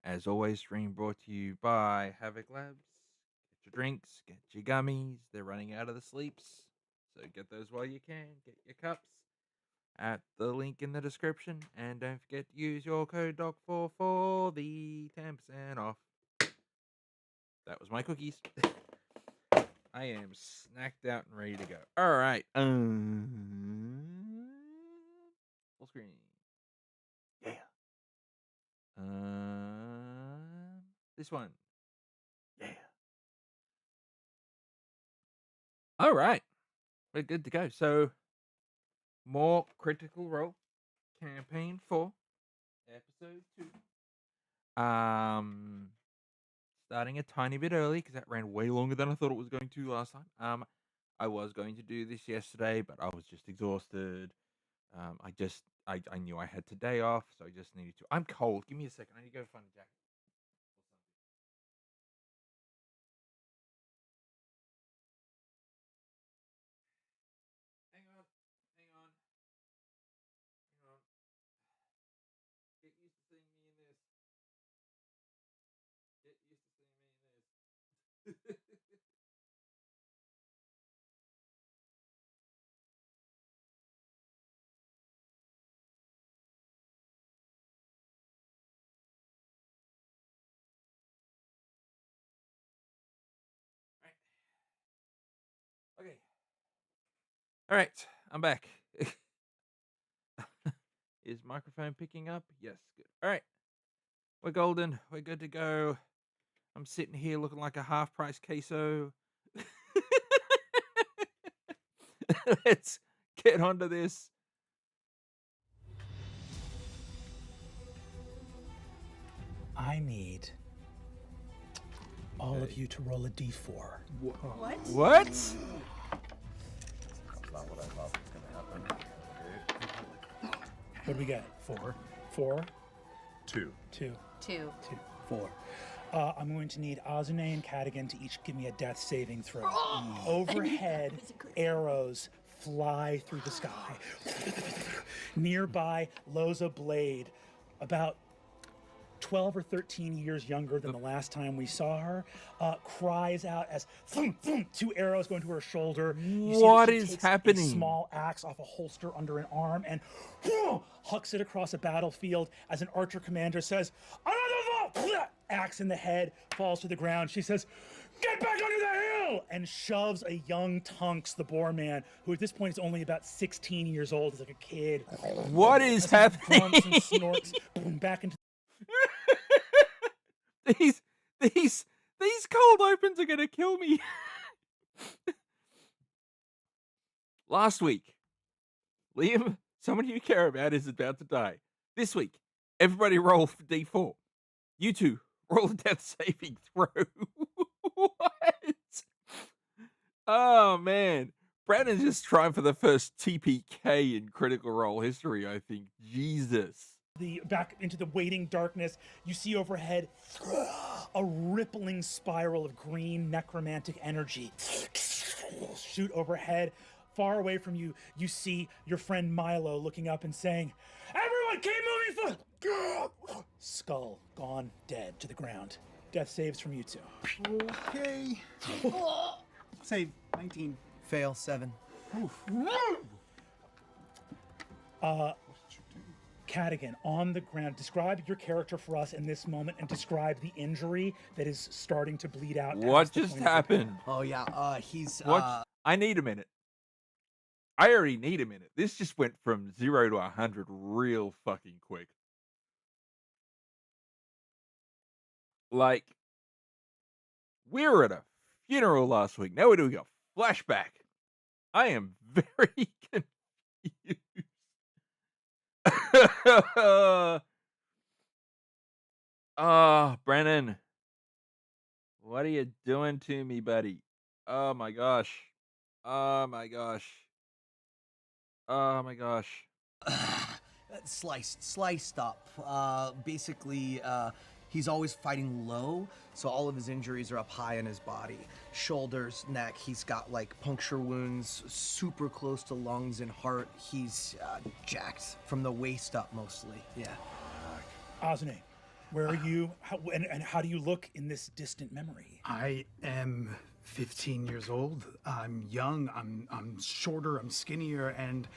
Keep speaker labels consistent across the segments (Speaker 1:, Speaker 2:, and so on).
Speaker 1: As always, stream brought to you by Havoc Labs. Get your drinks, get your gummies. They're running out of the sleeps, so get those while you can. Get your cups at the link in the description, and don't forget to use your code DOC4 for the 10% off. That was my cookies. I am snacked out and ready to go. All right. Full screen. Yeah. This one. Yeah. All right. We're good to go. So, more Critical Role Campaign 4, Episode 2. Starting a tiny bit early because that ran way longer than I thought it was going to last time. I was going to do this yesterday, but I was just exhausted. I knew I had today off, so I just needed to. I'm cold. Give me a second. I need to go find a jacket. Hang on. Hang on. Hang on. Get used to seeing me in this. Get used to seeing me in this. Okay. All right. I'm back. Is microphone picking up? Yes. Good. All right. We're golden. We're good to go. I'm sitting here looking like a half-price queso. Let's get onto this.
Speaker 2: I need all of you to roll a d4.
Speaker 3: What?
Speaker 1: What?
Speaker 4: That's not what I thought was going to happen. Okay.
Speaker 2: What do we get? 4. 4.
Speaker 4: 2.
Speaker 2: 2.
Speaker 3: 2.
Speaker 2: 2. 4. I'm going to need Azune and Cadigan to each give me a death saving throw. Overhead, arrows fly through the sky. Nearby, Loza Blade, about 12 or 13 years younger than the last time we saw her, cries out as thump, thump, 2 arrows go into her shoulder. You see
Speaker 1: What
Speaker 2: that she
Speaker 1: is
Speaker 2: takes
Speaker 1: happening?
Speaker 2: A small axe off a holster under an arm and hucks it across a battlefield as an archer commander says, "Another vote!" Axe in the head, falls to the ground. She says, "Get back under the hill!" and shoves a young Tunks, the boar man, who at this point is only about 16 years old. He's like a kid.
Speaker 1: What is
Speaker 2: As he
Speaker 1: happening?
Speaker 2: grunts and snorts, back into
Speaker 1: these cold opens are gonna kill me. Last week, Liam, someone you care about, is about to die. This week, everybody roll for D4. You two roll a death saving throw. What? Oh man, Brandon's just trying for the first TPK in Critical Role history. I think. Jesus.
Speaker 2: back into the waiting darkness. You see overhead a rippling spiral of green necromantic energy shoot overhead. Far away from you, you see your friend Milo looking up and saying, "Everyone keep moving forward!" Skull gone, dead to the ground. Death saves from you two.
Speaker 5: Okay. Save 19.
Speaker 6: Fail 7.
Speaker 2: Cadigan, on the ground, describe your character for us in this moment and describe the injury that is starting to bleed out.
Speaker 1: What
Speaker 2: past the
Speaker 1: just
Speaker 2: point of
Speaker 1: happened?
Speaker 2: repair.
Speaker 6: Oh yeah, he's
Speaker 1: What? I need a minute. I already need a minute. This just went from 0 to 100 real fucking quick. Like, we were at a funeral last week. Now we're doing a flashback. I am very confused. Brennan. What are you doing to me, buddy? Oh my gosh. Oh my gosh. Oh my gosh.
Speaker 6: sliced up. Basically, he's always fighting low, so all of his injuries are up high in his body. Shoulders, neck, he's got like puncture wounds super close to lungs and heart. He's jacked from the waist up mostly, yeah.
Speaker 2: Azune, Where are you? And how do you look in this distant memory?
Speaker 5: I am 15 years old. I'm young. I'm shorter. I'm skinnier. And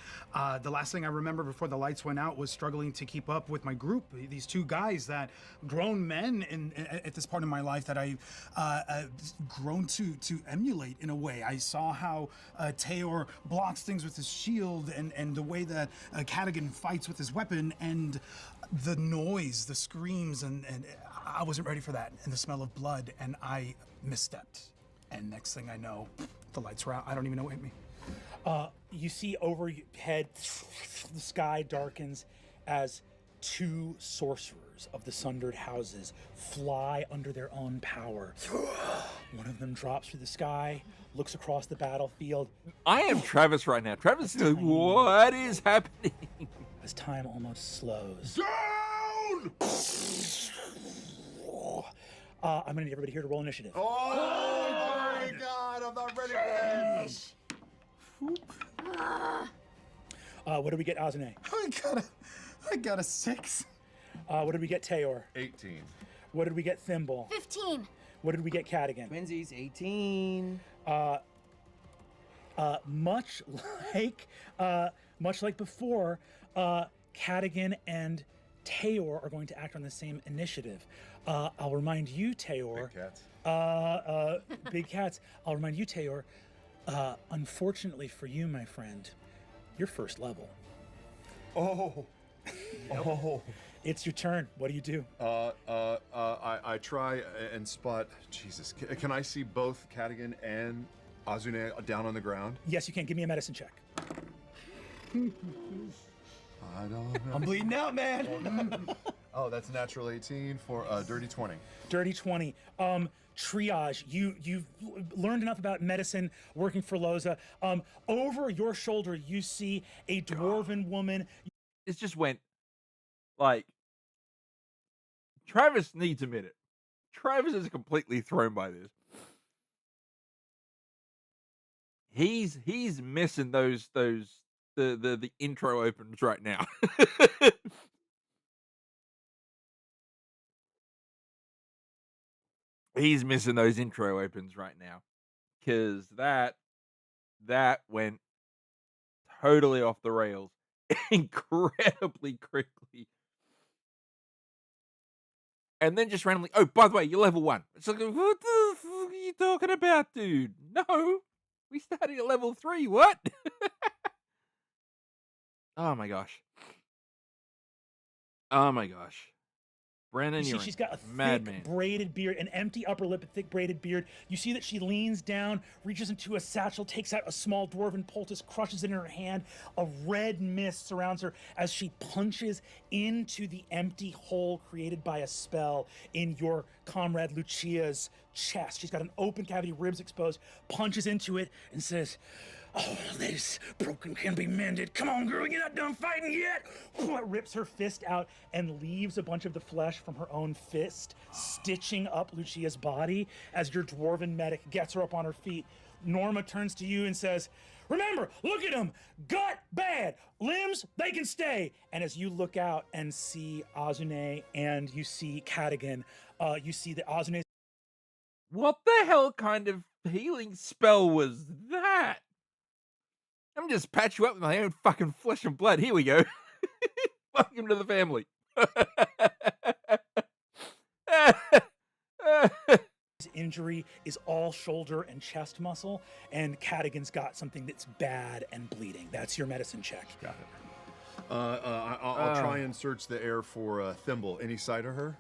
Speaker 5: the last thing I remember before the lights went out was struggling to keep up with my group. These two guys, that grown men at this part of my life that I've grown to emulate in a way. I saw how Teor blocks things with his shield, and the way that Cadigan fights with his weapon, and the noise, the screams, and I wasn't ready for that. And the smell of blood, and I misstepped. And next thing I know, the lights were out. I don't even know what hit me.
Speaker 2: You see overhead, the sky darkens as two sorcerers of the Sundered Houses fly under their own power. One of them drops through the sky, looks across the battlefield.
Speaker 1: I am Travis right now. Travis is like, what is happening?
Speaker 2: As time almost slows.
Speaker 4: Down!
Speaker 2: I'm gonna need everybody here to roll initiative.
Speaker 4: Oh my God, I'm not ready for this.
Speaker 2: What did we get, Azune?
Speaker 5: I got a 6.
Speaker 2: What did we get, Teor?
Speaker 4: 18.
Speaker 2: What did we get, Thimble?
Speaker 3: 15.
Speaker 2: What did we get, Cadigan?
Speaker 6: Twinsies, 18.
Speaker 2: Much like before, Cadigan and Teor are going to act on the same initiative. I'll remind you, Teor.
Speaker 4: Big cats.
Speaker 2: Big cats. I'll remind you, Teor. Unfortunately for you, my friend, you're first level.
Speaker 4: Oh. Oh.
Speaker 2: It's your turn. What do you do?
Speaker 4: I try and spot. Jesus, can I see both Cadigan and Azune down on the ground?
Speaker 2: Yes, you can. Give me a medicine check.
Speaker 4: I don't know.
Speaker 6: I'm bleeding out, man.
Speaker 4: Oh, that's a natural 18 for dirty 20.
Speaker 2: Dirty 20. Triage. You've learned enough about medicine working for Loza. Over your shoulder, you see a dwarven woman.
Speaker 1: It just went like Travis needs a minute. Travis is completely thrown by this. He's missing the intro opens right now. He's missing those intro opens right now. Cause that went totally off the rails incredibly quickly. And then just randomly, oh, by the way, you're level 1. It's like, what the fuck are you talking about, dude? No, we started at level 3. What? Oh my gosh. Oh my gosh. Brandon,
Speaker 2: You
Speaker 1: you're
Speaker 2: see she's got a
Speaker 1: madman.
Speaker 2: thick braided beard, an empty upper lip, a thick braided beard. You see that she leans down, reaches into a satchel, takes out a small dwarven poultice, crushes it in her hand. A red mist surrounds her as she punches into the empty hole created by a spell in your comrade Lucia's chest. She's got an open cavity, ribs exposed, punches into it and says, "Oh, this broken can be mended. Come on, girl, you're not done fighting yet." Rips her fist out and leaves a bunch of the flesh from her own fist, stitching up Lucia's body as your dwarven medic gets her up on her feet. Norma turns to you and says, "Remember, look at him. Gut bad. Limbs, they can stay." And as you look out and see Azune and you see Cadigan, you see that Azune.
Speaker 1: What the hell kind of healing spell was that? I'm just patch you up with my own fucking flesh and blood. Here we go. Welcome to the family.
Speaker 2: His injury is all shoulder and chest muscle, and Cadigan's got something that's bad and bleeding. That's your medicine check.
Speaker 4: Got it. I'll try and search the air for Thimble. Any sight of her?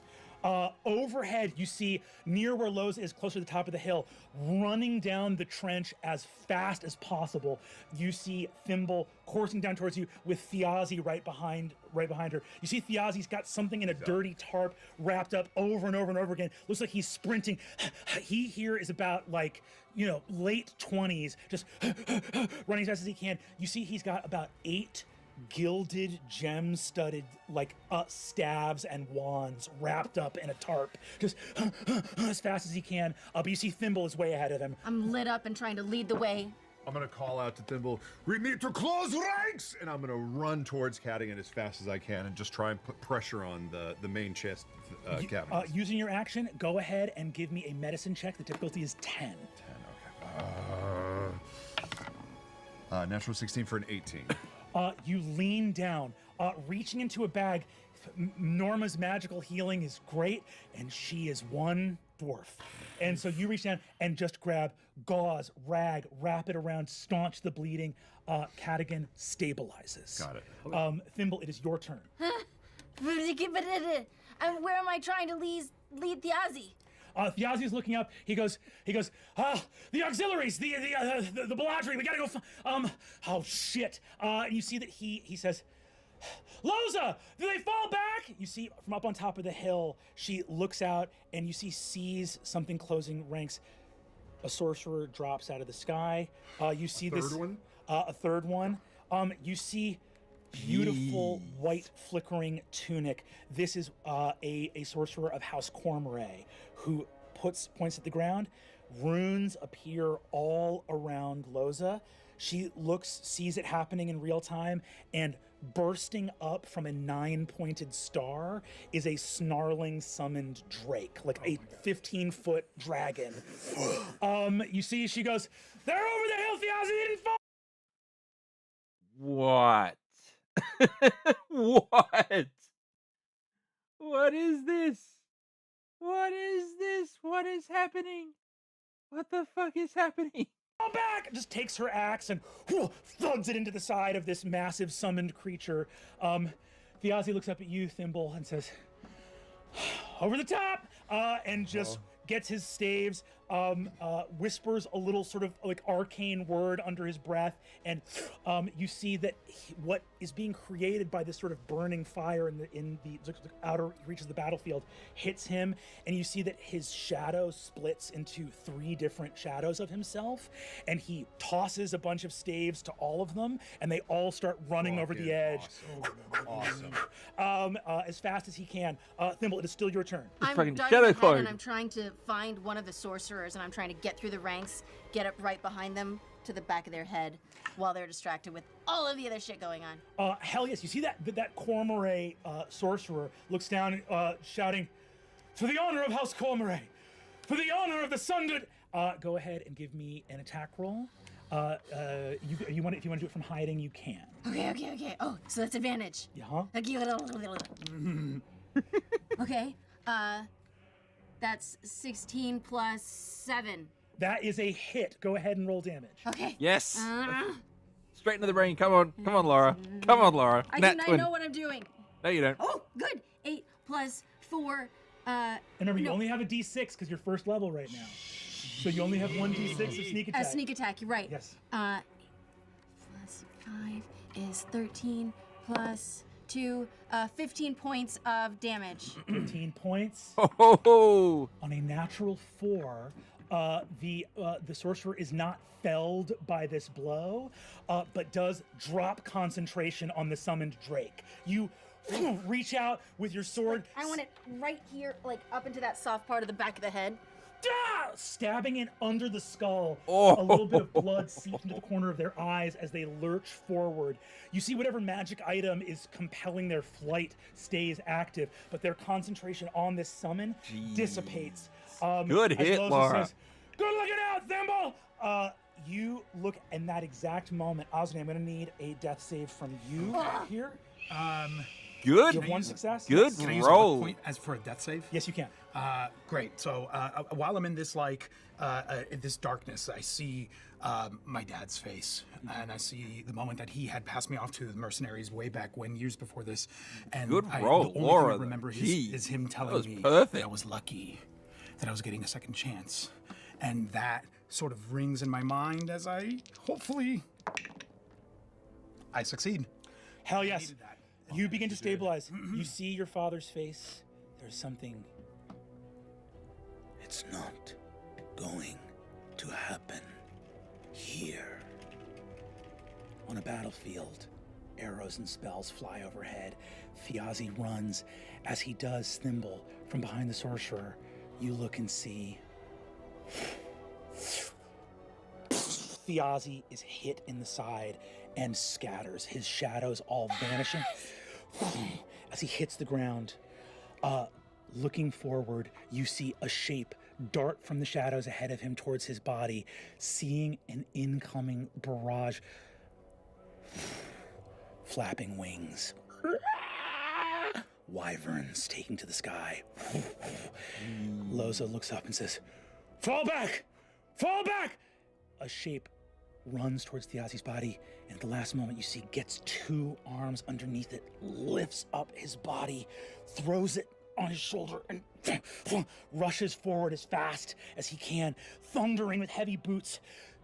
Speaker 2: Overhead, you see near where Lowe's is, closer to the top of the hill, running down the trench as fast as possible. You see Thimble coursing down towards you with Thiazi right behind her. You see Thiazi's got something in a dirty tarp wrapped up over and over and over again. Looks like he's sprinting. He here is about like, late 20s, just running as fast as he can. You see he's got about 8 gilded, gem-studded, staves and wands wrapped up in a tarp, just as fast as he can. But you see Thimble is way ahead of him.
Speaker 3: I'm lit up and trying to lead the way.
Speaker 4: I'm gonna call out to Thimble, we need to close ranks! And I'm gonna run towards Cadigan as fast as I can and just try and put pressure on the main chest cabin.
Speaker 2: Using your action, go ahead and give me a medicine check. The difficulty is 10.
Speaker 4: 10, okay. Natural 16 for an 18.
Speaker 2: You lean down, reaching into a bag. Norma's magical healing is great, and she is one dwarf. And so you reach down and just grab gauze, rag, wrap it around, staunch the bleeding. Cadigan stabilizes.
Speaker 4: Got it.
Speaker 2: Thimble, it is your turn.
Speaker 3: Where am I trying to lead Thiazi?
Speaker 2: Thiazi is looking up. He goes, the auxiliaries, the Beladri, we gotta go. Oh shit. And you see that he says, Loza, do they fall back? You see from up on top of the hill, she looks out and you sees something closing ranks. A sorcerer drops out of the sky. You see
Speaker 4: Third one?
Speaker 2: A third one. You see beautiful white flickering tunic. This is a sorcerer of House Cormoré who points at the ground. Runes appear all around Loza. She sees it happening in real time, and bursting up from a 9-pointed star is a snarling summoned drake, like a 15-foot dragon. You see, she goes, "They're over the hill, Thiazi, they didn't fall."
Speaker 1: What? What? What is this? What is this? What is happening? What the fuck is happening?
Speaker 2: Back! Just takes her axe and thuds it into the side of this massive summoned creature. Thiazi looks up at you, Thimble, and says, "Over the top!" And just gets his staves, whispers a little sort of like arcane word under his breath, and you see that what is being created by this sort of burning fire in the outer reaches of the battlefield hits him, and you see that his shadow splits into 3 different shadows of himself, and he tosses a bunch of staves to all of them, and they all start running over the edge.
Speaker 4: Awesome.
Speaker 2: As fast as he can. Thimble, it is still your turn.
Speaker 3: I'm
Speaker 1: fucking
Speaker 3: darting
Speaker 1: shadow
Speaker 3: ahead
Speaker 1: clone.
Speaker 3: and I'm trying to find one of the sorcerers, and I'm trying to get through the ranks, get up right behind them to the back of their head while they're distracted with all of the other shit going on.
Speaker 2: Hell yes, you see that Cormoré sorcerer looks down, shouting, "For the honor of House Cormoré, for the honor of the Sundered." Go ahead and give me an attack roll. If you want to do it from hiding, you can.
Speaker 3: Okay. Oh, so that's advantage.
Speaker 2: Yeah.
Speaker 3: Okay. That's 16 plus 7.
Speaker 2: That is a hit. Go ahead and roll damage.
Speaker 3: Okay.
Speaker 1: Yes. Straight into the brain. Come on, Laura. Come on, Laura.
Speaker 3: I
Speaker 1: Nat
Speaker 3: do not
Speaker 1: 20.
Speaker 3: know what I'm doing.
Speaker 1: No, you don't.
Speaker 3: Oh, good. 8 plus 4.
Speaker 2: And remember, you only have a D6 because you're first level right now. So you only have 1 D6 of sneak attack.
Speaker 3: A sneak attack, you're right.
Speaker 2: Yes.
Speaker 3: 8 plus 5 is 13 plus 2, 15 points of damage.
Speaker 2: 15 points.
Speaker 1: Oh.
Speaker 2: On a natural 4, the sorcerer is not felled by this blow, but does drop concentration on the summoned drake. You reach out with your sword.
Speaker 3: I want it right here, like up into that soft part of the back of the head.
Speaker 2: Stabbing it under the skull.
Speaker 1: Oh.
Speaker 2: A little bit of blood seeps into the corner of their eyes as they lurch forward. You see whatever magic item is compelling their flight stays active, but their concentration on this summon dissipates.
Speaker 1: Good
Speaker 2: as
Speaker 1: hit,
Speaker 2: Loza
Speaker 1: Laura.
Speaker 2: says, "Good looking out, Thimble!" You look in that exact moment. Ozzy, I'm going to need a death save from you here.
Speaker 1: Good.
Speaker 2: You have 1 success.
Speaker 1: Good
Speaker 5: Can I use a
Speaker 1: roll.
Speaker 5: luck point as for a death save?
Speaker 2: Yes, you can.
Speaker 5: Great. So while I'm in this this darkness, I see my dad's face, and I see the moment that he had passed me off to the mercenaries way back when, years before this. And
Speaker 1: Good
Speaker 5: the
Speaker 1: roll,
Speaker 5: only
Speaker 1: Laura,
Speaker 5: thing I remember
Speaker 1: though.
Speaker 5: is him telling
Speaker 1: was
Speaker 5: me
Speaker 1: perfect.
Speaker 5: that I was lucky, that I was getting a second chance, and that sort of rings in my mind as I hopefully succeed.
Speaker 2: Hell yes.
Speaker 5: needed that.
Speaker 2: You begin to stabilize. You see your father's face. There's something. It's not going to happen here. On a battlefield, arrows and spells fly overhead. Thiazi runs. As he does, Thimble, from behind the sorcerer, you look and see Thiazi is hit in the side and scatters, his shadows all vanishing as he hits the ground. Looking forward, you see a shape dart from the shadows ahead of him towards his body, seeing an incoming barrage. Flapping wings. Wyverns taking to the sky. Loza looks up and says, "Fall back! Fall back!" A shape runs towards Thiazi's body, and at the last moment you see gets 2 arms underneath it, lifts up his body, throws it on his shoulder, and rushes forward as fast as he can, thundering with heavy boots,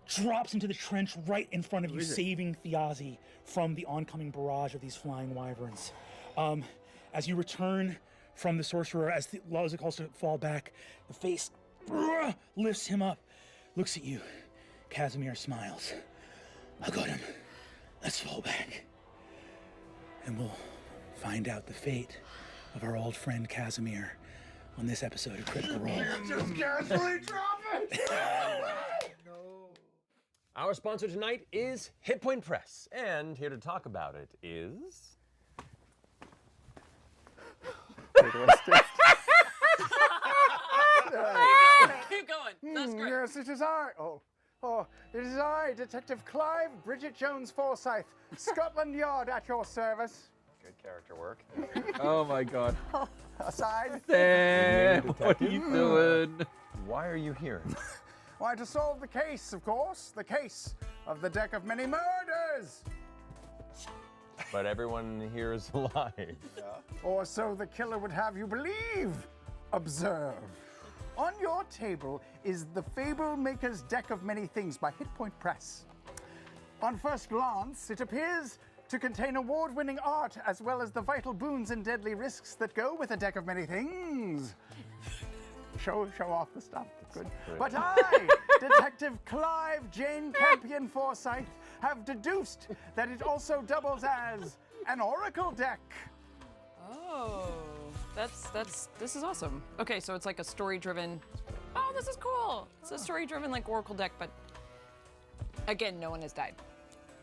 Speaker 2: drops into the trench right in front of you, saving Thiazi from the oncoming barrage of these flying wyverns. As you return from the sorcerer, as Loza calls to fall back, the face lifts him up, looks at you. Casimir smiles. "I got him. Let's fall back. And we'll find out the fate of our old friend Casimir on this episode of Critical Role."
Speaker 4: Just casually drop it!
Speaker 7: Our sponsor tonight is Hit Point Press, and here to talk about it is...
Speaker 8: Keep going. That's great.
Speaker 9: Yes, it is I. It is I, Detective Clive Bridget Jones Forsyth, Scotland Yard at your service.
Speaker 7: Good character work.
Speaker 1: Oh my God.
Speaker 9: Aside.
Speaker 1: Sam, what are you doing?
Speaker 7: Why are you here?
Speaker 9: Why, to solve the case, of course. The case of the Deck of Many Murders.
Speaker 7: But everyone here is alive.
Speaker 9: Or so the killer would have you believe. Observe. On your table is the Fable Maker's Deck of Many Things by Hit Point Press. On first glance, it appears to contain award-winning art as well as the vital boons and deadly risks that go with a Deck of Many Things. Show off the stuff. Good. But I, Detective Clive Jane Campion Forsyth, have deduced that it also doubles as an oracle deck.
Speaker 8: Oh, this is awesome. Okay, so it's like a story-driven. Oh, this is cool. It's a story-driven like Oracle deck, but again, no one has died.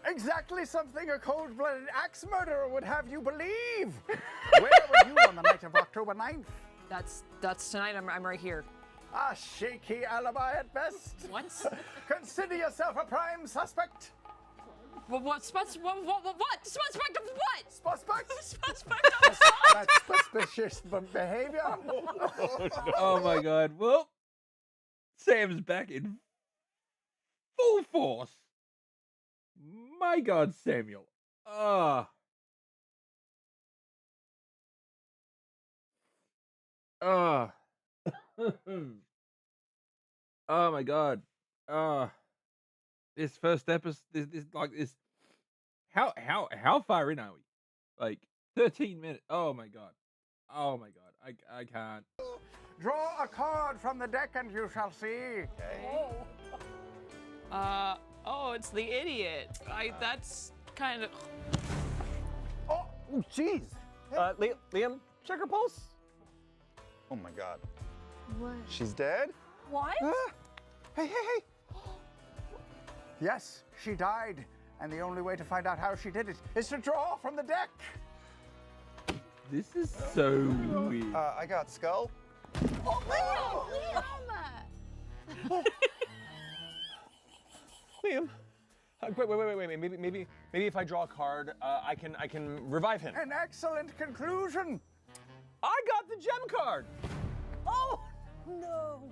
Speaker 9: Exactly something a cold-blooded axe murderer would have you believe. Where were you on the night of October 9th?
Speaker 8: That's tonight. I'm right here.
Speaker 9: A shaky alibi at best.
Speaker 8: What?
Speaker 9: Consider yourself a prime suspect.
Speaker 8: What? Suspect of what?
Speaker 9: Suspect?
Speaker 8: Suspect of what?
Speaker 9: That's suspicious behavior.
Speaker 1: Oh my God. Well, Sam's back in full force. My God, Samuel. Oh my God. This first episode, this. How far in are we? Like 13 minutes. Oh my God. Oh my God. I can't.
Speaker 9: Draw a card from the deck and you shall see.
Speaker 8: Oh, it's the idiot. That's kind of.
Speaker 9: Oh, jeez.
Speaker 7: Liam, check her pulse.
Speaker 9: Oh my God.
Speaker 3: What?
Speaker 9: She's dead?
Speaker 8: What?
Speaker 9: Hey. Yes, she died. And the only way to find out how she did it is to draw from the deck.
Speaker 1: This is so weird.
Speaker 9: I got skull.
Speaker 3: Oh, Liam!
Speaker 7: Liam. Wait. Maybe if I draw a card, I can revive him.
Speaker 9: An excellent conclusion.
Speaker 7: I got the gem card.
Speaker 3: Oh, no.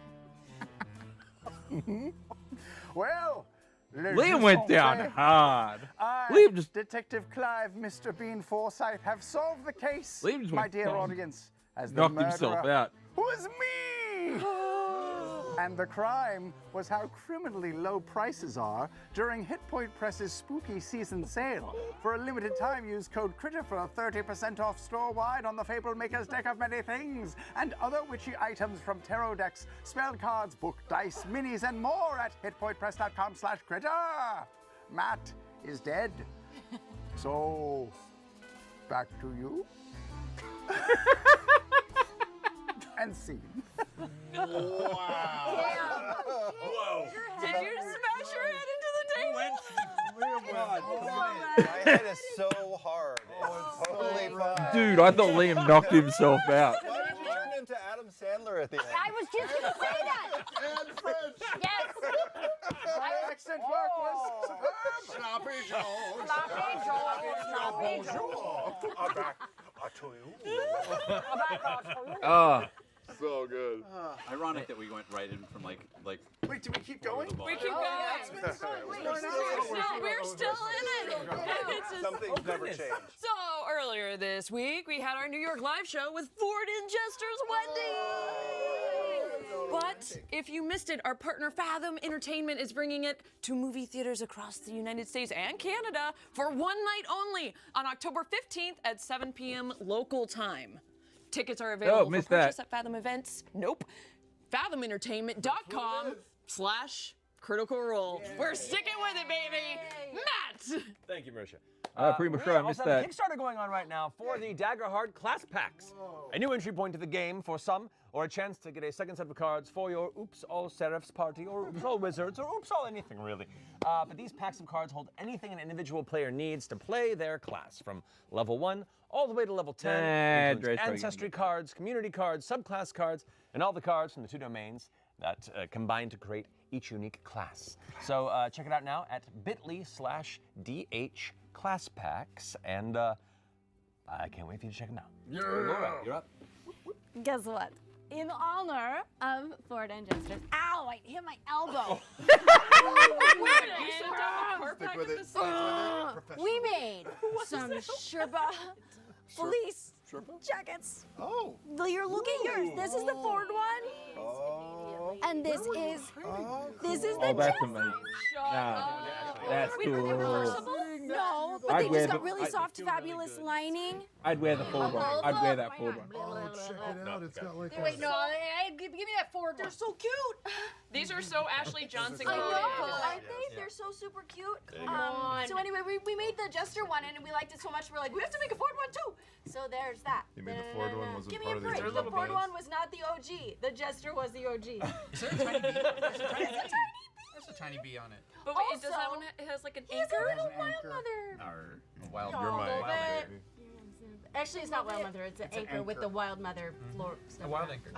Speaker 9: Well,
Speaker 1: Liam went down hard.
Speaker 9: I,
Speaker 1: Liam just
Speaker 9: Detective Clive, Mr. Bean Forsyth, have solved the case,
Speaker 1: Liam just
Speaker 9: my
Speaker 1: went
Speaker 9: dear
Speaker 1: down.
Speaker 9: audience, as the
Speaker 1: knocked
Speaker 9: murderer
Speaker 1: himself out.
Speaker 9: was me. And the crime was how criminally low prices are during Hit Point Press's spooky season sale. For a limited time, use code CRITTER for 30% off store-wide on the Fable Maker's Deck of Many Things and other witchy items from tarot decks, spell cards, book, dice, minis, and more at hitpointpress.com/critter. Matt is dead. So, back to you. And scene.
Speaker 8: Did you smash your head into the
Speaker 7: God.
Speaker 10: My head is so hard. It's totally fine.
Speaker 1: Dude, I thought Liam knocked himself out.
Speaker 10: Why did you turn into Adam Sandler at the end?
Speaker 11: I was just gonna say that.
Speaker 9: And French.
Speaker 11: Yes.
Speaker 9: My accent work was superb. Sloppy Joe.
Speaker 11: Sloppy Joe.
Speaker 9: I'm back to you.
Speaker 1: Oh,
Speaker 4: So good.
Speaker 12: Ironic that we went right in from like.
Speaker 9: Wait, do we keep going?
Speaker 8: We keep going. No, we're still in it. It's just-
Speaker 10: Something's never changed.
Speaker 8: So earlier this week, we had our New York live show with Ford and Jester's wedding. But if you missed it, our partner Fathom Entertainment is bringing it to movie theaters across the United States and Canada for one night only on October 15th at 7 p.m. local time. Tickets are available for
Speaker 1: missed
Speaker 8: purchase
Speaker 1: that.
Speaker 8: at Fathom Events. Nope. FathomEntertainment.com/Critical Role. We're sticking with it, baby. Matt!
Speaker 7: Thank you, Marisha.
Speaker 1: pretty much
Speaker 7: we
Speaker 1: sure I
Speaker 7: also
Speaker 1: missed
Speaker 7: have
Speaker 1: that.
Speaker 7: a Kickstarter going on right now for the Dagger Hard Class Packs. A new entry point to the game for some, or a chance to get a second set of cards for your Oops All Seraphs party, or Oops All Wizards, or Oops All anything, really. But these packs of cards hold anything an individual player needs to play their class, from level 1 all the way to level 10. It includes
Speaker 1: Dre's probably
Speaker 7: ancestry
Speaker 1: gonna get
Speaker 7: cards, community cards, subclass cards, and all the cards from the 2 domains that combine to create each unique class. So check it out now at bit.ly/DH Class Packs, and I can't wait for you to check them out.
Speaker 12: Laura, you're up.
Speaker 11: Guess what? In honor of Ford and Jester. Ow! I hit my elbow.
Speaker 4: Stick with it.
Speaker 11: We made some Sherpa fleece jackets.
Speaker 4: Oh.
Speaker 11: You're looking at yours. This is the Ford one.
Speaker 4: Oh.
Speaker 11: And this is the
Speaker 1: Oh, that's
Speaker 11: Jester.
Speaker 1: amazing. Nah, that's cool.
Speaker 11: No, but
Speaker 1: I'd
Speaker 11: they
Speaker 1: wear
Speaker 11: just got
Speaker 1: the-
Speaker 11: really soft, fabulous lining.
Speaker 1: I'd wear the Ford one. I'd wear that Ford one.
Speaker 4: Oh, check it out. It's got like
Speaker 3: Wait, no, give me that Ford. They're so cute.
Speaker 8: These are so Ashley Johnson
Speaker 3: I know,
Speaker 8: quality.
Speaker 3: aren't they? They're so super cute. So anyway, we made the Jester one and we liked it so much we're like, we have to make a Ford one too. So there's that.
Speaker 4: You mean the Ford one wasn't
Speaker 3: Give me
Speaker 4: part
Speaker 3: a
Speaker 4: of the
Speaker 3: break.
Speaker 4: original
Speaker 3: The Ford
Speaker 4: beds?
Speaker 3: one was not the OG. The Jester was the OG.
Speaker 5: Is there a tiny bee? There's a tiny bee. There's a tiny bee on it.
Speaker 8: But wait, does that
Speaker 3: Also,
Speaker 8: one it has like an
Speaker 3: He's a
Speaker 8: anchor?
Speaker 3: little
Speaker 5: An
Speaker 3: wild
Speaker 5: anchor.
Speaker 3: mother.
Speaker 12: Or wild.
Speaker 3: No,
Speaker 4: You're my
Speaker 3: love it.
Speaker 4: baby.
Speaker 3: Actually, it's not wild mother. It's an
Speaker 5: It's an
Speaker 3: anchor with the
Speaker 5: anchor.
Speaker 3: wild mother floor stuff.
Speaker 5: A wild
Speaker 3: on it.
Speaker 5: anchor.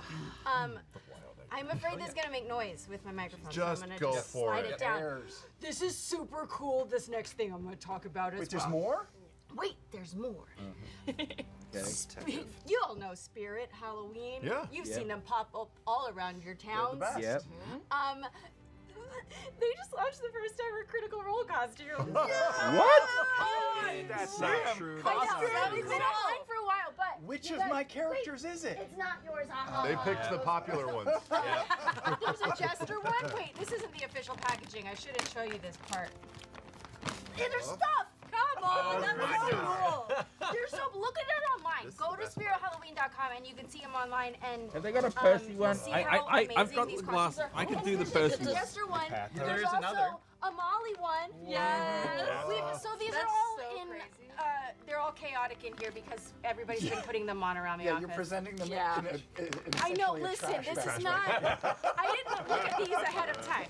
Speaker 3: I'm afraid this is gonna make noise with my microphone.
Speaker 4: Just
Speaker 3: so I'm gonna
Speaker 4: go
Speaker 3: just
Speaker 4: for
Speaker 3: slide
Speaker 4: it.
Speaker 3: it down.
Speaker 9: Airs.
Speaker 3: This is super cool. This next thing I'm gonna talk about is.
Speaker 9: Wait, there's more?
Speaker 3: Wait, there's more.
Speaker 4: Okay.
Speaker 3: You all know Spirit, Halloween.
Speaker 4: Yeah.
Speaker 3: You've
Speaker 1: Yep.
Speaker 3: seen them pop up all around your towns.
Speaker 9: best.
Speaker 1: Yep.
Speaker 3: They just launched the first ever Critical Role costume.
Speaker 1: What?
Speaker 7: That's not true.
Speaker 3: I know. It's been online for a while, but
Speaker 9: Which
Speaker 3: you
Speaker 9: of
Speaker 3: guys-
Speaker 9: my characters is it?
Speaker 3: It's not yours. Uh-huh.
Speaker 4: They picked the popular ones.
Speaker 3: There's a Jester one. Wait, this isn't the official packaging. I shouldn't show you this part. Hey, there's stuff. Come on, that's so cool. They're so. Look at it online. Go to spirithalloween.com and you can see them online. And
Speaker 1: Have they got a Percy
Speaker 3: you'll
Speaker 1: one?
Speaker 3: see
Speaker 1: I've
Speaker 3: how amazing
Speaker 1: got
Speaker 3: these
Speaker 1: the glass.
Speaker 3: costumes are.
Speaker 1: I could
Speaker 3: In
Speaker 1: do the
Speaker 3: addition to
Speaker 1: Percy
Speaker 3: the
Speaker 1: one.
Speaker 3: Jester one.
Speaker 5: There
Speaker 3: There's
Speaker 5: is
Speaker 3: also
Speaker 5: another.
Speaker 3: a Molly one.
Speaker 8: Yes.
Speaker 3: So these are
Speaker 13: That's
Speaker 3: all
Speaker 13: so
Speaker 3: in.
Speaker 13: crazy.
Speaker 3: They're all chaotic in here because everybody's been putting them on around the
Speaker 9: Yeah,
Speaker 3: office.
Speaker 9: you're presenting them
Speaker 8: Yeah.
Speaker 9: in
Speaker 3: I know.
Speaker 9: essentially a
Speaker 3: Listen,
Speaker 9: trash
Speaker 3: this
Speaker 9: bag.
Speaker 3: is not. I didn't look at these ahead of time.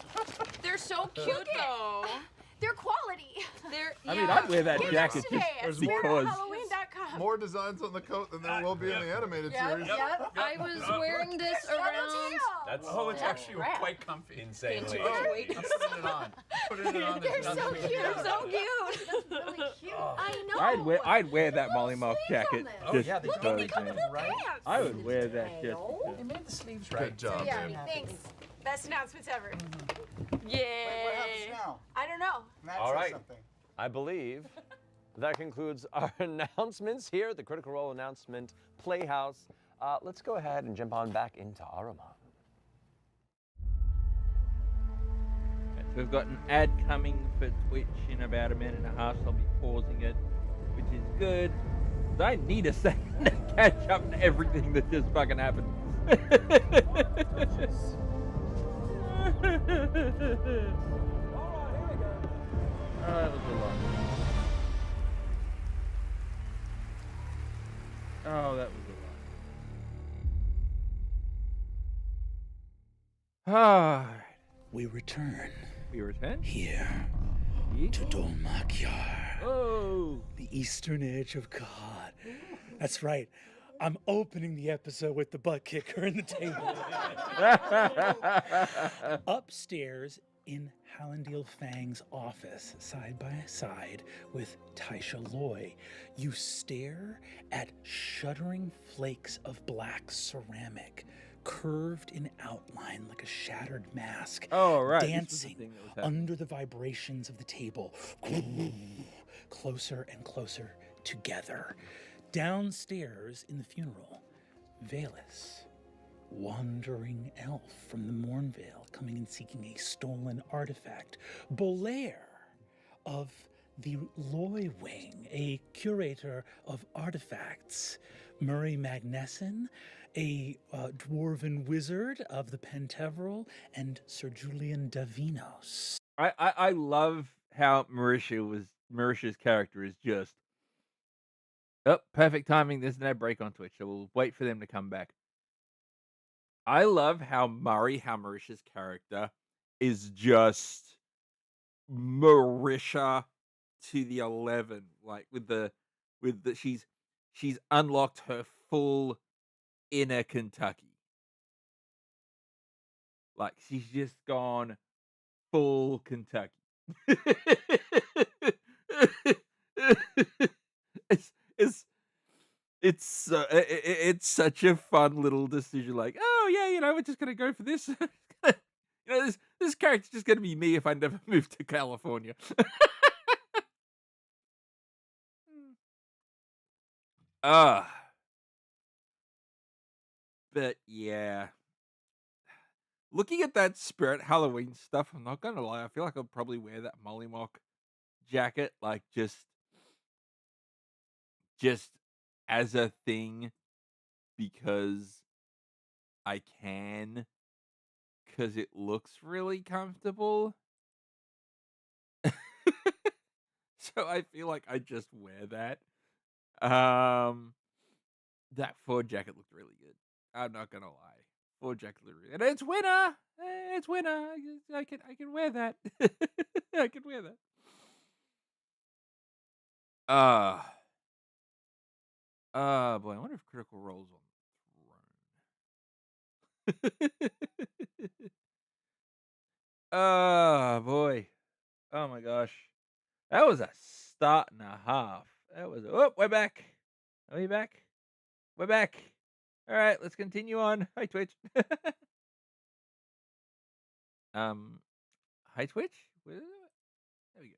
Speaker 8: They're so cute
Speaker 3: Look at-
Speaker 8: though.
Speaker 3: They're quality.
Speaker 8: They're
Speaker 1: I mean, I'd wear that
Speaker 3: Get
Speaker 1: jacket
Speaker 3: yours today
Speaker 1: just
Speaker 3: at
Speaker 1: because.
Speaker 3: spirithalloween.com.
Speaker 4: More designs on the coat than there will be in the animated series.
Speaker 3: Yep.
Speaker 8: I was wearing this around.
Speaker 7: That's
Speaker 5: Oh, it's actually
Speaker 3: Crap.
Speaker 5: quite comfy.
Speaker 7: insanely.
Speaker 8: Wait.
Speaker 5: I'm putting it on. Putting it on.
Speaker 3: They're so cute.
Speaker 8: They're so cute.
Speaker 3: Really cute. I know.
Speaker 1: I'd wear that Molly Moth
Speaker 3: sleeves on
Speaker 1: jacket
Speaker 3: this.
Speaker 5: Oh,
Speaker 1: just
Speaker 5: yeah, they
Speaker 1: because,
Speaker 5: totally
Speaker 3: Come with
Speaker 1: man.
Speaker 3: the
Speaker 5: right?
Speaker 3: pants.
Speaker 1: I would wear that just
Speaker 3: know.
Speaker 5: They
Speaker 1: because.
Speaker 5: made the sleeves
Speaker 4: Good
Speaker 5: right.
Speaker 4: job.
Speaker 3: Yeah,
Speaker 4: Jim.
Speaker 3: thanks. Best announcements ever.
Speaker 8: Yay.
Speaker 9: What happens now?
Speaker 3: I don't know.
Speaker 9: Matt
Speaker 7: All
Speaker 9: says
Speaker 7: right.
Speaker 9: something.
Speaker 7: I believe that concludes our announcements here at the Critical Role Announcement Playhouse. Let's go ahead and jump on back into Aramon.
Speaker 1: We've got an ad coming for Twitch in about a minute and a half, so I'll be pausing it, which is good. 'Cause I need a second to catch up to everything that just fucking happened. Oh, that was a lot. Oh, that was a lot. Ah,
Speaker 14: We return
Speaker 1: we return.
Speaker 14: here
Speaker 2: to Dolmakyar,
Speaker 1: Oh.
Speaker 2: the eastern edge of God. That's right. I'm opening the episode with the butt kicker in the table. Upstairs in Hallandil Fang's office, side by side with Taisha Loy, you stare at shuddering flakes of black ceramic, curved in outline like a shattered mask,
Speaker 1: Oh, right. This was the
Speaker 2: dancing
Speaker 1: thing that was happening.
Speaker 2: under the vibrations of the table, closer and closer together. Downstairs in the funeral, Valus, wandering elf from the Mornvale, coming and seeking a stolen artifact. Bolaire of the Loy Wing, a curator of artifacts. Murray Magnesson, a dwarven wizard of the Penteveral, and Sir Julian Davinos.
Speaker 1: I love how Marisha's character is just. Oh, perfect timing. There's no break on Twitch, so we'll wait for them to come back. I love how Marisha's character is just Marisha to the 11. Like with the she's unlocked her full inner Kentucky. Like she's just gone full Kentucky. It's such a fun little decision. Like, oh yeah, we're just gonna go for this. This character's just gonna be me if I never move to California. But yeah, looking at that Spirit Halloween stuff, I'm not gonna lie. I feel like I'll probably wear that Mollymock jacket, like just as a thing, because I can, because it looks really comfortable. So I feel like I just wear that. That Ford jacket looked really good. I'm not gonna lie. Ford jacket looked really good. And it's winter. It's winter. I can wear that. I can wear that. Boy, I wonder if Critical Role's on the throne. Oh boy. Oh my gosh. That was a start and a half. That was we're back. Are we back? We're back. All right, let's continue on. Hi Twitch. Hi Twitch. There we go.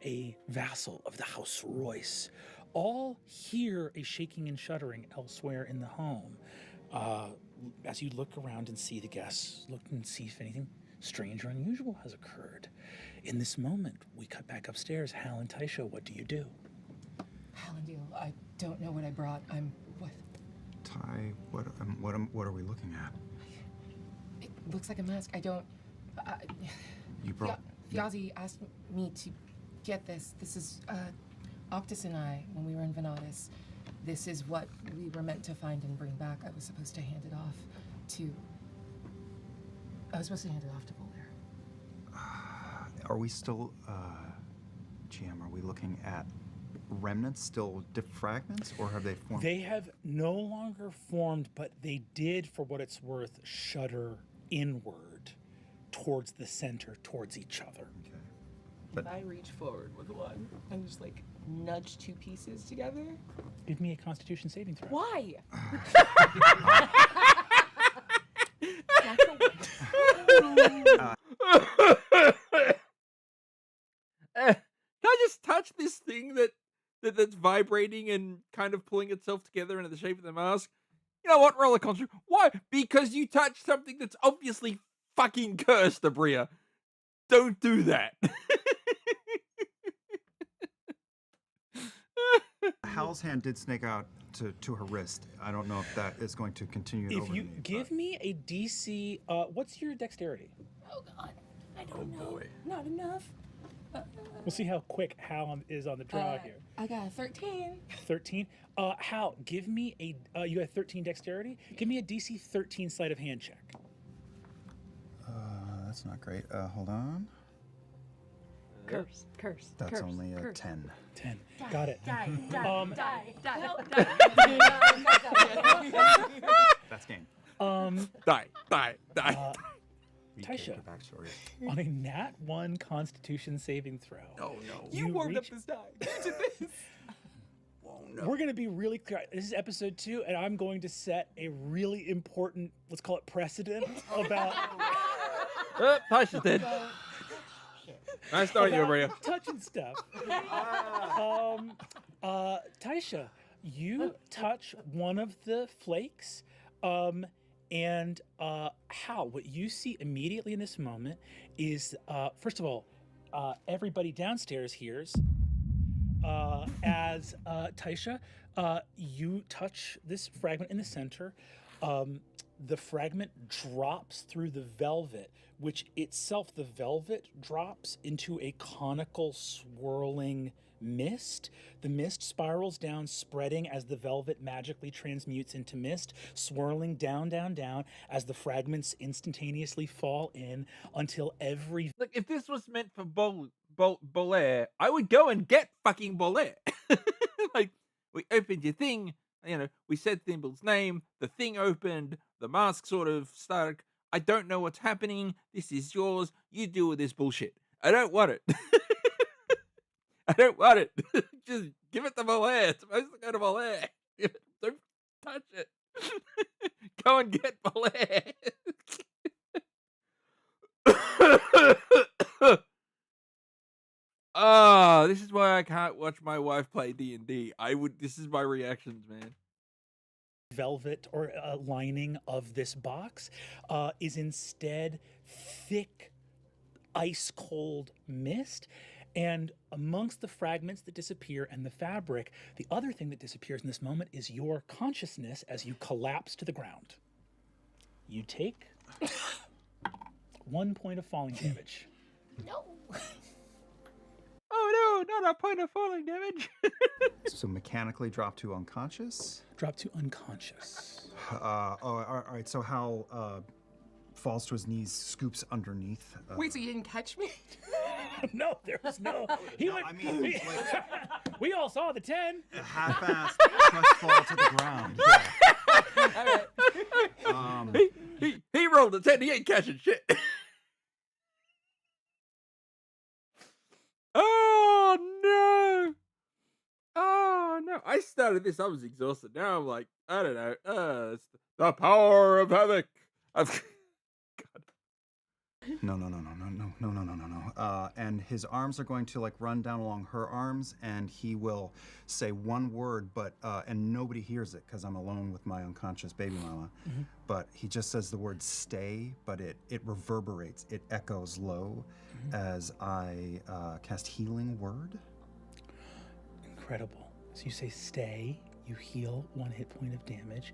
Speaker 2: A vassal of the House Royce. All hear a shaking and shuddering elsewhere in the home. As you look around and see the guests, look and see if anything strange or unusual has occurred. In this moment, we cut back upstairs. Hal and Taisha, what do you do?
Speaker 13: Hallandil, I don't know what I brought. What?
Speaker 14: Ty, what are we looking at?
Speaker 13: It looks like a mask. I don't.
Speaker 14: You brought.
Speaker 13: Fyazi asked me to get this. This is Octus and I when we were in Venatus. This is what we were meant to find and bring back. I was supposed to hand it off to Bolaire.
Speaker 14: Are we still, GM, are we looking at remnants, still fragments, or have they formed?
Speaker 2: They have no longer formed, but they did, for what it's worth, shudder inward towards the center, towards each other.
Speaker 14: Okay.
Speaker 13: If I reach forward with one and just like nudge two pieces together.
Speaker 2: Give me a Constitution saving throw.
Speaker 13: Why?
Speaker 1: Can I just touch this thing that's vibrating and kind of pulling itself together into the shape of the mask? You know what? Roller coaster. Why? Because you touched something that's obviously fucking cursed, Abria. Don't do that.
Speaker 14: Hal's hand did snake out to her wrist. I don't know if that is going to continue.
Speaker 2: If you give me a DC, what's your dexterity?
Speaker 13: Oh God, I don't know. Boy. Not enough.
Speaker 2: We'll see how quick Hal is on the draw here.
Speaker 13: I got a 13.
Speaker 2: 13? Hal, give me a, you got 13 dexterity? Give me a DC 13 sleight of hand check.
Speaker 14: That's not great. Hold on.
Speaker 8: Curse.
Speaker 14: That's only a 10.
Speaker 2: 10. Got it.
Speaker 3: Die.
Speaker 14: That's game.
Speaker 1: Die.
Speaker 2: Taisha,
Speaker 14: Backstory.
Speaker 2: on a nat 1 Constitution saving throw.
Speaker 1: Oh no.
Speaker 2: You
Speaker 7: warmed up
Speaker 2: reach-
Speaker 7: this die. You did this.
Speaker 2: We're going to be really clear. This is episode 2, and I'm going to set a really important, let's call it precedent, about
Speaker 1: Taisha's dead. Nice starting you, Maria.
Speaker 2: touching stuff. Taisha, you touch one of the flakes, and Hal, what you see immediately in this moment is, first of all, everybody downstairs hears as Taisha, you touch this fragment in the center. The fragment drops through the velvet, which itself, the velvet drops into a conical swirling mist. The mist spirals down, spreading as the velvet magically transmutes into mist, swirling down as the fragments instantaneously fall in until every...
Speaker 1: Look, if this was meant for Bolaire, I would go and get fucking Bolaire. Like, we opened your thing, we said Thimble's name, the thing opened, the mask sort of started. I don't know what's happening. This is yours. You deal with this bullshit. I don't want it. I don't want it. Just give it to Bolaire. It's supposed to go to Bolaire. Don't touch it. Go and get Bolaire. Oh, this is why I can't watch my wife play D&D. This is my reactions, man.
Speaker 2: Velvet or lining of this box is instead thick, ice cold mist. And amongst the fragments that disappear and the fabric, the other thing that disappears in this moment is your consciousness as you collapse to the ground. You take 1 point of falling damage.
Speaker 3: No.
Speaker 1: Oh no, not a point of falling damage.
Speaker 14: So mechanically drop to unconscious?
Speaker 2: Drop to unconscious.
Speaker 14: All right. So Hal falls to his knees, scoops underneath.
Speaker 13: Wait, so you didn't catch me?
Speaker 2: No, there was no. He went.
Speaker 14: I mean, like,
Speaker 2: we all saw the 10.
Speaker 14: half-assed just fall to the ground. Yeah.
Speaker 1: He rolled a 10. He ain't catching shit. Oh no! Oh no! I started this. I was exhausted. Now I'm like, I don't know. It's the power of havoc.
Speaker 14: No. And his arms are going to like run down along her arms, and he will say one word, but and nobody hears it because I'm alone with my unconscious baby mama.
Speaker 2: Mm-hmm.
Speaker 14: But he just says the word "stay," but it reverberates, it echoes low as I cast Healing Word.
Speaker 2: Incredible. So you say stay, you heal 1 hit point of damage.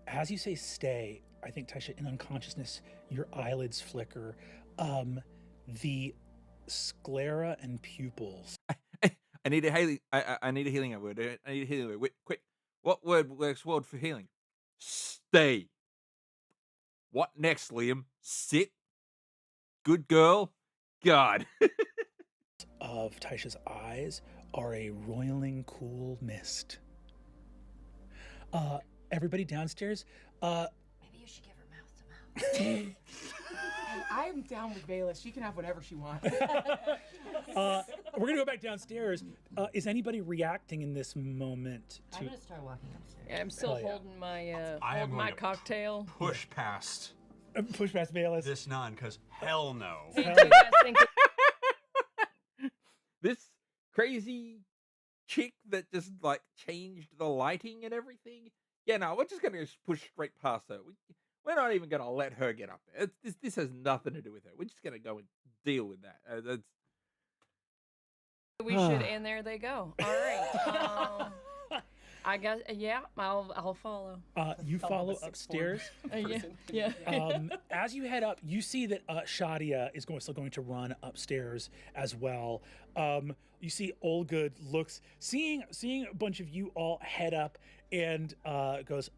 Speaker 2: As you say stay, I think, Taisha, in unconsciousness, your eyelids flicker. The sclera and pupils.
Speaker 1: I need a healing. I need a healing word. I need a healing word. Wait, quick. What word works well for healing? Stay. What next, Liam? Sit. Good girl. God.
Speaker 2: Of Taisha's eyes are a roiling cool mist. Everybody downstairs,
Speaker 3: Maybe you should give her mouth to mouth.
Speaker 13: I am down with Bayless. She can have whatever she wants.
Speaker 2: we're gonna go back downstairs. Is anybody reacting in this moment to...
Speaker 3: I'm gonna start walking upstairs.
Speaker 8: Yeah, I'm still
Speaker 2: Hell yeah.
Speaker 8: holding my
Speaker 15: I am
Speaker 8: holding
Speaker 15: going
Speaker 8: my
Speaker 15: to
Speaker 8: cocktail.
Speaker 15: push past
Speaker 2: Push past Bayless.
Speaker 15: this nun, because hell no.
Speaker 8: Hey, do you guys think
Speaker 1: This crazy chick that just like changed the lighting and everything. Yeah, no, we're just gonna push straight past her. We're not even gonna let her get up there. This has nothing to do with her. We're just gonna go and deal with that. That's...
Speaker 8: we should? And there they go. All right. I guess yeah. I'll follow.
Speaker 2: You follow upstairs.
Speaker 8: Yeah.
Speaker 2: As you head up, you see that Shadia is still going to run upstairs as well. You see Olgood looks, seeing a bunch of you all head up, and goes,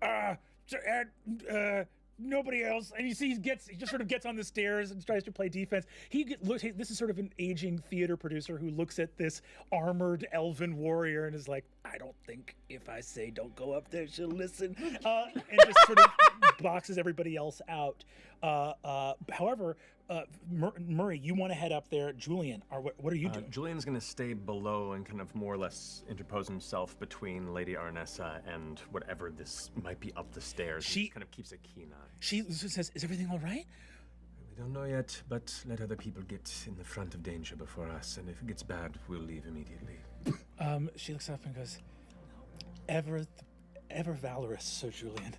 Speaker 2: nobody else. And you see he just sort of gets on the stairs and tries to play defense. This is sort of an aging theater producer who looks at this armored elven warrior and is like, I don't think if I say don't go up there, she'll listen. And just sort of boxes everybody else out. However, Murray, you want to head up there. Julian, what are you doing?
Speaker 7: Julian's going to stay below and kind of more or less interpose himself between Lady Arnessa and whatever this might be up the stairs. She kind of keeps a keen eye.
Speaker 2: She says, is everything all right?
Speaker 7: We don't know yet, but let other people get in the front of danger before us, and if it gets bad, we'll leave immediately.
Speaker 2: She looks up and goes, ever valorous, Sir Julian.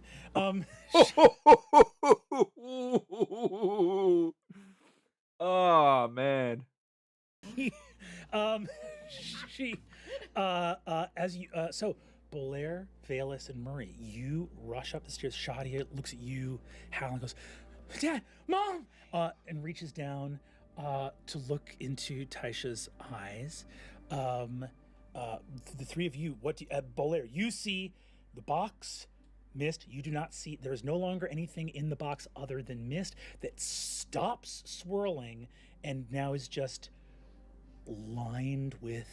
Speaker 1: Oh man.
Speaker 2: So Belair, Valus, and Murray, you rush up the stairs. Shadia looks at you, Howland goes, Dad, Mom, and reaches down to look into Taisha's eyes. The three of you, Bolair, you see the box, mist. You do not see, there is no longer anything in the box other than mist that stops swirling and now is just lined with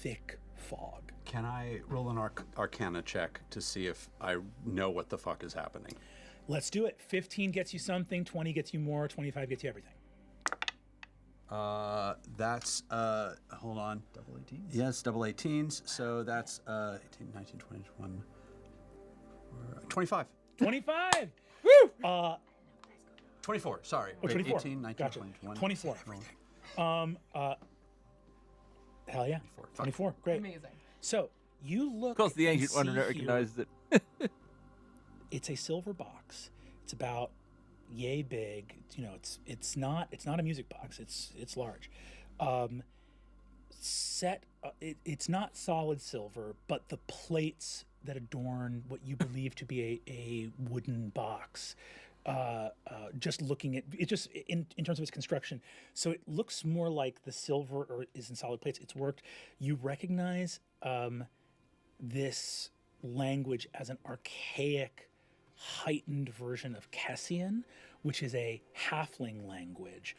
Speaker 2: thick fog.
Speaker 15: Can I roll an Arcana check to see if I know what the fuck is happening?
Speaker 2: Let's do it. 15 gets you something, 20 gets you more, 25 gets you everything.
Speaker 14: That's, hold on.
Speaker 6: Double 18s?
Speaker 14: Yes, double 18s. So that's 18, 19, 20, 21, 25.
Speaker 2: 25! Woo!
Speaker 14: 24, sorry.
Speaker 2: Oh, 24.
Speaker 14: 18, 19,
Speaker 2: Gotcha.
Speaker 14: 21.
Speaker 2: 24. Hell yeah. 24. Great.
Speaker 13: Amazing.
Speaker 2: So you look.
Speaker 1: Of course, the ancient one
Speaker 2: and see
Speaker 1: recognizes
Speaker 2: here,
Speaker 1: it.
Speaker 2: It's a silver box. It's about yay big. You know, it's not a music box. It's large. It's not solid silver, but the plates that adorn what you believe to be a wooden box. Just looking at it, just in terms of its construction, so it looks more like the silver or is in solid plates. It's worked. You recognize this language as an archaic, heightened version of Kessian, which is a halfling language,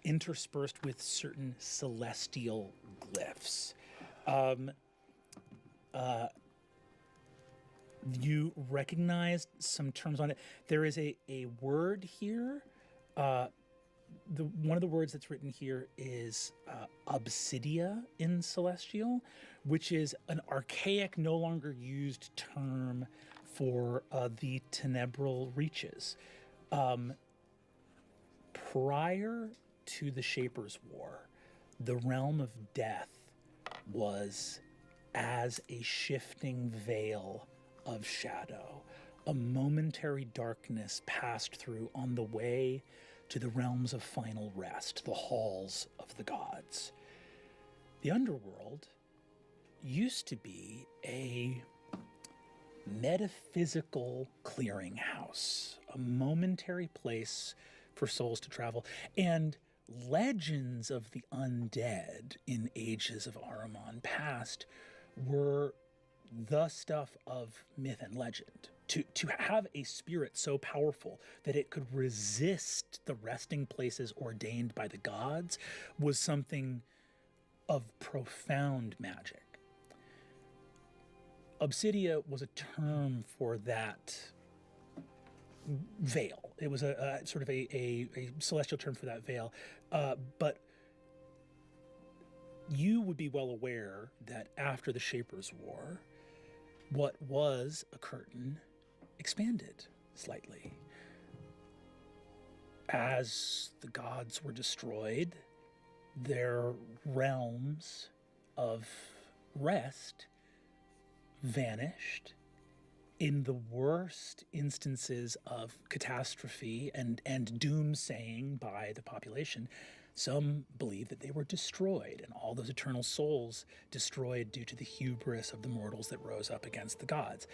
Speaker 2: interspersed with certain celestial glyphs. You recognize some terms on it. There is a word here. One of the words that's written here is obsidia in Celestial, which is an archaic, no longer used term for the tenebral reaches. Prior to the Shaper's War, the realm of death was as a shifting veil of shadow. A momentary darkness passed through on the way to the realms of final rest, the halls of the gods. The underworld used to be a metaphysical clearinghouse, a momentary place for souls to travel, and legends of the undead in ages of Ahriman past were the stuff of myth and legend. To have a spirit so powerful that it could resist the resting places ordained by the gods was something of profound magic. Obsidia was a term for that veil. It was a sort of a celestial term for that veil. But you would be well aware that after the Shaper's War, what was a curtain expanded slightly. As the gods were destroyed, their realms of rest vanished. In the worst instances of catastrophe and doomsaying by the population, some believe that they were destroyed, and all those eternal souls destroyed due to the hubris of the mortals that rose up against the gods.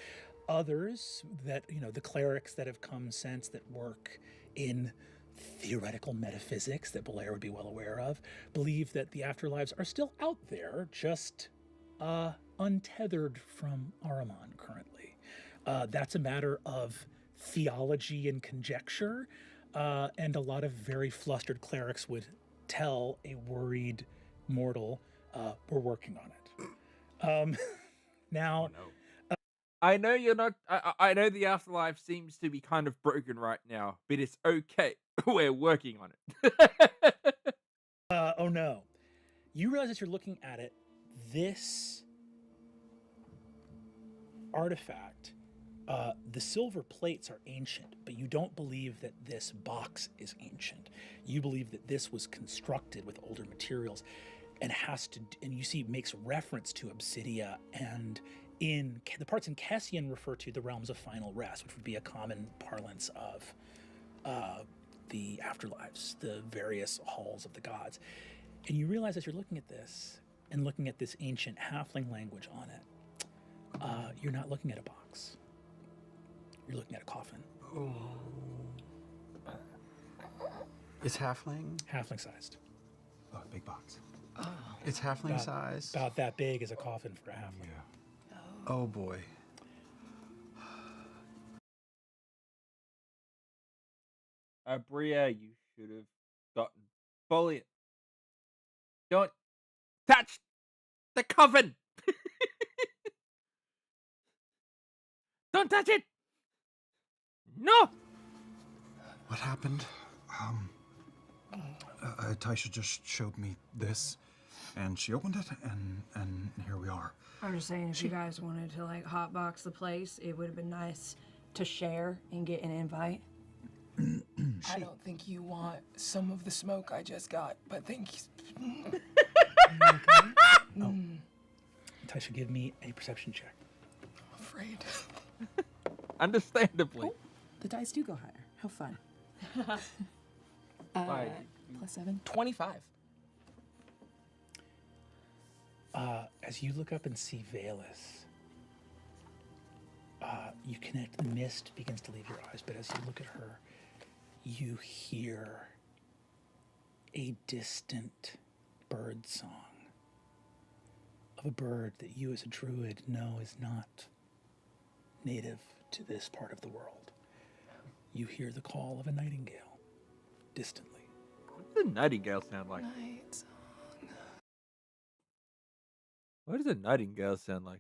Speaker 2: Others, that, you know, the clerics that have come since that work in theoretical metaphysics that Belair would be well aware of, believe that the afterlives are still out there, just untethered from Ahriman currently. That's a matter of theology and conjecture, and a lot of very flustered clerics would tell a worried mortal, we're working on it. Now,
Speaker 1: I know you're not. I know the afterlife seems to be kind of broken right now, but it's okay. We're working on it.
Speaker 2: oh no. You realize as you're looking at it, this artifact, the silver plates are ancient, but you don't believe that this box is ancient. You believe that this was constructed with older materials and and you see it makes reference to Obsidia, and in the parts in Kessian refer to the realms of final rest, which would be a common parlance of the afterlives, the various halls of the gods. And you realize as you're looking at this and looking at this ancient halfling language on it, you're not looking at a box. You're looking at a coffin.
Speaker 15: It's halfling?
Speaker 2: Halfling sized.
Speaker 14: Oh, big box.
Speaker 15: Oh. It's halfling size?
Speaker 2: About that big as a coffin for a halfling.
Speaker 15: Yeah. Oh boy.
Speaker 1: Bria, you should have gotten bullied. Don't touch the coffin! Don't touch it! No!
Speaker 14: What happened? Taisha just showed me this, and she opened it, and here we are.
Speaker 16: I'm just saying, if you guys wanted to like hotbox the place, it would have been nice to share and get an invite.
Speaker 13: I don't think you want some of the smoke I just got, but thank you.
Speaker 2: Taisha, give me a perception check.
Speaker 13: I'm afraid.
Speaker 1: Understandably.
Speaker 13: Oh, the dice do go higher. How fun. +7. 25.
Speaker 2: As you look up and see Valus, you connect. The mist begins to leave your eyes, but as you look at her, you hear a distant bird song of a bird that you as a druid know is not native to this part of the world. You hear the call of a nightingale, distantly.
Speaker 1: What does a nightingale sound like?
Speaker 13: Night song.
Speaker 1: What does a nightingale sound like?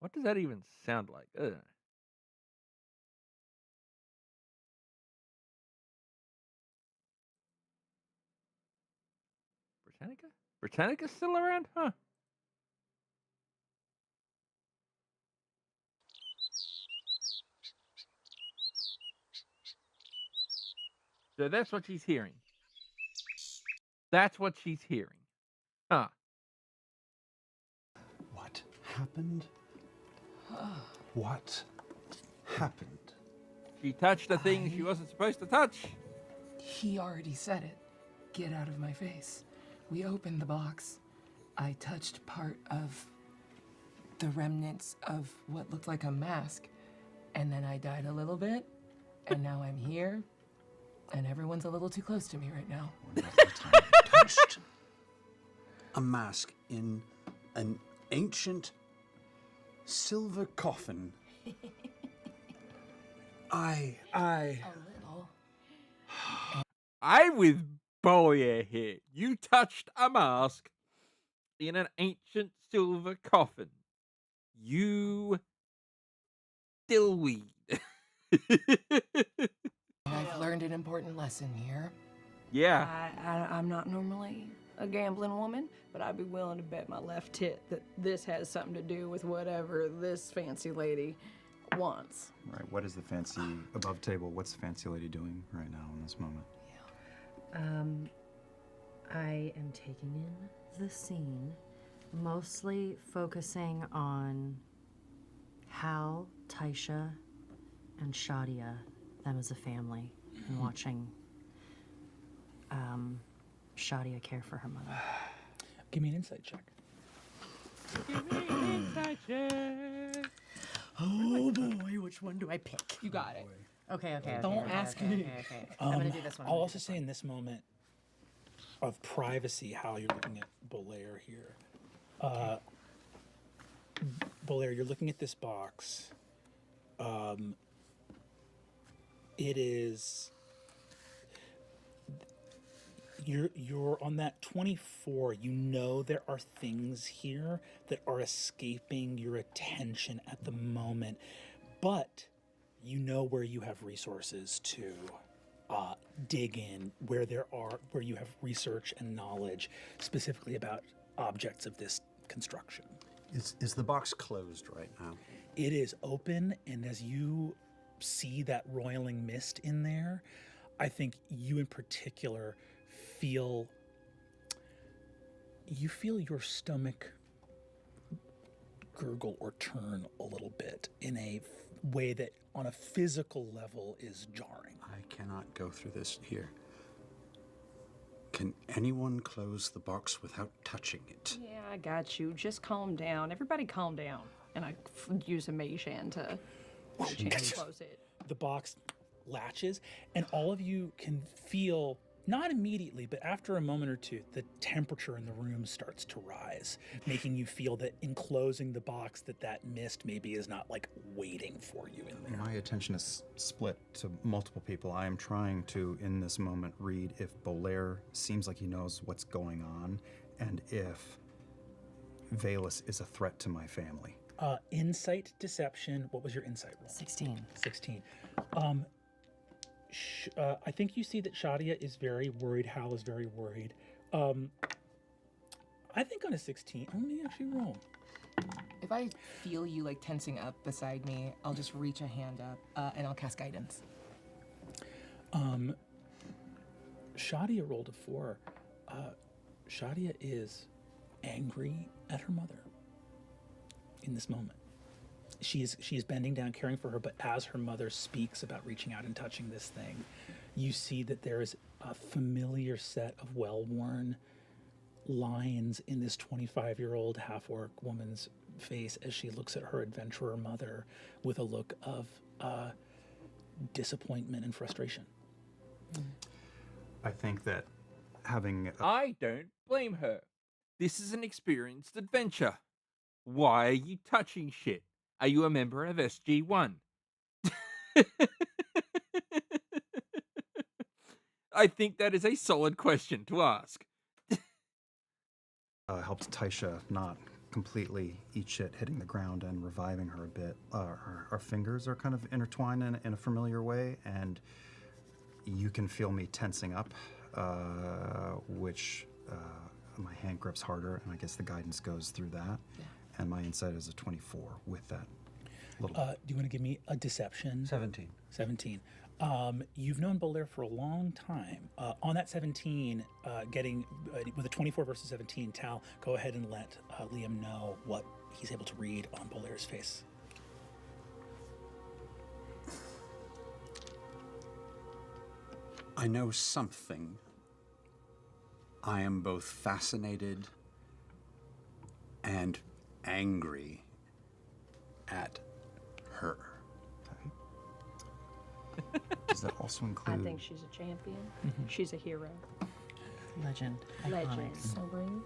Speaker 1: What does that even sound like? Britannica? Britannica's still around? Huh. So that's what she's hearing. That's what she's hearing. Huh.
Speaker 15: What happened? What happened?
Speaker 1: She touched a thing she wasn't supposed to touch.
Speaker 13: He already said it. Get out of my face. We opened the box. I touched part of the remnants of what looked like a mask, and then I died a little bit, and now I'm here, and everyone's a little too close to me right now.
Speaker 15: Touched a mask in an ancient silver coffin.
Speaker 13: A little.
Speaker 1: I'm with Boya here. You touched a mask in an ancient silver coffin. You still weed.
Speaker 13: I've learned an important lesson here.
Speaker 1: Yeah.
Speaker 16: I'm not normally a gambling woman, but I'd be willing to bet my left tit that this has something to do with whatever this fancy lady wants.
Speaker 14: Right, what is the fancy above table? What's the fancy lady doing right now in this moment?
Speaker 17: I am taking in the scene, mostly focusing on how Taisha and Shadia, them as a family, and watching Shadia care for her mother.
Speaker 2: Give me an insight check.
Speaker 1: Give me an insight check.
Speaker 17: Oh boy, which one do I pick?
Speaker 13: You got it.
Speaker 17: Okay.
Speaker 13: Don't ask me.
Speaker 17: Okay. I'm gonna do this one.
Speaker 2: I'll also say in this moment of privacy, how you're looking at Bolaire here, Bolaire, you're looking at this box. It is. You're on that 24. You know there are things here that are escaping your attention at the moment, but you know where you have resources to dig in, where you have research and knowledge specifically about objects of this construction.
Speaker 15: Is the box closed right now?
Speaker 2: It is open, and as you see that roiling mist in there, I think you in particular feel your stomach gurgle or turn a little bit in a way that on a physical level is jarring.
Speaker 15: I cannot go through this here. Can anyone close the box without touching it?
Speaker 16: Yeah, I got you. Just calm down. Everybody calm down. And I use a mage hand to close it.
Speaker 2: The box latches, and all of you can feel, not immediately, but after a moment or two, the temperature in the room starts to rise, making you feel that in closing the box that mist maybe is not like waiting for you in there.
Speaker 14: My attention is split to multiple people. I am trying to, in this moment, read if Bolaire seems like he knows what's going on, and if Valus is a threat to my family.
Speaker 2: Insight, deception. What was your insight roll?
Speaker 17: 16.
Speaker 2: 16. I think you see that Shadia is very worried. Hal is very worried. I think on a 16, I'm gonna actually roll.
Speaker 18: If I feel you like tensing up beside me, I'll just reach a hand up and I'll cast guidance.
Speaker 2: Shadia rolled a 4. Shadia is angry at her mother in this moment. She is bending down, caring for her, but as her mother speaks about reaching out and touching this thing, you see that there is a familiar set of well-worn lines in this 25-year-old half-orc woman's face as she looks at her adventurer mother with a look of disappointment and frustration.
Speaker 14: I think that having...
Speaker 1: I don't blame her. This is an experienced adventure. Why are you touching shit? Are you a member of SG-1? I think that is a solid question to ask.
Speaker 14: Helps Taisha not completely eat shit, hitting the ground and reviving her a bit. Our fingers are kind of intertwined in a familiar way, and you can feel me tensing up, which my hand grips harder, and I guess the guidance goes through that. Yeah. And my insight is a 24 with that little...
Speaker 2: do you want to give me a deception?
Speaker 15: 17.
Speaker 2: 17. You've known Bolaire for a long time. On that 17, getting with a 24 versus 17, Tal, go ahead and let Liam know what he's able to read on Bolaire's face.
Speaker 15: I know something. I am both fascinated and angry at her.
Speaker 14: Does that also include...
Speaker 16: I think she's a champion. Mm-hmm. She's a hero.
Speaker 17: Legend.
Speaker 16: Legend.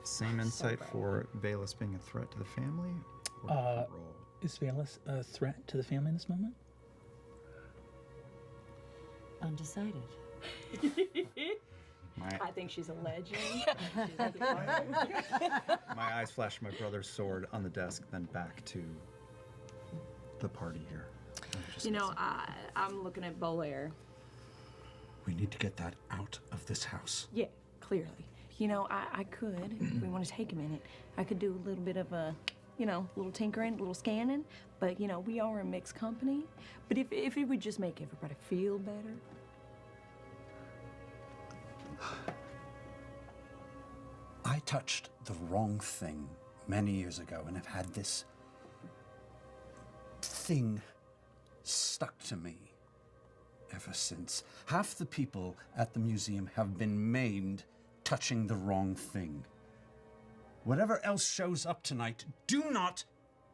Speaker 14: Same insight for Valus being a threat to the family? Or
Speaker 2: is Valus a threat to the family in this moment?
Speaker 17: Undecided.
Speaker 16: I think she's a legend.
Speaker 14: My eyes flash my brother's sword on the desk, then back to the party here.
Speaker 16: You know, I'm looking at Bolaire.
Speaker 15: We need to get that out of this house.
Speaker 16: Yeah, clearly. You know, I could, if we want to take a minute, I could do a little bit of a, little tinkering, a little scanning. But, we are a mixed company. But if it would just make everybody feel better.
Speaker 15: I touched the wrong thing many years ago and have had this thing stuck to me ever since. Half the people at the museum have been maimed touching the wrong thing. Whatever else shows up tonight, do not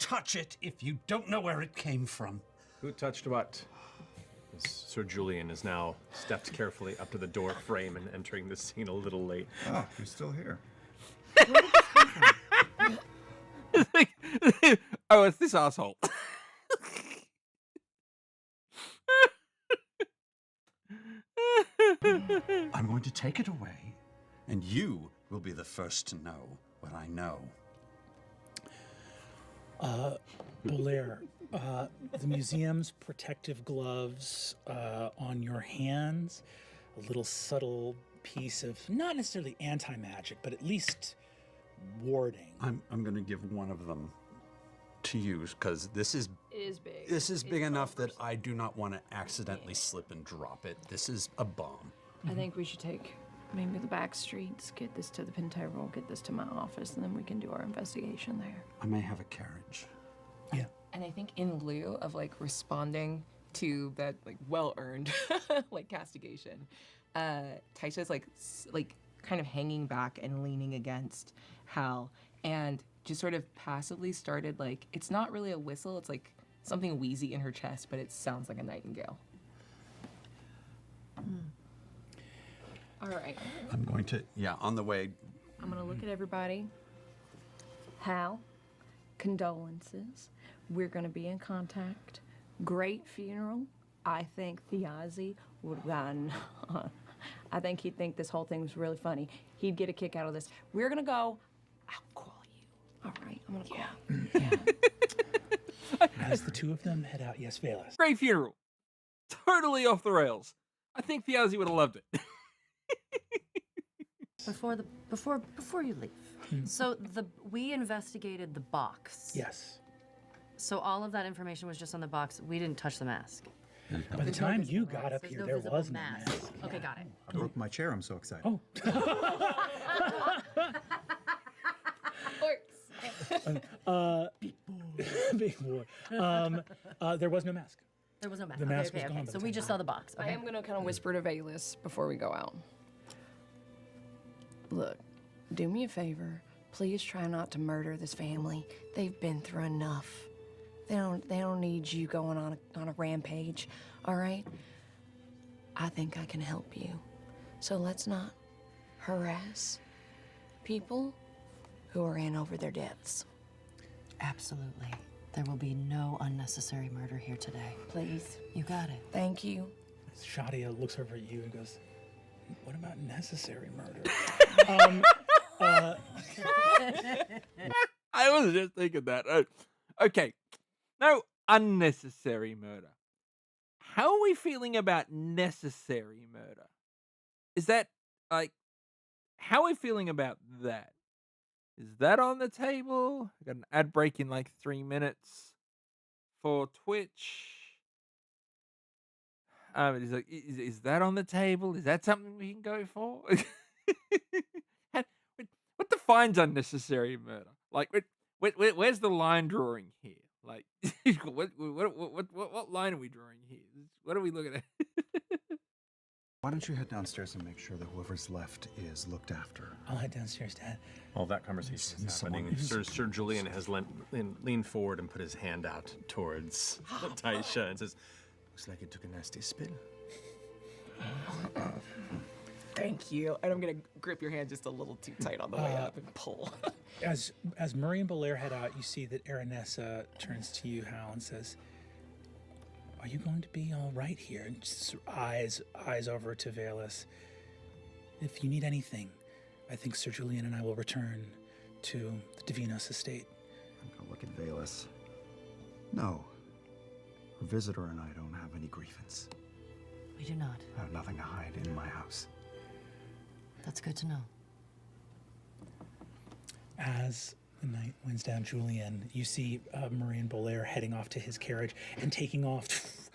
Speaker 15: touch it if you don't know where it came from.
Speaker 7: Who touched what? Sir Julian has now stepped carefully up to the door frame and entering the scene a little late.
Speaker 14: Oh, you're still here.
Speaker 1: Oh, it's this asshole.
Speaker 15: I'm going to take it away, and you will be the first to know what I know.
Speaker 2: Bolaire, the museum's protective gloves on your hands, a little subtle piece of not necessarily anti-magic, but at least warding.
Speaker 15: I'm going to give one of them to you because this is
Speaker 8: It is big.
Speaker 15: This is big enough that I do not want to accidentally slip and drop it. This is a bomb.
Speaker 16: I think we should take maybe the back streets, get this to the pin table, get this to my office, and then we can do our investigation there.
Speaker 15: I may have a carriage.
Speaker 18: And I think in lieu of like responding to that like well-earned like castigation, Taisha's like kind of hanging back and leaning against Hal and just sort of passively started like, it's not really a whistle, it's like something wheezy in her chest, but it sounds like a nightingale.
Speaker 16: All right.
Speaker 15: I'm going to, on the way.
Speaker 16: I'm gonna look at everybody. Hal, condolences. We're gonna be in contact. Great funeral. I think Thiazi would have gotten. I think he'd think this whole thing was really funny. He'd get a kick out of this. We're gonna go. I'll call you. All right, I'm gonna call.
Speaker 2: As the two of them head out, yes, Velas.
Speaker 1: Great funeral. Totally off the rails. I think Thiazi would have loved it.
Speaker 17: Before you leave. So we investigated the box.
Speaker 2: Yes.
Speaker 17: So all of that information was just on the box. We didn't touch the mask.
Speaker 2: By the time you got up
Speaker 17: There's
Speaker 2: here,
Speaker 17: no
Speaker 2: there
Speaker 17: visible
Speaker 2: was no
Speaker 17: mask.
Speaker 2: mask.
Speaker 17: Okay, got it.
Speaker 14: I broke my chair. I'm so excited.
Speaker 2: Oh. Big boy. There was no mask.
Speaker 17: There was no mask.
Speaker 2: The mask was
Speaker 17: okay.
Speaker 2: gone by
Speaker 17: So
Speaker 2: the
Speaker 17: we
Speaker 2: time
Speaker 17: just saw the box.
Speaker 8: I am gonna kind of whisper to Valus before we go out. Look, do me a favor. Please try not to murder this family. They've been through enough. They don't need you going on a rampage. All right? I think I can help you. So let's not harass people who are in over their debts.
Speaker 17: Absolutely. There will be no unnecessary murder here today.
Speaker 8: Please.
Speaker 17: You got it.
Speaker 8: Thank you.
Speaker 2: Shadia looks over at you and goes, "What about necessary murder?"
Speaker 1: I was just thinking that. Okay. No unnecessary murder. How are we feeling about necessary murder? Is that, like, how are we feeling about that? Is that on the table? I got an ad break in like 3 minutes for Twitch. Is that on the table? Is that something we can go for? What defines unnecessary murder? Like, where's the line drawing here? Like, what line are we drawing here? What are we looking at?
Speaker 14: Why don't you head downstairs and make sure that whoever's left is looked after?
Speaker 2: I'll head downstairs, Dad.
Speaker 7: While that conversation is
Speaker 14: Someone-
Speaker 7: happening, Sir Julian has leaned forward and put his hand out towards Taisha and says, "Looks like it took a nasty spill."
Speaker 18: Thank you. And I'm gonna grip your hand just a little too tight on the way up and pull.
Speaker 2: As Murray and Bolaire head out, you see that Aranessa turns to you, Hal, and says, "Are you going to be all right here?" And just eyes over to Valus. "If you need anything, I think Sir Julian and I will return to the Divinos estate."
Speaker 14: I'm gonna look at Valus. No. Her visitor and I don't have any grievance.
Speaker 17: We do not.
Speaker 14: I have nothing to hide in my house.
Speaker 17: That's good to know.
Speaker 2: As the night winds down, Julian, you see Murray and Bolaire heading off to his carriage and taking off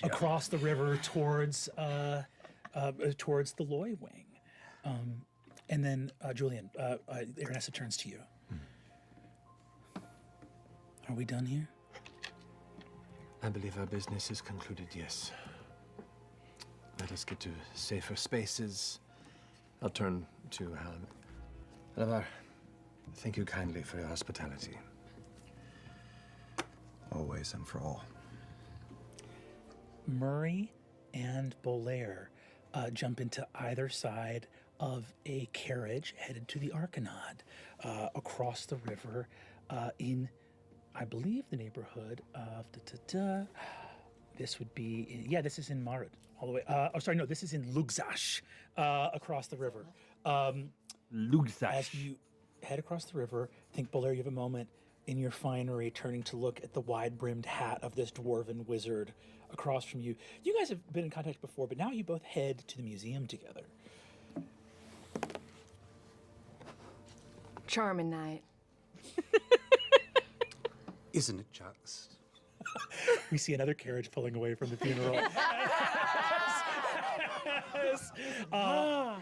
Speaker 2: across the river towards the Loy wing. And then, Julian, Aranessa turns to you. Are we done here?
Speaker 7: I believe our business is concluded, yes. Let us get to safer spaces. I'll turn to Helen. Alavar, thank you kindly for your hospitality.
Speaker 14: Always and for all.
Speaker 2: Murray and Bolaire, jump into either side of a carriage headed to the Arcanaud across the river in, I believe, the neighborhood of this would be, this is in Marud, all the way. This is in Lugzash, across the river.
Speaker 1: Lugzash.
Speaker 2: As you head across the river, I think, Bolair, you have a moment in your finery turning to look at the wide-brimmed hat of this dwarven wizard across from you. You guys have been in contact before, but now you both head to the museum together.
Speaker 16: Charming night.
Speaker 15: Isn't it just?
Speaker 2: We see another carriage pulling away from the funeral.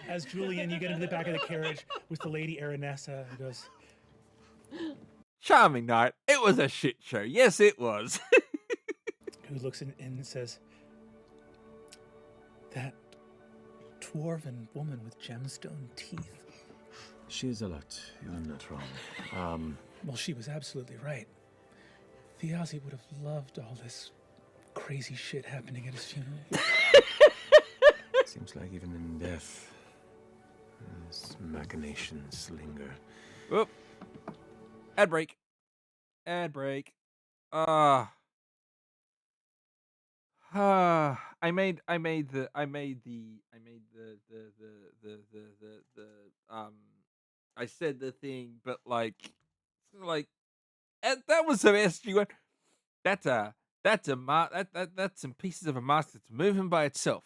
Speaker 2: As Julian, you get into the back of the carriage with the Lady Aranessa, who goes,
Speaker 1: Charming night. It was a shit show. Yes, it was.
Speaker 2: who looks in and says, that dwarven woman with gemstone teeth.
Speaker 19: She's a lot. You're not wrong.
Speaker 2: Well, she was absolutely right. Thiazi would have loved all this crazy shit happening at his funeral.
Speaker 19: Seems like even in death, his machinations linger.
Speaker 1: Whoop. Ad break. Ad break. I said the thing, but like that was some SG1. That's some pieces of a mask that's moving by itself.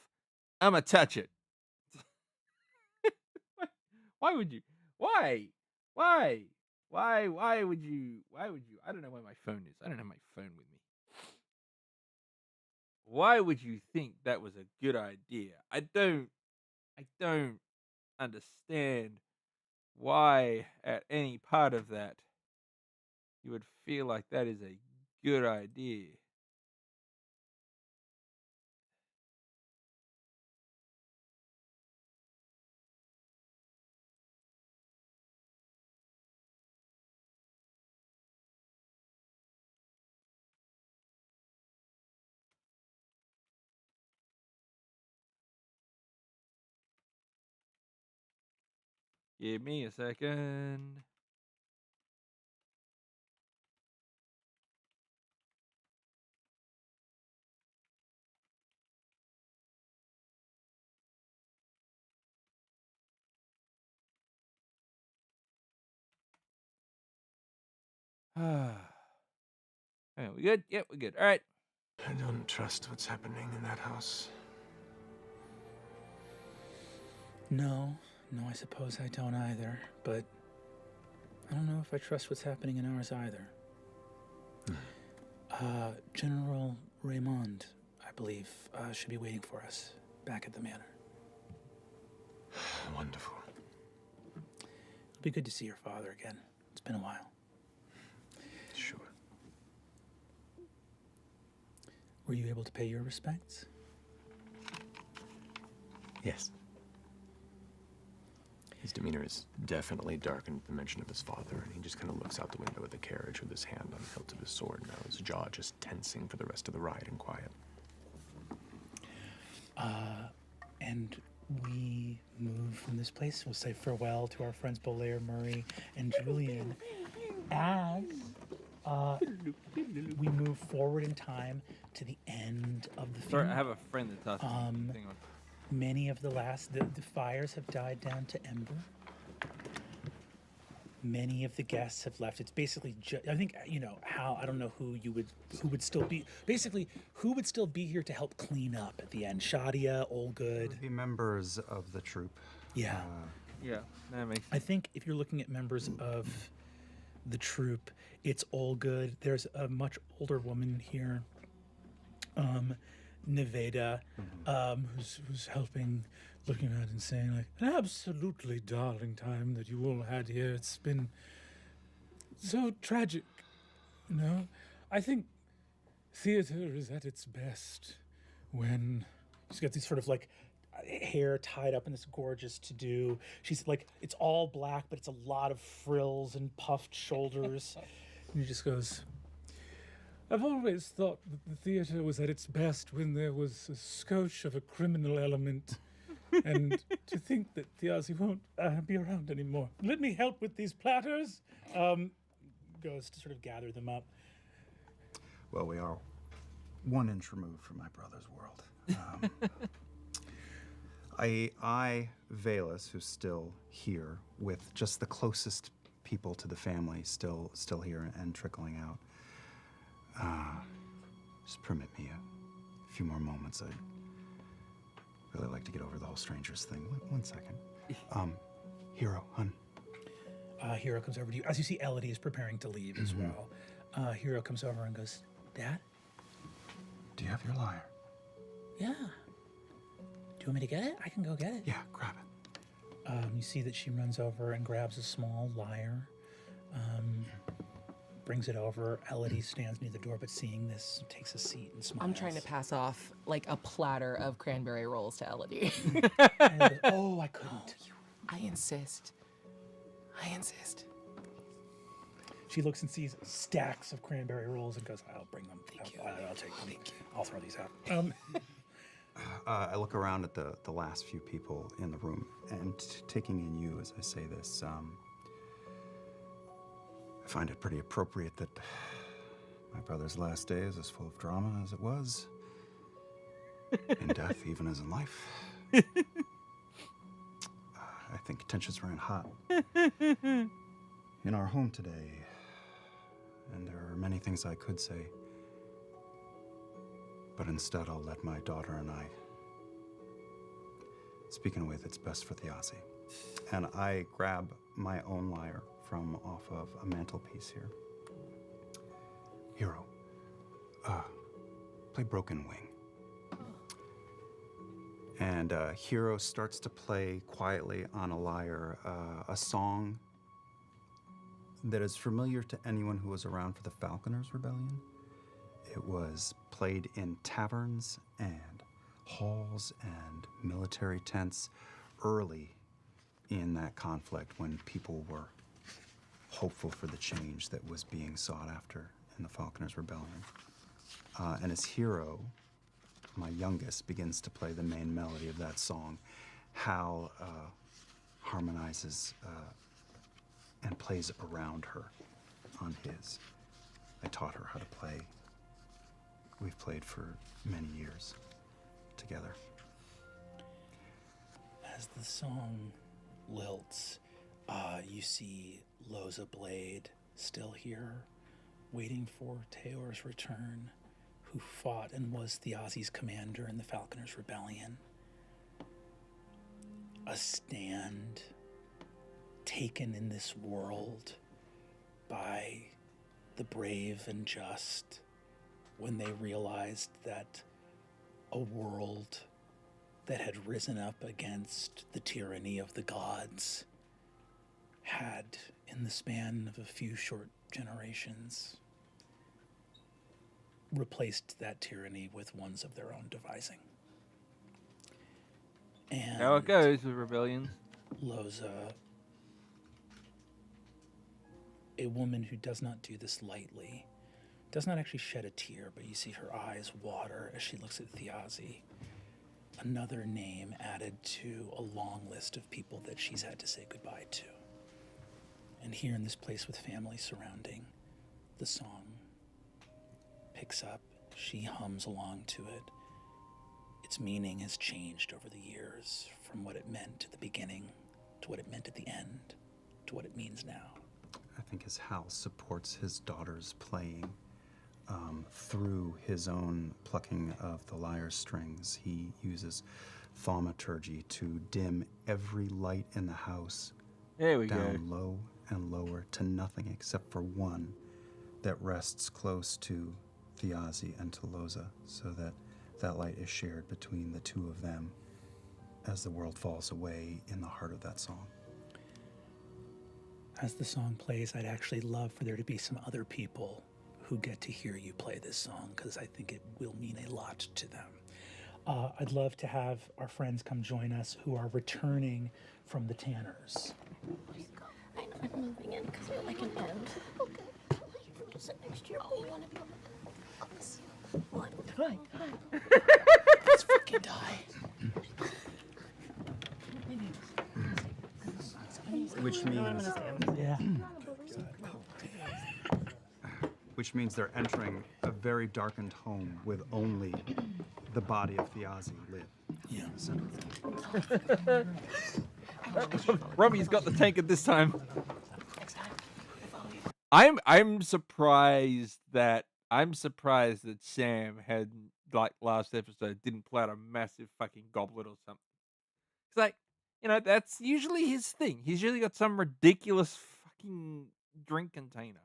Speaker 1: I'ma touch it. Why would you? Why would you? I don't know where my phone is. I don't have my phone with me. Why would you think that was a good idea? I don't understand why at any part of that you would feel like that is a good idea. Give me a second. Hey, we good? Yep, we're good. All right.
Speaker 19: I don't trust what's happening in that house.
Speaker 2: No, I suppose I don't either, but I don't know if I trust what's happening in ours either. General Raymond, I believe, should be waiting for us back at the manor.
Speaker 19: Wonderful.
Speaker 2: It'll be good to see your father again. It's been a while.
Speaker 19: Sure.
Speaker 2: Were you able to pay your respects?
Speaker 19: Yes. His demeanor is definitely darkened at the mention of his father, and he just kind of looks out the window of the carriage with his hand on the hilt of his sword, now his jaw just tensing for the rest of the ride in quiet.
Speaker 2: And we move from this place. We'll say farewell to our friends Bolair, Murray, and Julian as we move forward in time to the end of the
Speaker 1: Sorry,
Speaker 2: film.
Speaker 1: I have a friend that talks to me. Hang on.
Speaker 2: Many of the fires have died down to ember. Many of the guests have left. It's basically, I think, I don't know who would still be, basically, who would still be here to help clean up at the end? Shadia, Allgood.
Speaker 14: The members of the troupe.
Speaker 2: Yeah.
Speaker 1: Yeah, that makes sense.
Speaker 2: I think if you're looking at members of the troupe, it's Allgood. There's a much older woman here, Nevada, who's helping, looking at it and saying, like, an absolutely darling time that you all had here. It's been so tragic, I think theater is at its best when she's got these sort of like hair tied up in this gorgeous to-do. She's like, it's all black, but it's a lot of frills and puffed shoulders. And he just goes, I've always thought that the theater was at its best when there was a skosh of a criminal element And to think that Thiazi won't be around anymore. Let me help with these platters. Goes to sort of gather them up.
Speaker 14: Well, we are 1 inch removed from my brother's world. I, Valus, who's still here, with just the closest people to the family still here and trickling out. Just permit me a few more moments. I'd really like to get over the whole strangers thing. 1 second. Hero, hun.
Speaker 2: Hero comes over to you. As you see, Elodie is preparing to leave as well. Hero comes over and goes, Dad?
Speaker 14: Do you have your lyre?
Speaker 2: Yeah. Do you want me to get it? I can go get it.
Speaker 14: Yeah, grab it.
Speaker 2: You see that she runs over and grabs a small lyre, brings it over. Elodie stands near the door, but seeing this, takes a seat and smiles.
Speaker 18: I'm trying to pass off like a platter of cranberry rolls to Elodie.
Speaker 2: Oh, I couldn't.
Speaker 18: I insist. I insist.
Speaker 2: She looks and sees stacks of cranberry rolls and goes, I'll bring them. I'll take them. I'll throw these out.
Speaker 14: I look around at the last few people in the room, and taking in you as I say this, I find it pretty appropriate that my brother's last day is as full of drama as it was in death, even as in life. I think tensions ran hot in our home today, and there are many things I could say. But instead, I'll let my daughter and I speak in a way that's best for Thiazi. And I grab my own lyre from off of a mantelpiece here. Hero, play Broken Wing. And Hero starts to play quietly on a lyre a song that is familiar to anyone who was around for the Falconers' Rebellion. It was played in taverns and halls and military tents early in that conflict when people were hopeful for the change that was being sought after in the Falconers' Rebellion. And as Hero, my youngest, begins to play the main melody of that song, Hal harmonizes and plays around her on his. I taught her how to play. We've played for many years together.
Speaker 2: As the song lilts, you see Loza Blade still here, waiting for Teor's return, who fought and was Thiazi's commander in the Falconers' Rebellion. A stand taken in this world by the brave and just, when they realized that a world that had risen up against the tyranny of the gods had, in the span of a few short generations, replaced that tyranny with ones of their own devising. And
Speaker 1: how it goes with rebellions.
Speaker 2: Loza, a woman who does not do this lightly, does not actually shed a tear, but you see her eyes water as she looks at Thiazi. Another name added to a long list of people that she's had to say goodbye to. And here in this place with family surrounding, the song picks up. She hums along to it. Its meaning has changed over the years, from what it meant at the beginning to what it meant at the end to what it means now.
Speaker 14: I think as Hal supports his daughter's playing, through his own plucking of the lyre strings, he uses thaumaturgy to dim every light in the house down low and lower to nothing except for one that rests close to Thiazi and to Loza, so that that light is shared between the two of them as the world falls away in the heart of that song.
Speaker 2: As the song plays, I'd actually love for there to be some other people who get to hear you play this song, because I think it will mean a lot to them. I'd love to have our friends come join us who are returning from the Tanners.
Speaker 11: I'm moving in because we're like an end. Okay. I'll sit next to your you want to be on this one? Hi. Let's fucking die.
Speaker 14: Which means,
Speaker 2: Yeah.
Speaker 14: which means they're entering a very darkened home with only the body of Thiazi lit.
Speaker 2: Yeah.
Speaker 1: Rummy's got the tank at this time. I'm surprised that Sam had, like, last episode didn't pull out a massive fucking goblet or something. It's like, that's usually his thing. He's usually got some ridiculous fucking drink container.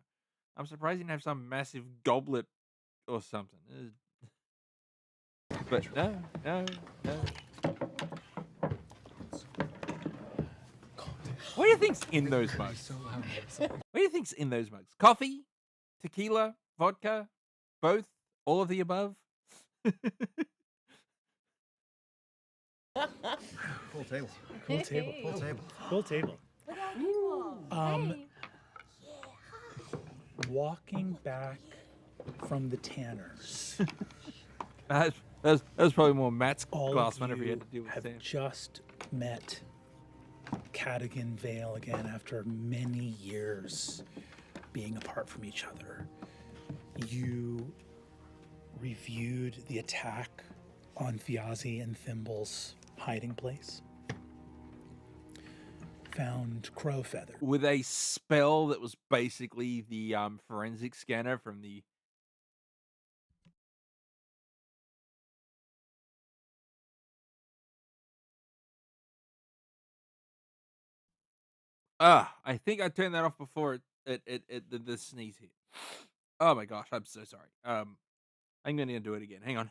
Speaker 1: I'm surprised he didn't have some massive goblet or something. But no. What do you think's in those mugs? What do you think's in those mugs? Coffee? Tequila? Vodka? Both? All of the above?
Speaker 14: Full table.
Speaker 2: Full table.
Speaker 14: Full table.
Speaker 2: Full table. Walking back from the Tanners.
Speaker 1: That was probably more Matt's
Speaker 2: All
Speaker 1: class
Speaker 2: of
Speaker 1: whenever he
Speaker 2: you
Speaker 1: had to deal with
Speaker 2: have
Speaker 1: Sam.
Speaker 2: just met Cadigan Vale again after many years being apart from each other. You reviewed the attack on Thiazi and Thimble's hiding place. Found crow feather.
Speaker 1: With a spell that was basically the forensic scanner from the... I think I turned that off before the sneeze hit. Oh my gosh, I'm so sorry. I'm gonna do it again. Hang on.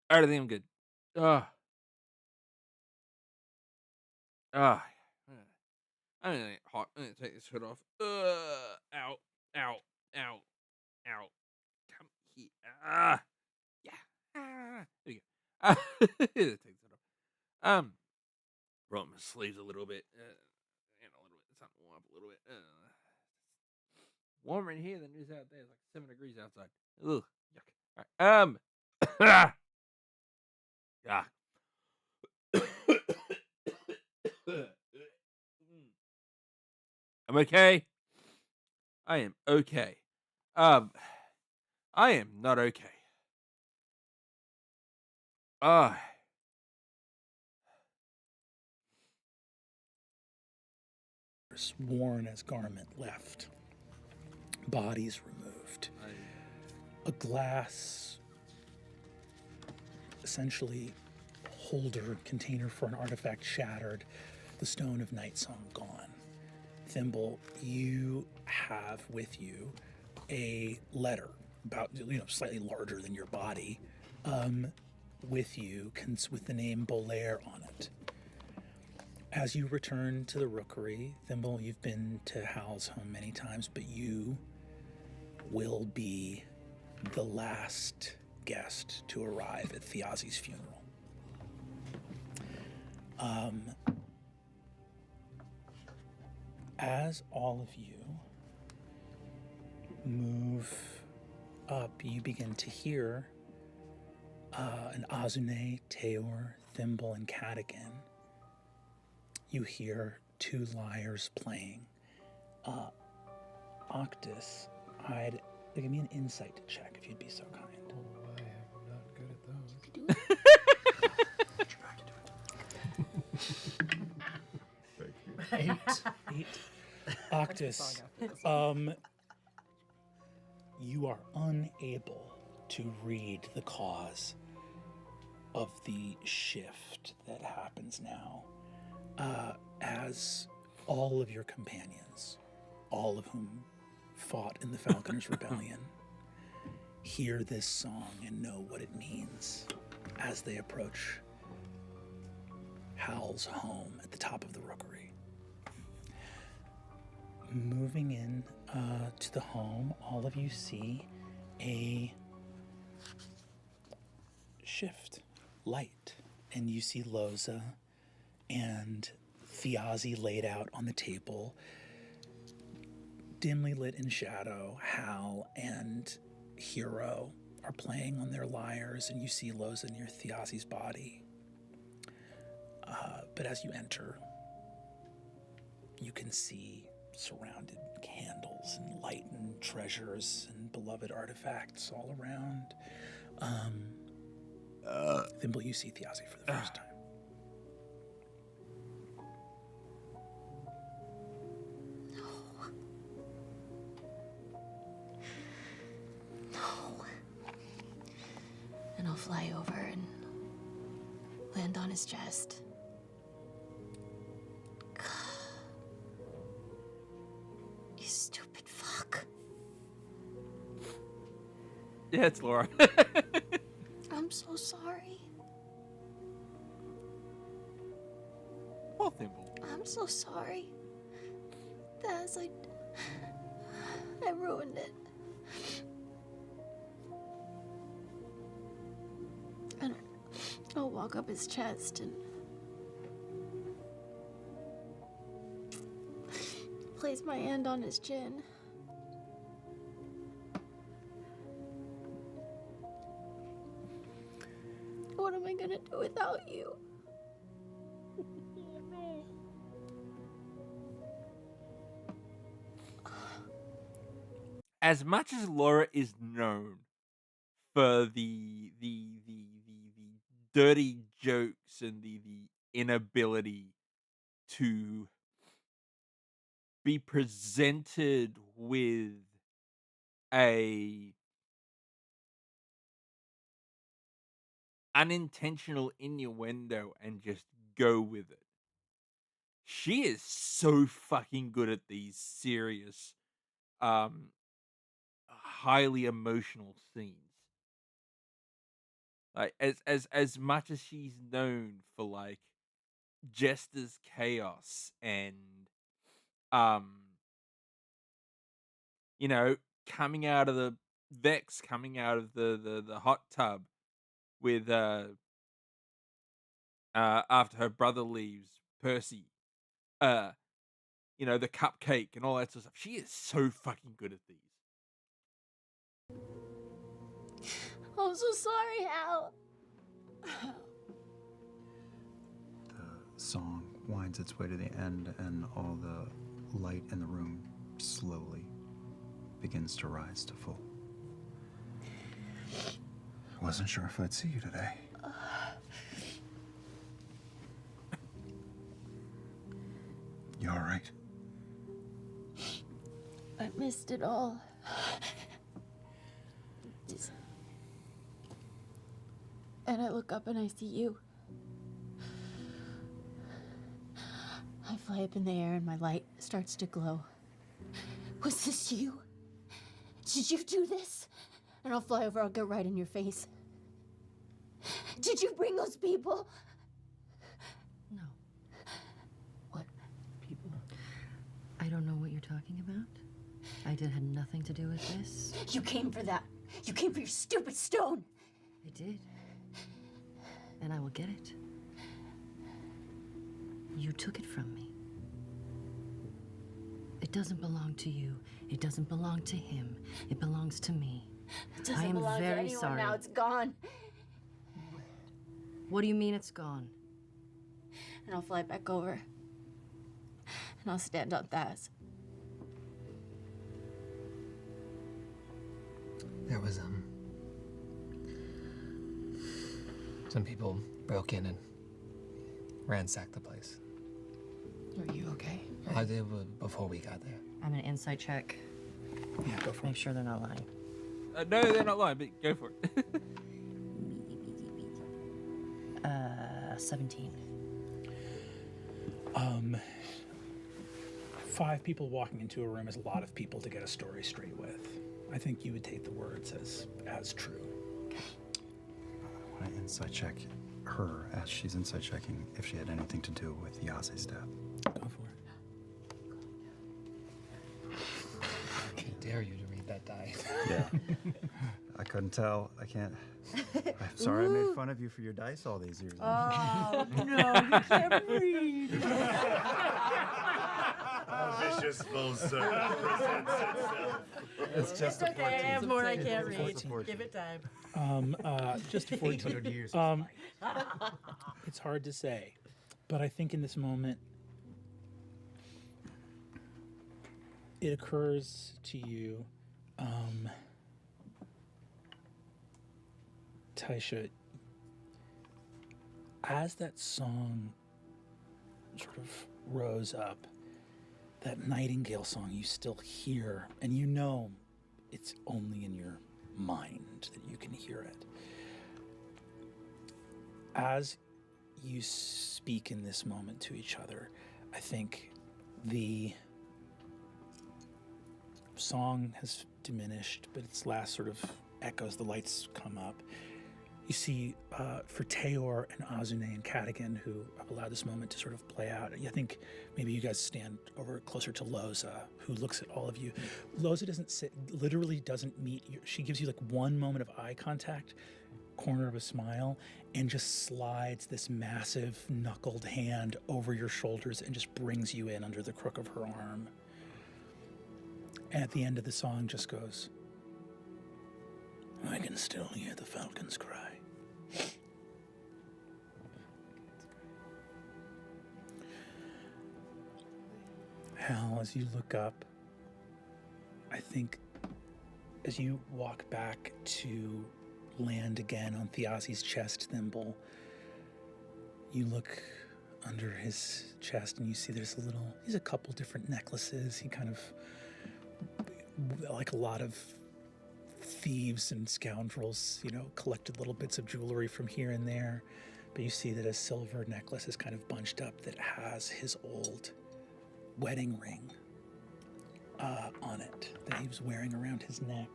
Speaker 1: Alright, I think I'm good. I'm gonna get hot. I'm gonna take this hood off. Ow. Ow. Ow. Ow. Come here. Yeah. There we go. Take this hood off. Roll my sleeves a little bit. And a little bit. It's starting to warm up a little bit. Warmer in here than it is out there. It's like 7 degrees outside. Ugh. Yuck. Alright. Yeah. I'm okay. I am okay. I am not okay.
Speaker 2: Worn as garment left. Bodies removed. A glass, essentially, holder container for an artifact shattered. The stone of Night Song gone. Thimble, you have with you a letter about, slightly larger than your body, with you, with the name Bolaire on it. As you return to the rookery, Thimble, you've been to Hal's home many times, but you will be the last guest to arrive at Thiazi's funeral. As all of you move up, you begin to hear an Azune, Teor, Thimble, and Cadigan. You hear 2 lyres playing. Octus, give me an insight check if you'd be so kind.
Speaker 20: Oh, I am not good at those.
Speaker 2: 8. Octus, you are unable to read the cause of the shift that happens now, as all of your companions, all of whom fought in the Falconers' Rebellion, hear this song and know what it means as they approach Hal's home at the top of the rookery. Moving in to the home, all of you see a shift light, and you see Loza and Thiazi laid out on the table, dimly lit in shadow, Hal and Hero are playing on their lyres, and you see Loza near Thiazi's body. But as you enter, you can see surrounded candles and light and treasures and beloved artifacts all around. Thimble, you see Thiazi for the first time.
Speaker 11: No. And I'll fly over and land on his chest. You stupid fuck.
Speaker 1: Yeah, it's Laura.
Speaker 11: I'm so sorry.
Speaker 1: Poor Thimble.
Speaker 11: I'm so sorry. That's I ruined it. And I'll walk up his chest and place my hand on his chin. What am I gonna do without you?
Speaker 1: As much as Laura is known for the dirty jokes and the inability to be presented with a unintentional innuendo and just go with it. She is so fucking good at these serious, highly emotional scenes. Like as much as she's known for like Jester's chaos and you know, coming out of the Vex, coming out of the hot tub with after her brother leaves, Percy, you know, the cupcake and all that sort of stuff. She is so fucking good at these.
Speaker 11: I'm so sorry, Hal.
Speaker 14: The song winds its way to the end, and all the light in the room slowly begins to rise to full. I wasn't sure if I'd see you today. You all right?
Speaker 11: I missed it all. And I look up and I see you. I fly up in the air and my light starts to glow. Was this you? Did you do this? And I'll fly over, I'll get right in your face. Did you bring those people?
Speaker 17: No.
Speaker 11: What
Speaker 17: People? I don't know what you're talking about. I had nothing to do with this.
Speaker 11: You came for that. You came for your stupid stone.
Speaker 17: I did. And I will get it. You took it from me. It doesn't belong to you. It doesn't belong to him. It belongs to me.
Speaker 11: It doesn't
Speaker 17: I am
Speaker 11: belong
Speaker 17: very
Speaker 11: to anyone
Speaker 17: sorry.
Speaker 11: now. It's gone.
Speaker 17: What do you mean it's gone?
Speaker 11: And I'll fly back over. And I'll stand on Thaz.
Speaker 20: There was, some people broke in and ransacked the place.
Speaker 17: Are you okay?
Speaker 20: I did before we got there.
Speaker 17: I'm gonna insight check.
Speaker 2: Yeah, go for
Speaker 17: Make sure they're not lying.
Speaker 1: No, they're not lying, but go for it.
Speaker 17: 17.
Speaker 2: 5 people walking into a room is a lot of people to get a story straight with. I think you would take the words as true.
Speaker 14: I want to insight check her as she's insight checking if she had anything to do with Yase's death.
Speaker 2: Go for it.
Speaker 20: I dare you to read that die.
Speaker 14: Yeah. I couldn't tell. I can't. I'm sorry I made fun of you for your dice all these years.
Speaker 17: Oh, no, you can't read.
Speaker 4: Vicious. Magisful Circle presents itself.
Speaker 14: It's just
Speaker 17: okay. I have more I can't read. Give it time.
Speaker 2: Just a 14.
Speaker 5: 800 years.
Speaker 2: It's hard to say, but I think in this moment, it occurs to you, Taisha, as that song sort of rose up, that nightingale song you still hear, and you know it's only in your mind that you can hear it. As you speak in this moment to each other, I think the song has diminished, but its last sort of echoes, the lights come up. You see, for Teor and Azune and Cadigan, who have allowed this moment to sort of play out, I think maybe you guys stand over closer to Loza, who looks at all of you. Loza literally doesn't meet you. She gives you like one moment of eye contact, corner of a smile, and just slides this massive knuckled hand over your shoulders and just brings you in under the crook of her arm. And at the end of the song just goes, I can still hear the falcon's cry. Hal, as you look up, I think as you walk back to land again on Thiazi's chest thimble, you look under his chest and you see there's a couple different necklaces. He kind of, like a lot of thieves and scoundrels, collected little bits of jewelry from here and there. But you see that a silver necklace is kind of bunched up that has his old wedding ring on it that he was wearing around his neck.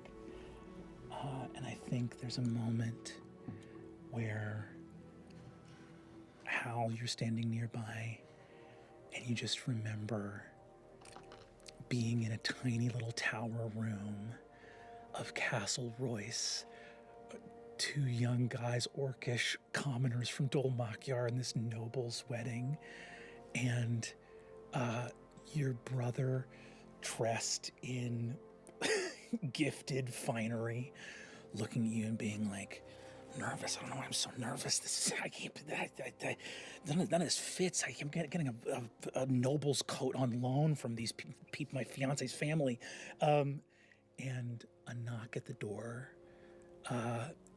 Speaker 2: And I think there's a moment where, Hal, you're standing nearby and you just remember being in a tiny little tower room of Castle Royce, two young guys, orcish commoners from Dol Makyar, in this noble's wedding, and your brother dressed in gifted finery, looking at you and being like, nervous. I don't know why I'm so nervous. I can't. None of this fits. I'm getting a noble's coat on loan from these people, my fiance's family, and a knock at the door,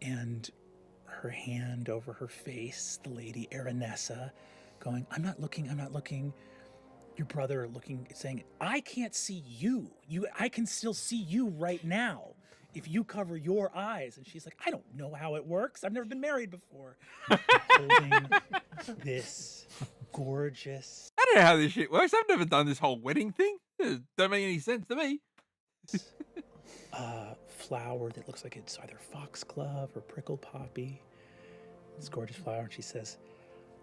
Speaker 2: and her hand over her face, the lady Aranessa, going, I'm not looking. Your brother looking, saying, I can't see you. I can still see you right now if you cover your eyes. And she's like, I don't know how it works. I've never been married before. Holding this gorgeous...
Speaker 1: I don't know how this shit works. I've never done this whole wedding thing. It don't make any sense to me.
Speaker 2: Flower that looks like it's either foxglove or prickle poppy. This gorgeous flower. And she says,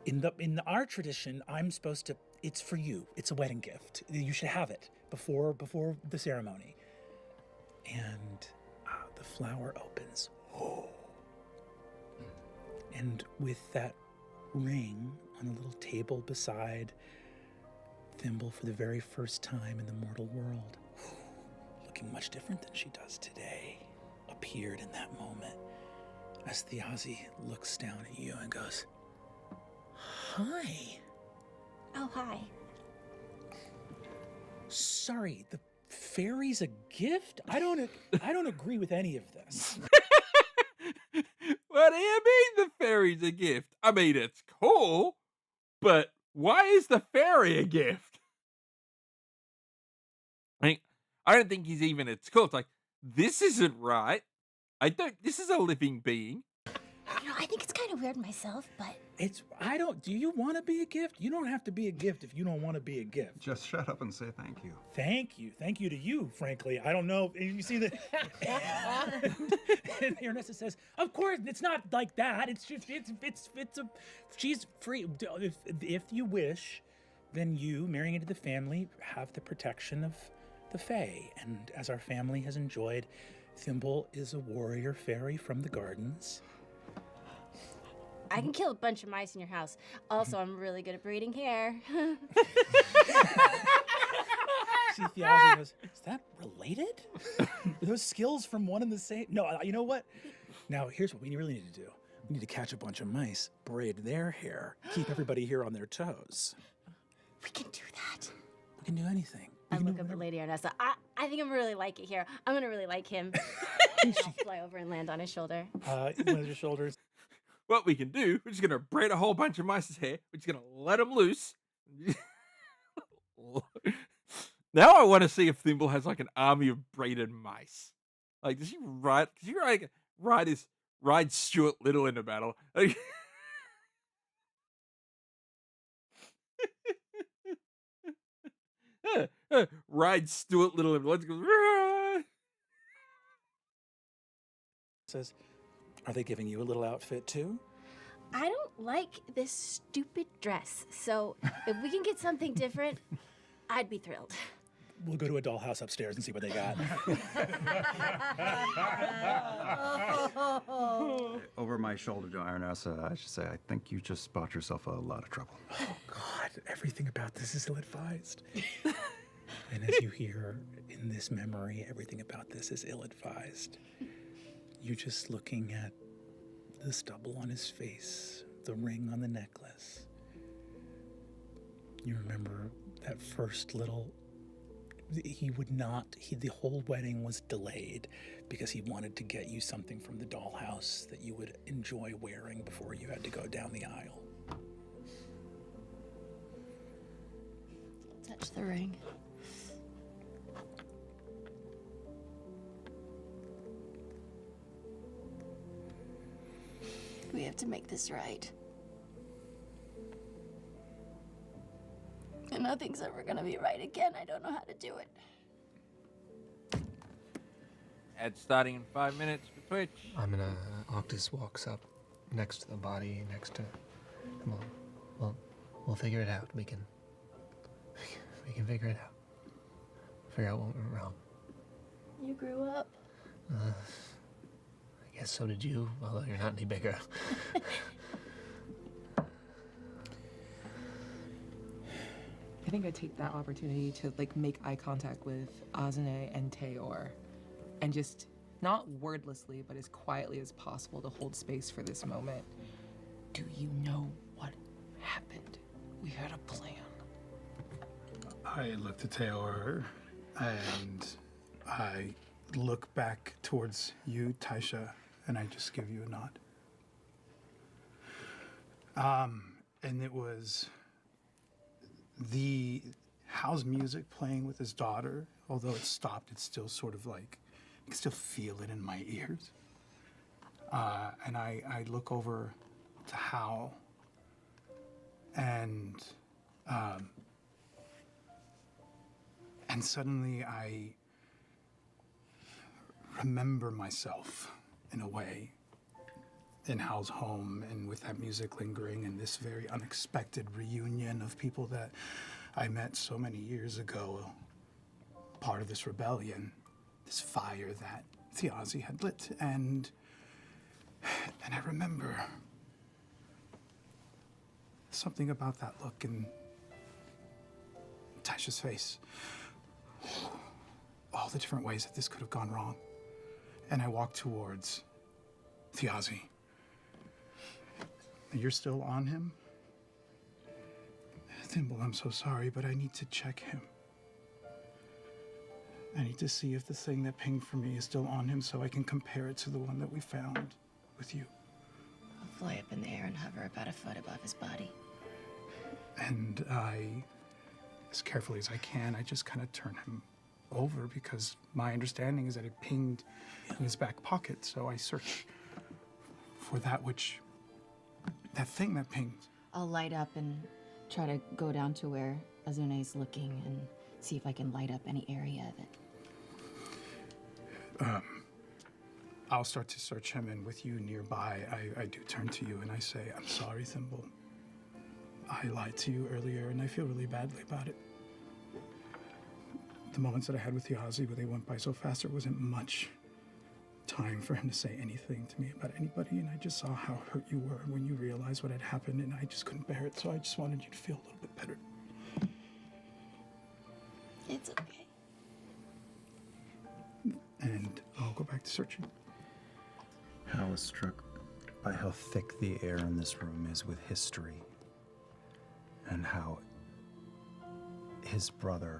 Speaker 2: in our tradition, I'm supposed to... It's for you. It's a wedding gift. You should have it before the ceremony. And the flower opens. And with that ring on a little table beside Thimble for the very first time in the mortal world, looking much different than she does today, appeared in that moment as Thiazi looks down at you and goes, Hi.
Speaker 11: Oh, hi.
Speaker 2: Sorry, the fairy's a gift? I don't agree with any of this.
Speaker 1: What do you mean the fairy's a gift? I mean, it's cool, but why is the fairy a gift? I don't think he's even at school. It's like, this isn't right. This is a living being.
Speaker 11: I think it's kind of weird myself, but...
Speaker 2: do you want to be a gift? You don't have to be a gift if you don't want to be a gift.
Speaker 14: Just shut up and say thank you.
Speaker 2: Thank you. Thank you to you, frankly. I don't know. You see the... And Ernesta says, of course, it's not like that. It's just, she's free. If you wish, then you, marrying into the family, have the protection of the Fae. And as our family has enjoyed, Thimble is a warrior fairy from the gardens.
Speaker 11: I can kill a bunch of mice in your house. Also, I'm really good at braiding hair.
Speaker 2: see Theology goes, is that related? Are those skills from one and the same? No, you know what? Now, here's what we really need to do. We need to catch a bunch of mice, braid their hair, keep everybody here on their toes.
Speaker 11: We can do that.
Speaker 2: We can do anything.
Speaker 11: I look up at Lady Arnessa. I think I'm gonna really like it here. I'm gonna really like him. And I'll fly over and land on his shoulder.
Speaker 2: One of your shoulders.
Speaker 1: What we can do, we're just going to braid a whole bunch of mice's hair. We're just going to let them loose. Now I want to see if Thimble has like an army of braided mice. Like, does he ride Stuart Little into battle? Like, ride Stuart Little into let's go.
Speaker 2: Says, are they giving you a little outfit too?
Speaker 11: I don't like this stupid dress, so if we can get something different, I'd be thrilled.
Speaker 2: We'll go to a dollhouse upstairs and see what they got.
Speaker 14: Over my shoulder to Arnessa, I should say, I think you just bought yourself a lot of trouble.
Speaker 2: Oh, God, everything about this is ill-advised. And as you hear in this memory, everything about this is ill-advised. You're just looking at the stubble on his face, the ring on the necklace. You remember that first little... the whole wedding was delayed because he wanted to get you something from the dollhouse that you would enjoy wearing before you had to go down the aisle.
Speaker 11: Touch the ring. We have to make this right. And nothing's ever gonna be right again. I don't know how to do it.
Speaker 1: Ad starting in 5 minutes for Twitch.
Speaker 20: Octus walks up next to the body, next to... We'll figure it out. We can figure it out. Figure out what went wrong.
Speaker 11: You grew up.
Speaker 20: I guess so did you, although you're not any bigger.
Speaker 18: I think I take that opportunity to like make eye contact with Azune and Teor, and just not wordlessly, but as quietly as possible to hold space for this moment. Do you know what happened? We had a plan.
Speaker 5: I looked at Teor and I look back towards you, Taisha, and I just give you a nod. And it was the house music playing with his daughter. Although it stopped, it's still sort of like, I can still feel it in my ears. And I look over to Hal, and suddenly I remember myself in a way in Hal's home, and with that music lingering, and this very unexpected reunion of people that I met so many years ago, part of this rebellion, this fire that Thiazi had lit, and I remember something about that look in Tasha's face. All the different ways that this could have gone wrong. And I walked towards Thiazi. You're still on him? Thimble, I'm so sorry, but I need to check him. I need to see if the thing that pinged for me is still on him so I can compare it to the one that we found with you.
Speaker 11: I'll fly up in the air and hover about a foot above his body.
Speaker 5: And I, as carefully as I can, I just kind of turn him over because my understanding is that it pinged in his back pocket. So I search for that thing that pinged.
Speaker 17: I'll light up and try to go down to where Azune's looking and see if I can light up any area that...
Speaker 5: I'll start to search him, and with you nearby, I do turn to you and I say, I'm sorry, Thimble. I lied to you earlier and I feel really badly about it. The moments that I had with Yazi, but they went by so fast, there wasn't much time for him to say anything to me about anybody, and I just saw how hurt you were when you realized what had happened, and I just couldn't bear it, so I just wanted you to feel a little bit better.
Speaker 11: It's okay.
Speaker 5: back to searching.
Speaker 14: Hal is struck by how thick the air in this room is with history, and how his brother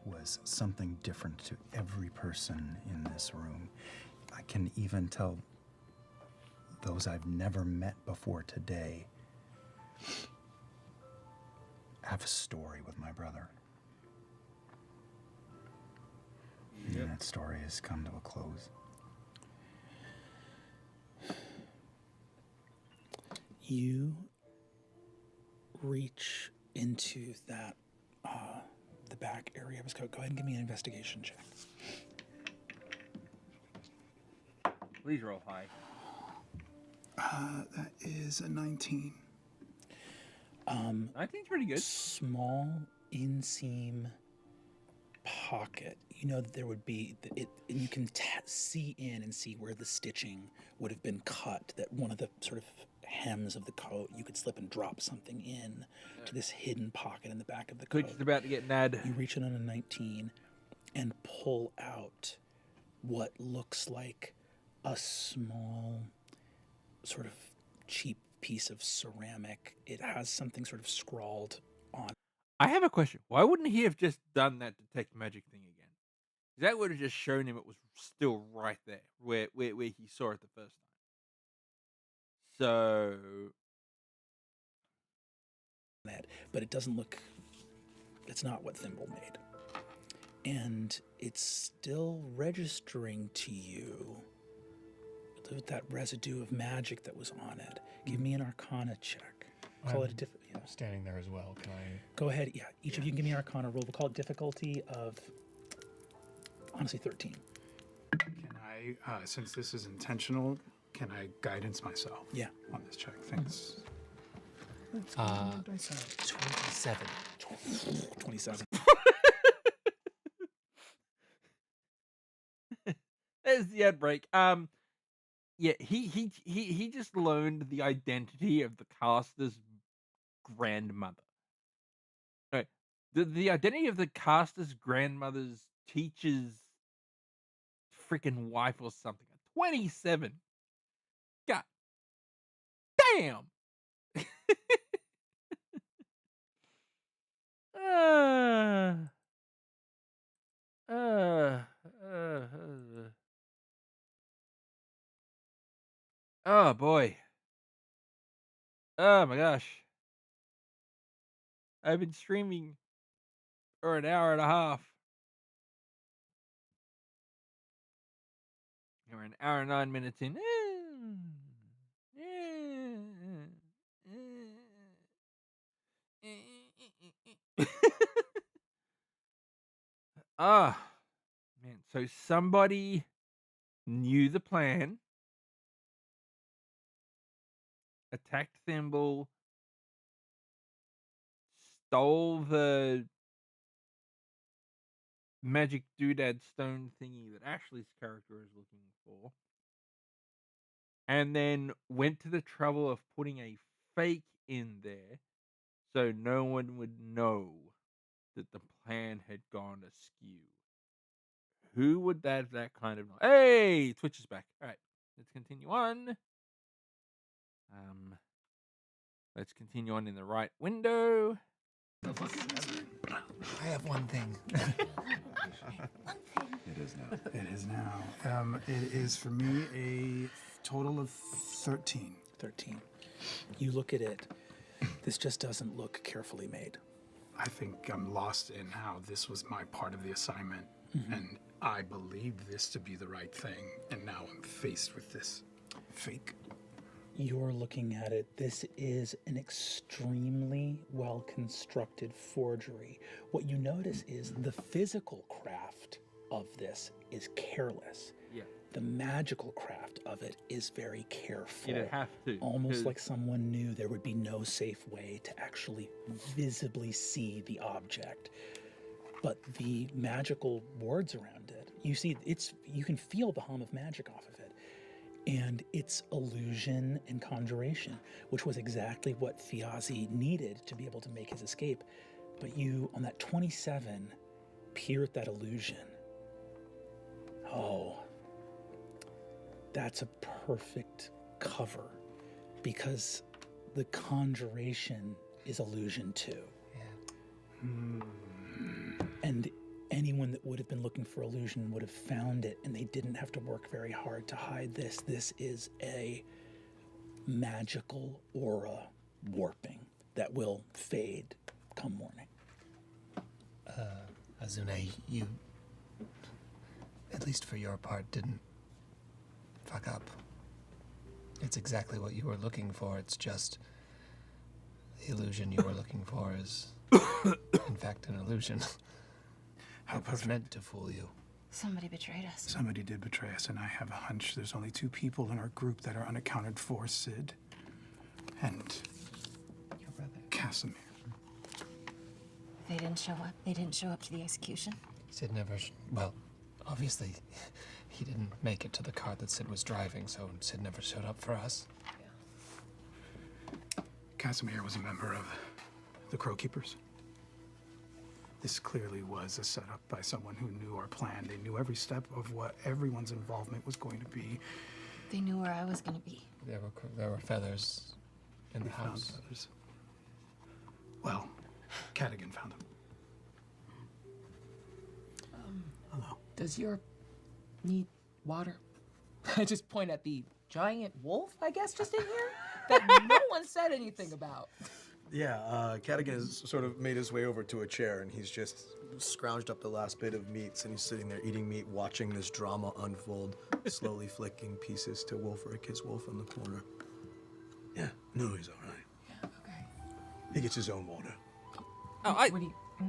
Speaker 14: was something different to every person in this room. I can even tell those I've never met before today have a story with my brother. And that story has come to a close.
Speaker 2: You reach into that, the back area of his coat. Go ahead and give me an investigation check.
Speaker 1: Please roll high.
Speaker 5: That is a 19.
Speaker 1: 19's pretty good.
Speaker 2: Small inseam pocket. You know that there would be and you can see in and see where the stitching would have been cut. That one of the sort of hems of the coat, you could slip and drop something in to this hidden pocket in the back of the coat.
Speaker 1: Coach is about to get nad.
Speaker 2: You reach in on a 19 and pull out what looks like a small, sort of cheap piece of ceramic. It has something sort of scrawled on.
Speaker 1: I have a question. Why wouldn't he have just done that detect magic thing again? That would have just shown him it was still right there, where he saw it the first time. So,
Speaker 2: But it doesn't look. It's not what Thimble made, and it's still registering to you with that residue of magic that was on it. Give me an Arcana check. Call it a
Speaker 20: I'm standing there as well. Can I?
Speaker 2: Go ahead. Yeah, each of you can give me an Arcana roll. We'll call it difficulty of, honestly, 13.
Speaker 5: Can I, since this is intentional, can I guidance myself?
Speaker 2: Yeah.
Speaker 5: On this check. Thanks.
Speaker 20: 27.
Speaker 2: 27.
Speaker 1: There's the outbreak. Yeah, he just learned the identity of the caster's grandmother. Right. The identity of the caster's grandmother's teacher's freaking wife or something. 27. God damn. Oh boy. Oh my gosh. I've been streaming for an hour and a half. We're an hour and 9 minutes in. Ah, man. So somebody knew the plan, attacked Thimble, stole the magic doodad stone thingy that Ashley's character is looking for, and then went to the trouble of putting a fake in there so no one would know that the plan had gone askew. Who would that kind of know? Hey, Twitch is back. All right, let's continue on. Let's continue on in the right window.
Speaker 20: I have one thing.
Speaker 5: It is now. It is now. It is for me a total of 13.
Speaker 2: 13. You look at it. This just doesn't look carefully made.
Speaker 5: I think I'm lost in how this was my part of the assignment, and I believed this to be the right thing, and now I'm faced with this fake.
Speaker 2: You're looking at it. This is an extremely well-constructed forgery. What you notice is the physical craft of this is careless.
Speaker 1: Yeah.
Speaker 2: The magical craft of it is very careful.
Speaker 1: You'd have to.
Speaker 2: Almost like someone knew there would be no safe way to actually visibly see the object. But the magical words around it, you see, you can feel the hum of magic off of it. And it's illusion and conjuration, which was exactly what Fiazi needed to be able to make his escape. But you, on that 27, peer at that illusion. Oh, That's a perfect cover because the conjuration is illusion too. And anyone that would have been looking for illusion would have found it, and they didn't have to work very hard to hide this. This is a magical aura warping that will fade come morning.
Speaker 20: Azune, you, at least for your part, didn't fuck up. It's exactly what you were looking for. It's just the illusion you were looking for is, in fact, an illusion.
Speaker 5: How
Speaker 20: It was meant to fool you.
Speaker 11: Somebody betrayed us.
Speaker 5: Somebody did betray us, and I have a hunch there's only 2 people in our group that are unaccounted for, Sid and
Speaker 20: your brother,
Speaker 5: Casimir.
Speaker 11: They didn't show up. They didn't show up to the execution.
Speaker 20: Sid never, well, obviously, he didn't make it to the car that Sid was driving, so Sid never showed up for us.
Speaker 5: Casimir was a member of the Crow Keepers. This clearly was a setup by someone who knew our plan. They knew every step of what everyone's involvement was going to be.
Speaker 11: They knew where I was going to be.
Speaker 20: There were feathers in the
Speaker 5: found
Speaker 20: house.
Speaker 5: feathers. Well, Cadigan found them.
Speaker 18: Hello. Does your need water? I just point at the giant wolf, I guess, just in here that no one said anything about.
Speaker 6: Yeah, Cadigan has sort of made his way over to a chair, and he's just scrounged up the last bit of meats, and he's sitting there eating meat, watching this drama unfold, slowly flicking pieces to Wolfric, his wolf in the corner.
Speaker 15: Yeah, no, he's all right.
Speaker 18: Yeah, okay.
Speaker 15: He gets his own water.
Speaker 1: Oh,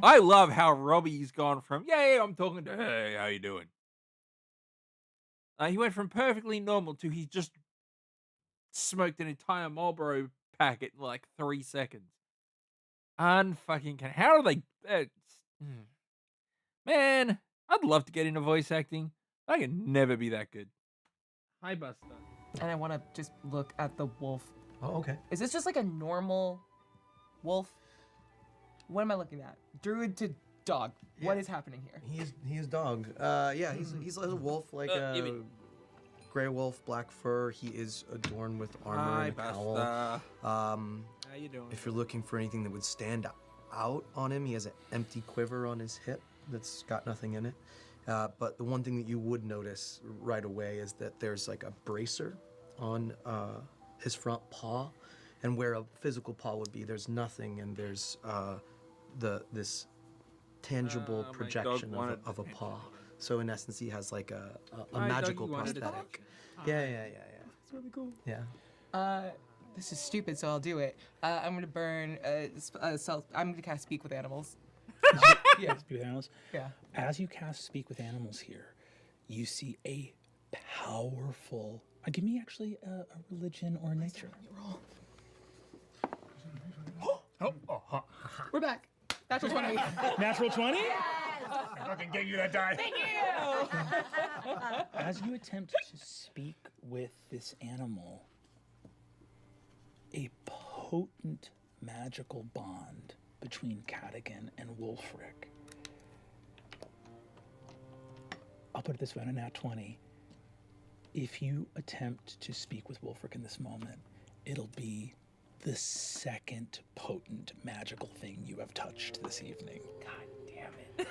Speaker 1: I love how Robbie's gone from, yeah, I'm talking to, hey, how you doing? He went from perfectly normal to he just smoked an entire Marlboro packet in like 3 seconds. Unfucking can. How do they? Man, I'd love to get into voice acting. I can never be that good. Hi, Buster.
Speaker 18: And I want to just look at the wolf.
Speaker 6: Oh, okay.
Speaker 18: Is this just like a normal wolf? What am I looking at? Druid to dog. What is happening here?
Speaker 6: He is dog. Yeah, he's a wolf, like a gray wolf, black fur. He is adorned with armor
Speaker 1: Hi,
Speaker 6: and a cowl.
Speaker 1: Buster. How you doing?
Speaker 6: If you're looking for anything that would stand out on him, he has an empty quiver on his hip that's got nothing in it. But the one thing that you would notice right away is that there's like a bracer on his front paw, and where a physical paw would be, there's nothing, and there's this tangible projection of a paw. So in essence, he has like a magical prosthetic. Yeah.
Speaker 18: That's really cool.
Speaker 6: Yeah.
Speaker 18: This is stupid, so I'll do it. I'm gonna burn. I'm gonna cast Speak with Animals.
Speaker 2: Yeah. Speak with animals.
Speaker 18: Yeah.
Speaker 2: As you cast Speak with Animals here, you see a powerful. Give me actually a religion or nature.
Speaker 18: We're back. Natural 20.
Speaker 2: Natural 20?
Speaker 5: I fucking gave you that die.
Speaker 18: Thank you.
Speaker 2: As you attempt to speak with this animal, a potent magical bond between Cadigan and Wolfric. I'll put it this way, on a nat 20, if you attempt to speak with Wolfric in this moment, it'll be the second potent magical thing you have touched this evening.
Speaker 18: God damn it.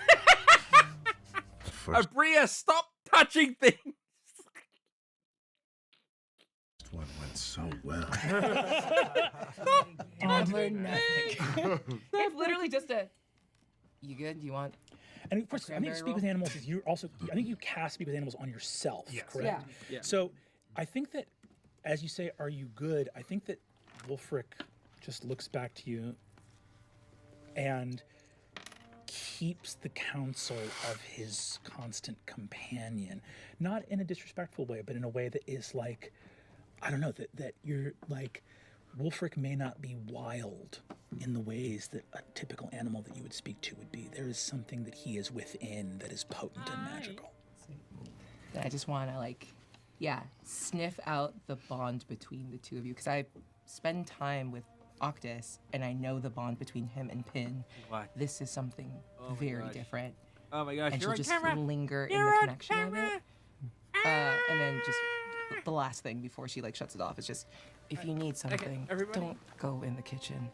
Speaker 1: Abria, stop touching things!
Speaker 15: One went so well.
Speaker 18: Never nothing. There's literally just a. You good? You want?
Speaker 2: And of course, I think Speak with Animals is you also. I think you cast Speak with Animals on yourself, correct?
Speaker 18: Yeah.
Speaker 2: So, I think that, as you say, "Are you good?" I think that Wolfric just looks back to you and keeps the counsel of his constant companion, not in a disrespectful way, but in a way that is like, I don't know, that you're like, Wolfric may not be wild in the ways that a typical animal that you would speak to would be. There is something that he is within that is potent and magical.
Speaker 18: I just want to sniff out the bond between the two of you, because I spend time with Octus, and I know the bond between him and Pin.
Speaker 1: What?
Speaker 18: This is something very different.
Speaker 1: Oh my gosh,
Speaker 18: And
Speaker 1: you're
Speaker 18: she'll
Speaker 1: on
Speaker 18: just
Speaker 1: camera.
Speaker 18: linger
Speaker 1: You're
Speaker 18: in the
Speaker 1: on
Speaker 18: connection of it. And then just the last thing before she like shuts it off. It's just, if you need something, don't go in the kitchen.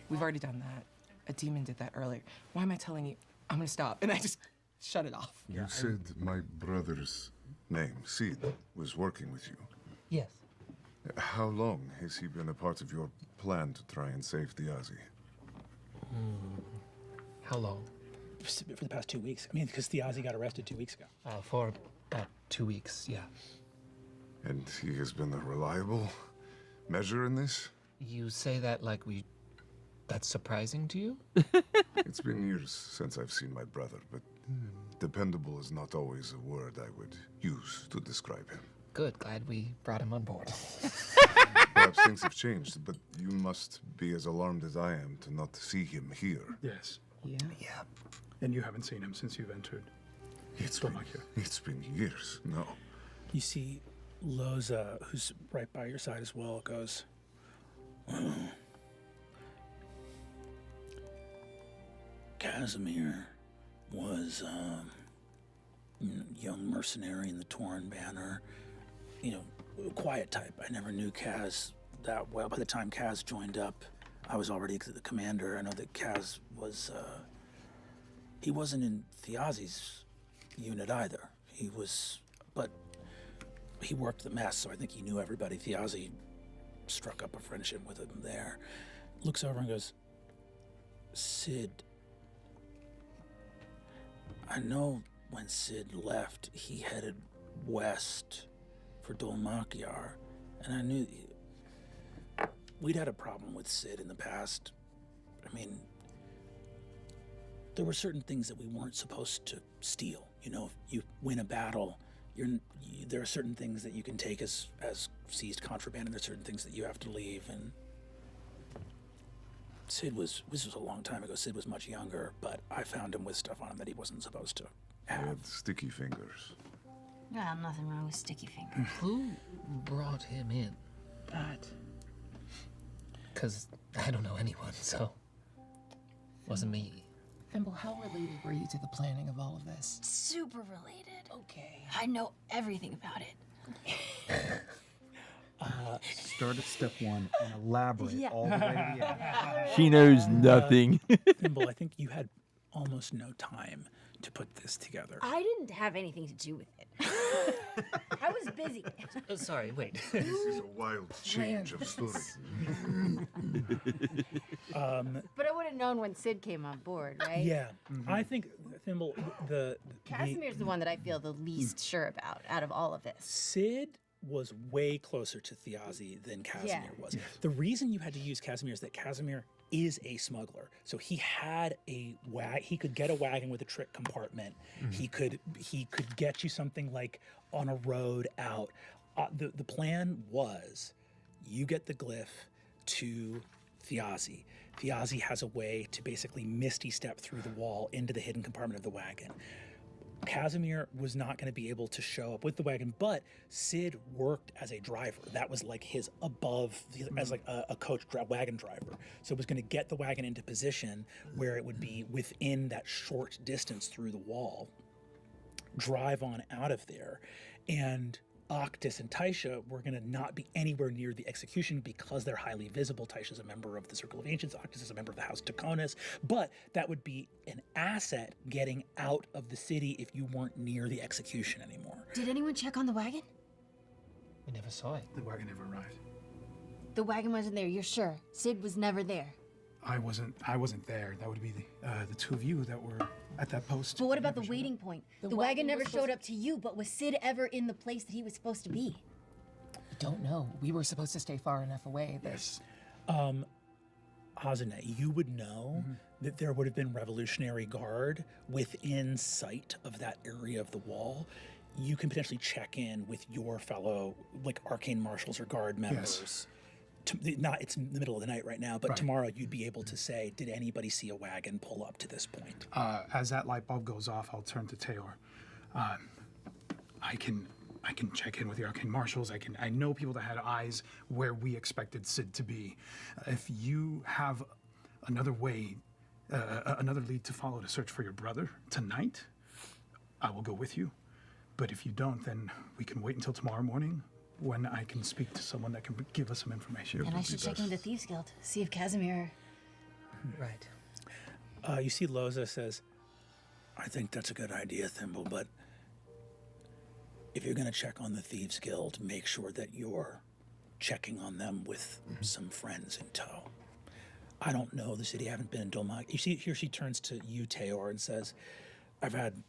Speaker 18: We've already done that. A demon did that earlier. Why am I telling you? I'm gonna stop. And I just shut it off.
Speaker 21: You said my brother's name, Sid, was working with you.
Speaker 20: Yes.
Speaker 21: How long has he been a part of your plan to try and save Thiazi?
Speaker 20: How long?
Speaker 2: For the past 2 weeks. I mean, because Thiazi got arrested 2 weeks ago.
Speaker 20: For about 2 weeks, yeah.
Speaker 21: And he has been a reliable measure in this?
Speaker 20: You say that like that's surprising to you?
Speaker 21: It's been years since I've seen my brother, but dependable is not always a word I would use to describe him.
Speaker 20: Good, glad we brought him on board.
Speaker 21: Perhaps things have changed, but you must be as alarmed as I am to not see him here.
Speaker 5: Yes.
Speaker 18: Yeah.
Speaker 20: Yeah.
Speaker 5: And you haven't seen him since you've entered.
Speaker 21: It's been years, no.
Speaker 2: You see Loza, who's right by your side as well, goes, Casimir was a young mercenary in the Torn Banner, quiet type. I never knew Kaz that well. By the time Kaz joined up, I was already the commander. I know that Kaz was, he wasn't in Thiazi's unit either. But he worked the mess, so I think he knew everybody. Thiazi struck up a friendship with him there. Looks over and goes, Sid, I know when Sid left, he headed west for Dolmakyar, and I knew we'd had a problem with Sid in the past. I mean, there were certain things that we weren't supposed to steal. If you win a battle, there are certain things that you can take as seized contraband, and there's certain things that you have to leave. And this was a long time ago. Sid was much younger, but I found him with stuff on him that he wasn't supposed to
Speaker 21: He
Speaker 2: have.
Speaker 21: had sticky fingers.
Speaker 11: Yeah, nothing wrong with sticky fingers.
Speaker 20: Who brought him in?
Speaker 2: That.
Speaker 20: Because I don't know anyone, so wasn't me.
Speaker 13: Thimble, how related were you to the planning of all of this?
Speaker 11: Super related.
Speaker 13: Okay.
Speaker 11: I know everything about it.
Speaker 14: Start at step 1 and elaborate all the way to the end.
Speaker 1: She knows nothing.
Speaker 2: Thimble, I think you had almost no time to put this together.
Speaker 11: I didn't have anything to do with it. I was busy.
Speaker 20: Sorry, wait.
Speaker 21: This is a wild change of story.
Speaker 11: But I would have known when Sid came on board, right?
Speaker 2: Yeah, I think Thimble,
Speaker 11: Casimir's the one that I feel the least sure about out of all of this.
Speaker 2: Sid was way closer to Thiazi than Casimir was. The reason you had to use Casimir is that Casimir is a smuggler. So he had he could get a wagon with a trick compartment. He could get you something like on a road out. The plan was you get the glyph to Thiazi. Thiazi has a way to basically misty step through the wall into the hidden compartment of the wagon. Casimir was not going to be able to show up with the wagon, but Sid worked as a driver. That was like his as like a coach wagon driver. So it was going to get the wagon into position where it would be within that short distance through the wall, drive on out of there, and Octus and Taisha were going to not be anywhere near the execution because they're highly visible. Taisha's a member of the Circle of Ancients. Octus is a member of the House Taconis. But that would be an asset getting out of the city if you weren't near the execution anymore.
Speaker 11: Did anyone check on the wagon?
Speaker 20: We never saw it.
Speaker 5: The wagon never arrived.
Speaker 11: The wagon wasn't there, you're sure? Sid was never there.
Speaker 5: I wasn't there. That would be the two of you that were at that post.
Speaker 11: But what about the waiting point? The wagon never showed up to you, but was Sid ever in the place that he was supposed to be?
Speaker 13: Don't know. We were supposed to stay far enough away that...
Speaker 2: Yes. Hazane, you would know that there would have been Revolutionary Guard within sight of that area of the wall. You can potentially check in with your fellow, like, Arcane Marshals or Guard members.
Speaker 5: Yes.
Speaker 2: It's in the middle of the night right now, but tomorrow you'd be able to say, did anybody see a wagon pull up to this point?
Speaker 5: As that light bulb goes off, I'll turn to Taylor. I can check in with the Arcane Marshals. I know people that had eyes where we expected Sid to be. If you have another way, another lead to follow to search for your brother tonight, I will go with you. But if you don't, then we can wait until tomorrow morning when I can speak to someone that can give us some information.
Speaker 11: And I should check into the Thieves Guild, see if Casimir.
Speaker 2: Right. You see, Loza says, "I think that's a good idea, Thimble, but if you're going to check on the Thieves Guild, make sure that you're checking on them with some friends in tow. I don't know the city. I haven't been in Dolmak. You see, here she turns to you, Teor, and says, I've had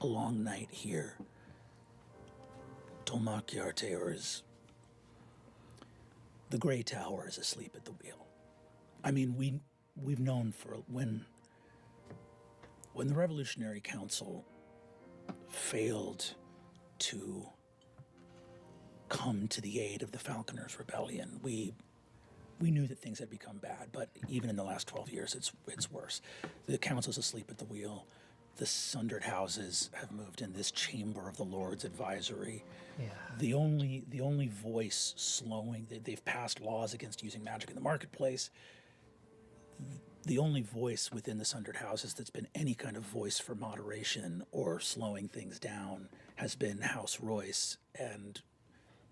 Speaker 2: a long night here. Dolmakyar, Teor, is... The Grey Tower is asleep at the wheel. I mean, we've known for... When the Revolutionary Council failed to come to the aid of the Falconers' Rebellion, we knew that things had become bad, but even in the last 12 years, it's worse. The council's asleep at the wheel. The Sundered Houses have moved in this chamber of the Lord's advisory.
Speaker 20: Yeah.
Speaker 2: The only voice slowing, they've passed laws against using magic in the marketplace. The only voice within the Sundered Houses that's been any kind of voice for moderation or slowing things down has been House Royce. And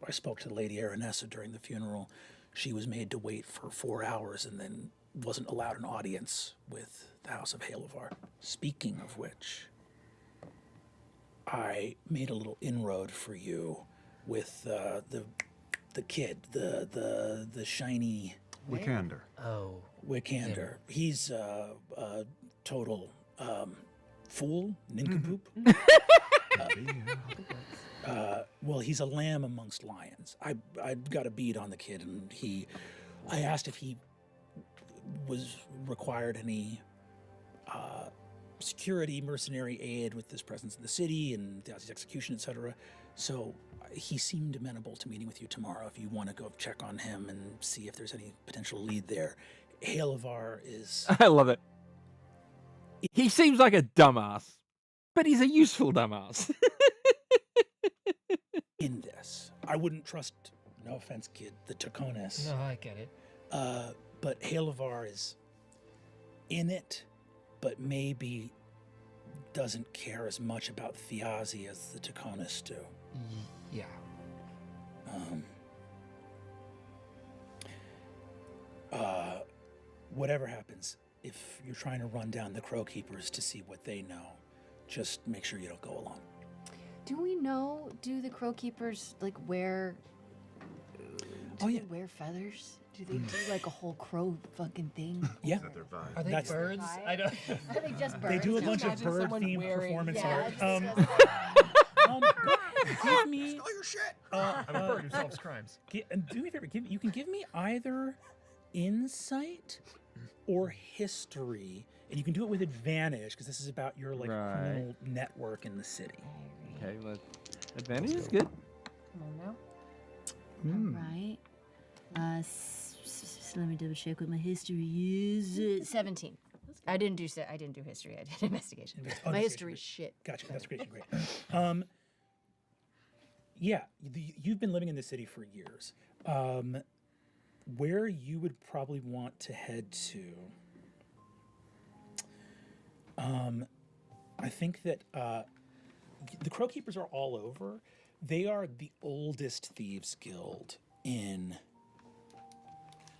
Speaker 2: I spoke to Lady Aranessa during the funeral. She was made to wait for 4 hours and then wasn't allowed an audience with the House of Halevar. Speaking of which, I made a little inroad for you with the kid, the shiny
Speaker 4: Wickander.
Speaker 20: Oh.
Speaker 2: Wickander. He's a total fool, nincompoop. Well, he's a lamb amongst lions. I got a bead on the kid, and I asked if he was required any security, mercenary aid with his presence in the city and Dazzie's execution, etc. So he seemed amenable to meeting with you tomorrow if you want to go check on him and see if there's any potential lead there. Halevar is...
Speaker 1: I love it. He seems like a dumbass, but he's a useful dumbass.
Speaker 2: in this. I wouldn't trust, no offense, kid, the Taconis.
Speaker 20: No, I get it.
Speaker 2: But Halevar is in it, but maybe doesn't care as much about Thiazi as the Taconis do.
Speaker 20: Yeah.
Speaker 2: Whatever happens, if you're trying to run down the Crow Keepers to see what they know, just make sure you don't go alone.
Speaker 11: Do the Crow Keepers, like, wear... they wear feathers? Do they do, like, a whole crow fucking thing?
Speaker 2: Yeah.
Speaker 20: Are they birds? I don't...
Speaker 11: Are they just birds?
Speaker 2: They do a bunch of bird-themed performance art. Give me...
Speaker 14: All your shit!
Speaker 20: I'm a bird who solves crimes.
Speaker 2: Do me a favor. You can give me either insight or history, and you can do it with advantage, because this is about your, like, criminal network in the city.
Speaker 1: Okay, advantage is good.
Speaker 11: Come on now. All right. Let me double check what my history is. 17. I didn't do history. I did investigation. My history is shit.
Speaker 2: Gotcha. That's great. Yeah, you've been living in the city for years. Where you would probably want to head to, I think that the Crow Keepers are all over. They are the oldest thieves guild in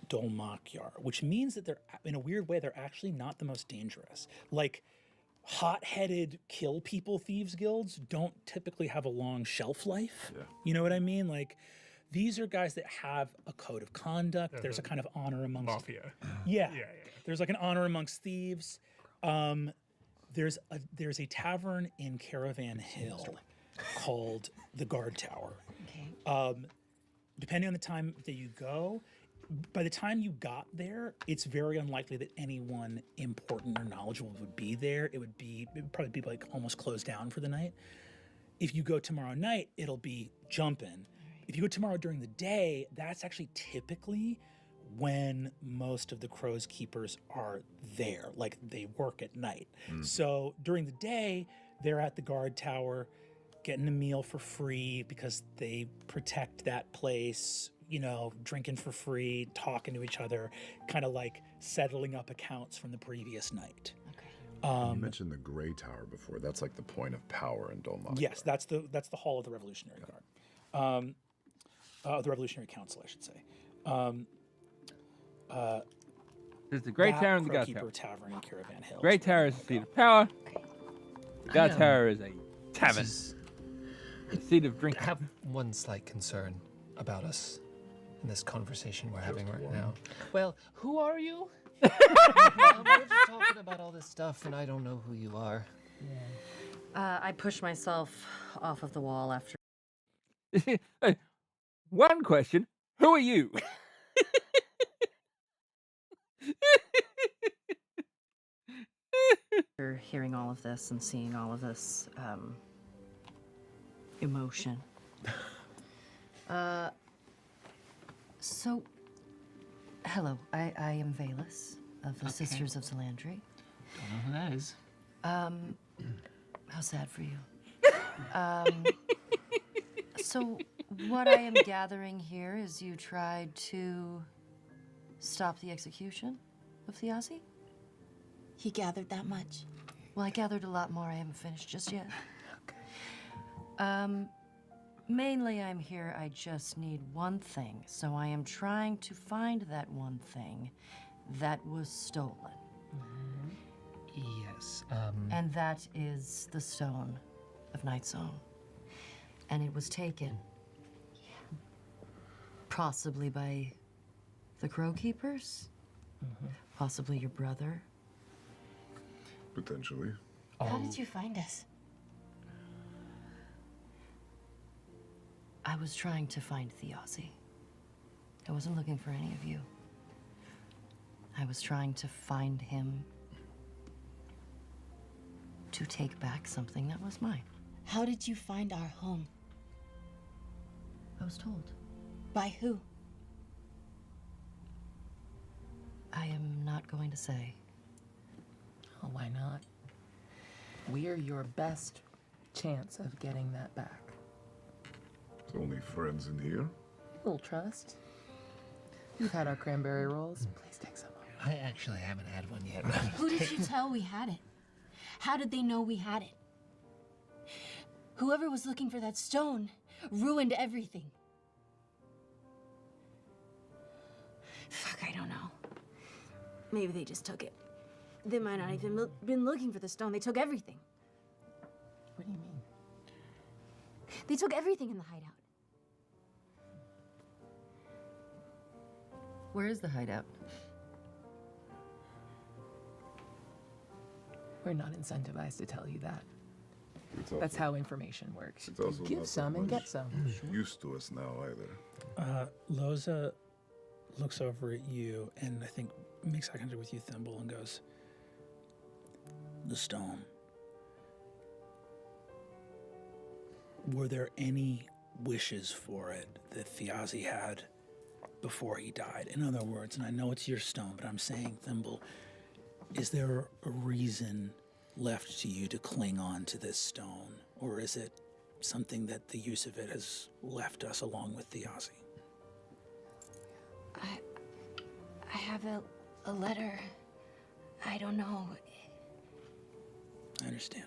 Speaker 2: Dolmakyar, which means that they're, in a weird way, they're actually not the most dangerous. Like, hot-headed kill people thieves guilds don't typically have a long shelf life. Yeah. You know what I mean? Like, these are guys that have a code of conduct. There's a kind of honor amongst...
Speaker 5: Mafia.
Speaker 2: Yeah. There's like an honor amongst thieves. There's a tavern in Caravan Hill called the Guard Tower. Okay. Depending on the time that you go, by the time you got there, it's very unlikely that anyone important or knowledgeable would be there. It would probably be like almost closed down for the night. If you go tomorrow night, it'll be jumping. If you go tomorrow during the day, that's actually typically when most of the Crow's Keepers are there. Like, they work at night. So during the day, they're at the guard tower getting a meal for free because they protect that place, you know, drinking for free, talking to each other, kind of like settling up accounts from the previous night.
Speaker 21: You mentioned the Grey Tower before. That's like the point of power in Dolmakyar.
Speaker 2: Yes, that's the hall of the Revolutionary Guard. The Revolutionary Council, I should say.
Speaker 1: There's the Great
Speaker 2: that
Speaker 1: Tower and the
Speaker 2: Crowkeeper
Speaker 1: God Tower.
Speaker 2: Tavern in Caravan Hill.
Speaker 1: Great Tower is the seat of power. God
Speaker 20: I,
Speaker 1: Tower is a tavern. A seat of drink.
Speaker 20: I have one slight concern about us in this conversation we're having right now. Well, who are you? We're just talking about all this stuff, and I don't know who you are.
Speaker 17: I push myself off of the wall after.
Speaker 1: Hey, one question: who are you?
Speaker 17: After hearing all of this and seeing all of this emotion. So, hello, I am Valus of the Sisters of Zelandri.
Speaker 20: Don't know who that is.
Speaker 17: How sad for you. So, what I am gathering here is you tried to stop the execution of Thiazi?
Speaker 11: He gathered that much.
Speaker 17: Well, I gathered a lot more. I haven't finished just yet. Okay. Mainly I'm here, I just need one thing. So I am trying to find that one thing that was stolen.
Speaker 20: Yes.
Speaker 17: And that is the Stone of Night's Own. And it was taken. Possibly by the Crow Keepers? Possibly your brother?
Speaker 21: Potentially.
Speaker 11: How did you find us?
Speaker 17: I was trying to find Thiazi. I wasn't looking for any of you. I was trying to find him to take back something that was mine.
Speaker 11: How did you find our home?
Speaker 17: I was told.
Speaker 11: By who?
Speaker 17: I am not going to say.
Speaker 18: Oh, why not? We're your best chance of getting that back.
Speaker 21: It's only friends in here.
Speaker 18: A little trust. We've had our cranberry rolls. Please take some.
Speaker 20: I actually haven't had one yet.
Speaker 11: Who did you tell we had it? How did they know we had it? Whoever was looking for that stone ruined everything. Fuck, I don't know. Maybe they just took it. They might not even been looking for the stone. They took everything.
Speaker 18: What do you mean?
Speaker 11: They took everything in the hideout.
Speaker 17: Where is the hideout?
Speaker 18: We're not incentivized to tell you that.
Speaker 21: It's
Speaker 18: That's how information works.
Speaker 21: It's also
Speaker 18: Give
Speaker 21: not
Speaker 18: some
Speaker 21: that
Speaker 18: and
Speaker 21: much
Speaker 18: get some.
Speaker 21: used to us now either.
Speaker 2: Loza looks over at you and I think makes eye contact with you, Thimble, and goes, "The stone. Were there any wishes for it that Thiazi had before he died? In other words, and I know it's your stone, but I'm saying, Thimble, is there a reason left to you to cling on to this stone? Or is it something that the use of it has left us along with Thiazi?"
Speaker 11: I have a letter. I don't know.
Speaker 2: I understand.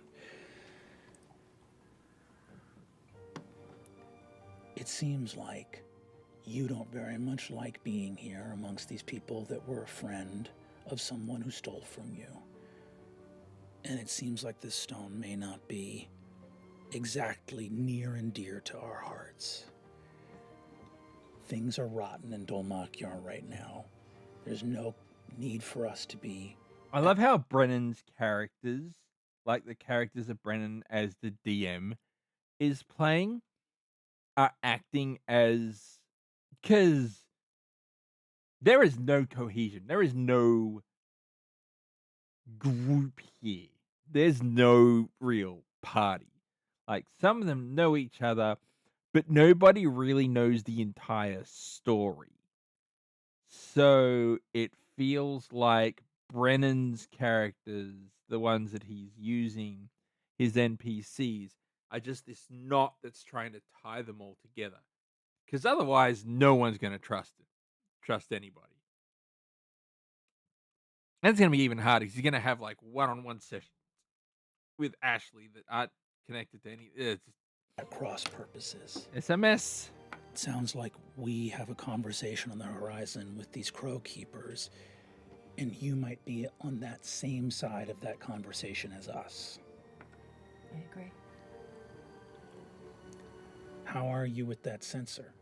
Speaker 2: It seems like you don't very much like being here amongst these people that were a friend of someone who stole from you. And it seems like this stone may not be exactly near and dear to our hearts. Things are rotten in Dolmakyarn right now. There's no need for us to be.
Speaker 1: I love how Brennan's characters, like the characters of Brennan as the DM is playing, are acting as, because there is no cohesion. There is no group here. There's no real party. Like, some of them know each other, but nobody really knows the entire story. So it feels like Brennan's characters, the ones that he's using, his NPCs, are just this knot that's trying to tie them all together. Because otherwise, no one's going to trust anybody. And it's going to be even harder because you're going to have like one-on-one sessions with Ashley that aren't connected to any. It's just
Speaker 2: at cross purposes.
Speaker 1: It's a mess.
Speaker 2: It sounds like we have a conversation on the horizon with these crow keepers, and you might be on that same side of that conversation as us.
Speaker 17: I agree.
Speaker 2: How are you with that sensor?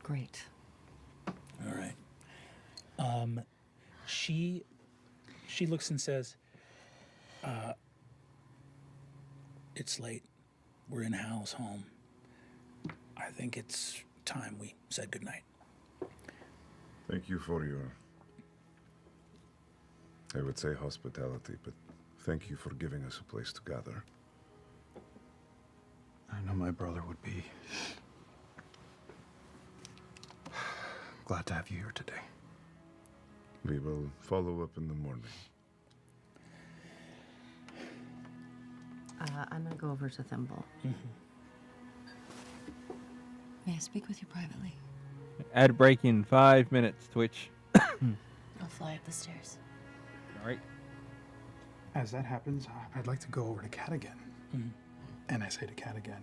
Speaker 17: Great.
Speaker 2: All right. She looks and says, it's late. We're in Hal's home. I think it's time we said goodnight.
Speaker 21: Thank you for your, I would say hospitality, but thank you for giving us a place to gather.
Speaker 14: I know my brother would be glad to have you here today.
Speaker 21: We will follow up in the morning.
Speaker 17: I'm gonna go over to Thimble. May I speak with you privately?
Speaker 1: Ad break in 5 minutes, Twitch.
Speaker 11: I'll fly up the stairs.
Speaker 1: All right.
Speaker 5: As that happens, I'd like to go over to Kat again. And I say to Kat again,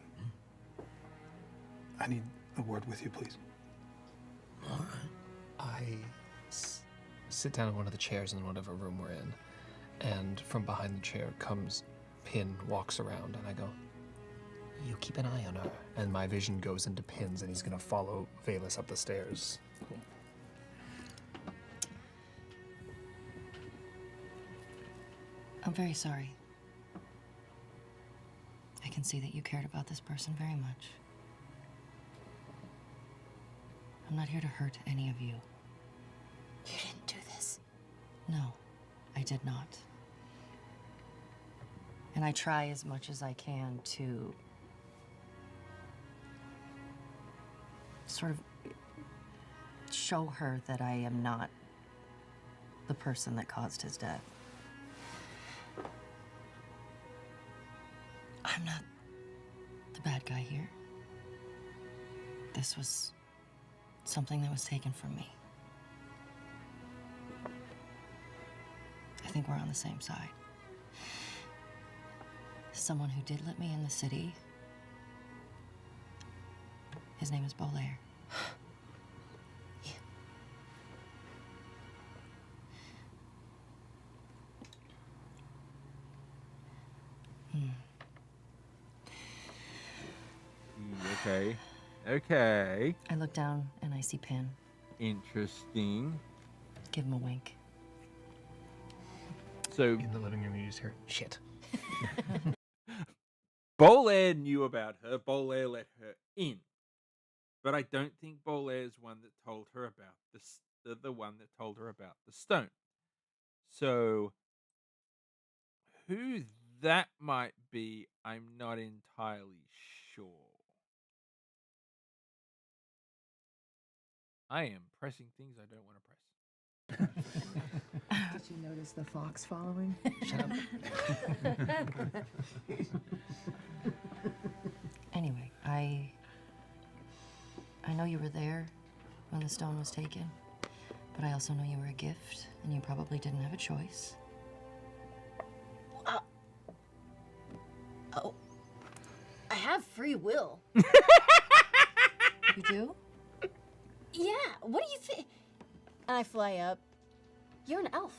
Speaker 5: I need a word with you, please.
Speaker 20: All right. I sit down in one of the chairs in whatever room we're in, and from behind the chair comes Pin, walks around, and I go, you keep an eye on her. And my vision goes into Pin's, and he's gonna follow Valus up the stairs.
Speaker 2: Cool.
Speaker 17: I'm very sorry. I can see that you cared about this person very much. I'm not here to hurt any of you.
Speaker 11: You didn't do this.
Speaker 17: No, I did not. And I try as much as I can to sort of show her that I am not the person that caused his death. I'm not the bad guy here. This was something that was taken from me. I think we're on the same side. Someone who did let me in the city. His name is Bolaire.
Speaker 1: Okay. Okay.
Speaker 17: I look down and I see Pin.
Speaker 1: Interesting.
Speaker 17: Give him a wink.
Speaker 1: So
Speaker 20: in the living room, you just hear shit.
Speaker 1: Bolaire knew about her. Bolaire let her in, but I don't think Bolaire's one that told her about the one that told her about the stone. So who that might be, I'm not entirely sure. I am pressing things I don't want to press.
Speaker 18: Did you notice the fox following?
Speaker 20: Shut up.
Speaker 17: Anyway, I know you were there when the stone was taken, but I also know you were a gift, and you probably didn't have a choice.
Speaker 11: Oh, I have free will.
Speaker 17: You do?
Speaker 11: Yeah, what do you think? I fly up. You're an elf.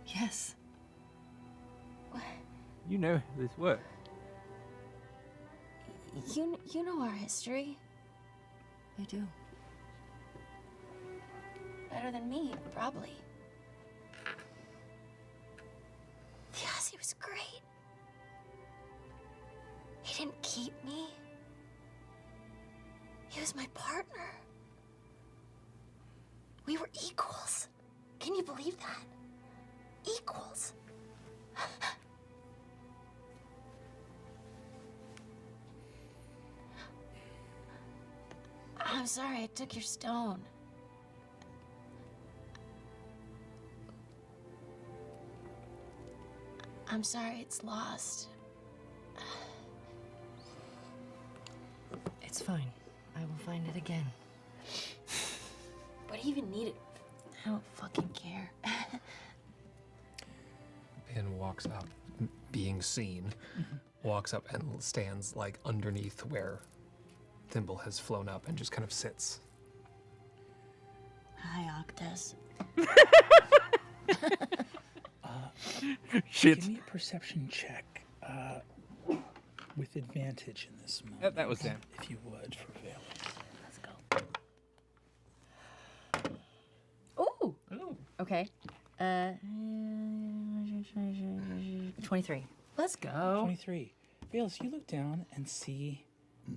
Speaker 17: Yes.
Speaker 1: You know how this works.
Speaker 11: You know our history.
Speaker 17: I do.
Speaker 11: Better than me, probably. Yes, he was great. He didn't keep me. He was my partner. We were equals. Can you believe that? Equals. I'm sorry I took your stone. I'm sorry it's lost.
Speaker 17: It's fine. I will find it again.
Speaker 11: What do you even need it? I don't fucking care.
Speaker 20: Pin
Speaker 10: walks up, being seen, walks up and stands like underneath where Thimble has flown up and just kind of sits.
Speaker 11: Hi, Octus.
Speaker 1: Shit.
Speaker 2: Give me a perception check with advantage in this moment.
Speaker 1: That was them.
Speaker 2: If you would, for Valence.
Speaker 17: Let's go. Ooh. Okay. 23.
Speaker 2: Let's go. 23. Valence, you look down and see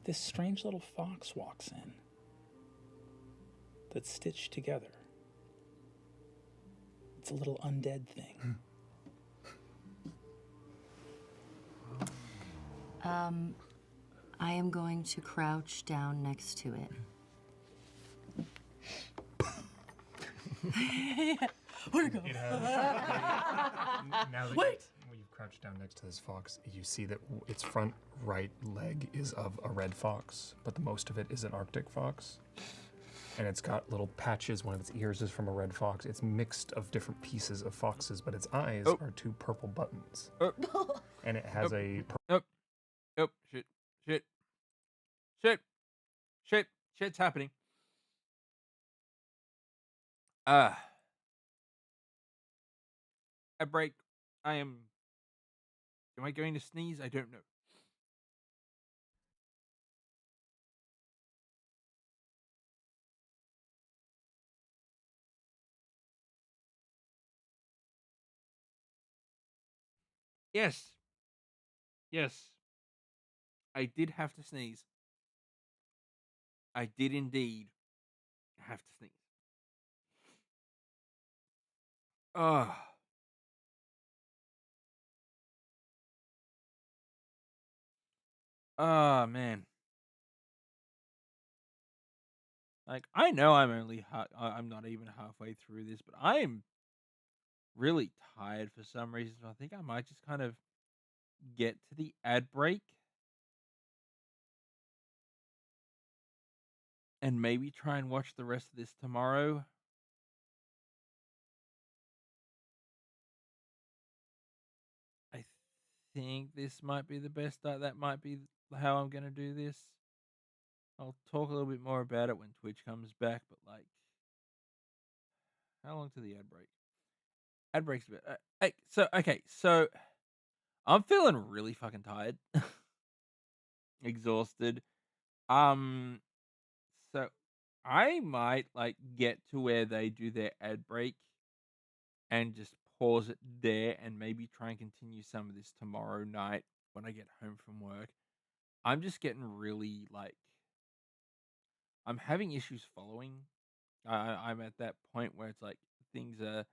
Speaker 2: this strange little fox walks in that's stitched together. It's a little undead thing.
Speaker 17: I am going to crouch down next to it.
Speaker 2: Where'd it go?
Speaker 10: Now that
Speaker 2: Wait!
Speaker 10: you've crouched down next to this fox, you see that its front right leg is of a red fox, but the most of it is an Arctic fox. And it's got little patches. One of its ears is from a red fox. It's mixed of different pieces of foxes, but its eyes are two purple buttons. And it has a...
Speaker 1: Shit's happening. A break. Am I going to sneeze? I don't know. Yes. I did have to sneeze. I did indeed have to sneeze. Oh. Oh, man. Like, I know I'm only I'm not even halfway through this, but I am really tired for some reason. So I think I might just kind of get to the ad break and maybe try and watch the rest of this tomorrow. I think this might be the best. That might be how I'm going to do this. I'll talk a little bit more about it when Twitch comes back, but like, how long to the ad break? Ad break's a bit. So I'm feeling really fucking tired, exhausted. So I might like get to where they do their ad break and just pause it there and maybe try and continue some of this tomorrow night when I get home from work. I'm just getting really like, I'm having issues following. I'm at that point where it's like things are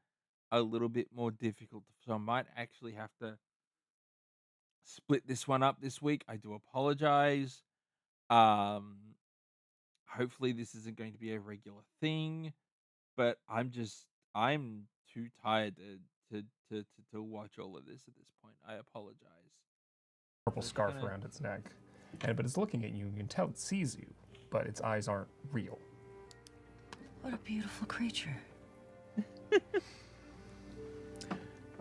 Speaker 1: a little bit more difficult, so I might actually have to split this one up this week. I do apologize. Hopefully this isn't going to be a regular thing, but I'm too tired to watch all of this at this point. I apologize.
Speaker 10: Purple scarf around its neck. But it's looking at you. You can tell it sees you, but its eyes aren't real.
Speaker 17: What a beautiful creature.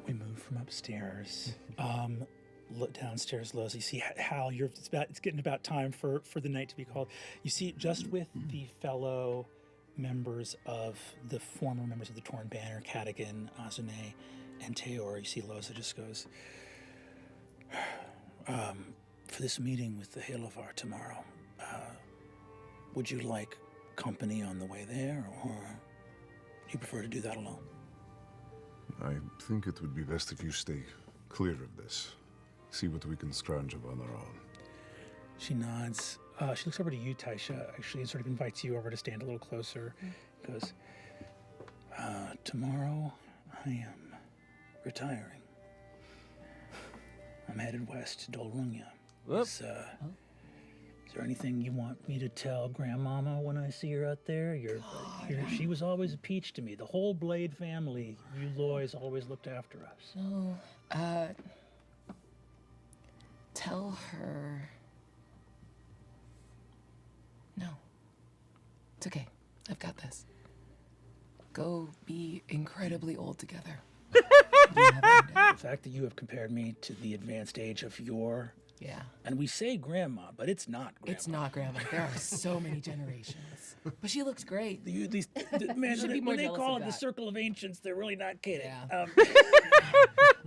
Speaker 2: We move from upstairs. Look downstairs, Loz. You see Hal. It's getting about time for the night to be called. You see, just with the fellow members of the former members of the Torn Banner, Cadigan, Azune, and Teor. You see, Loza just goes, for this meeting with the Halovar tomorrow. Would you like company on the way there, or do you prefer to do that alone?
Speaker 21: I think it would be best if you stay clear of this. See what we can scrounge up on our own.
Speaker 2: She nods. She looks over to you, Taisha, actually, and sort of invites you over to stand a little closer. Goes, tomorrow I am retiring. I'm headed west to Dolrunya. Is there anything you want me to tell Grandmama when I see her out there? She was always a peach to me. The whole Blade family, you Loys always looked after us.
Speaker 13: No, tell her. No. It's okay. I've got this. Go be incredibly old together. You never know.
Speaker 2: The fact that you have compared me to the advanced age of your...
Speaker 13: Yeah.
Speaker 2: And we say grandma, but it's not grandma.
Speaker 13: It's not grandma. There are so many generations. But she looks great.
Speaker 2: Man,
Speaker 13: should be more
Speaker 2: when they
Speaker 13: jealous
Speaker 2: call
Speaker 13: of
Speaker 2: it the
Speaker 13: that.
Speaker 2: circle of ancients, they're really not kidding.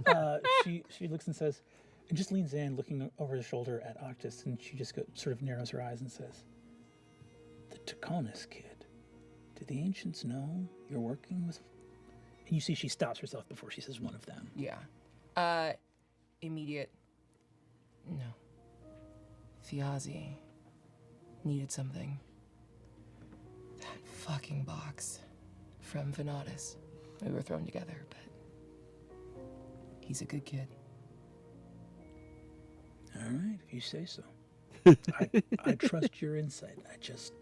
Speaker 13: Yeah.
Speaker 2: She looks and says, and just leans in, looking over her shoulder at Octus, and she just sort of narrows her eyes and says, "The Taconis kid. Do the ancients know you're working with?" And you see she stops herself before she says one of them.
Speaker 13: Yeah. Immediate. No. Fiazi needed something. That fucking box from Venatus. We were thrown together, but he's a good kid.
Speaker 2: All right, if you say so. I trust your insight. I just...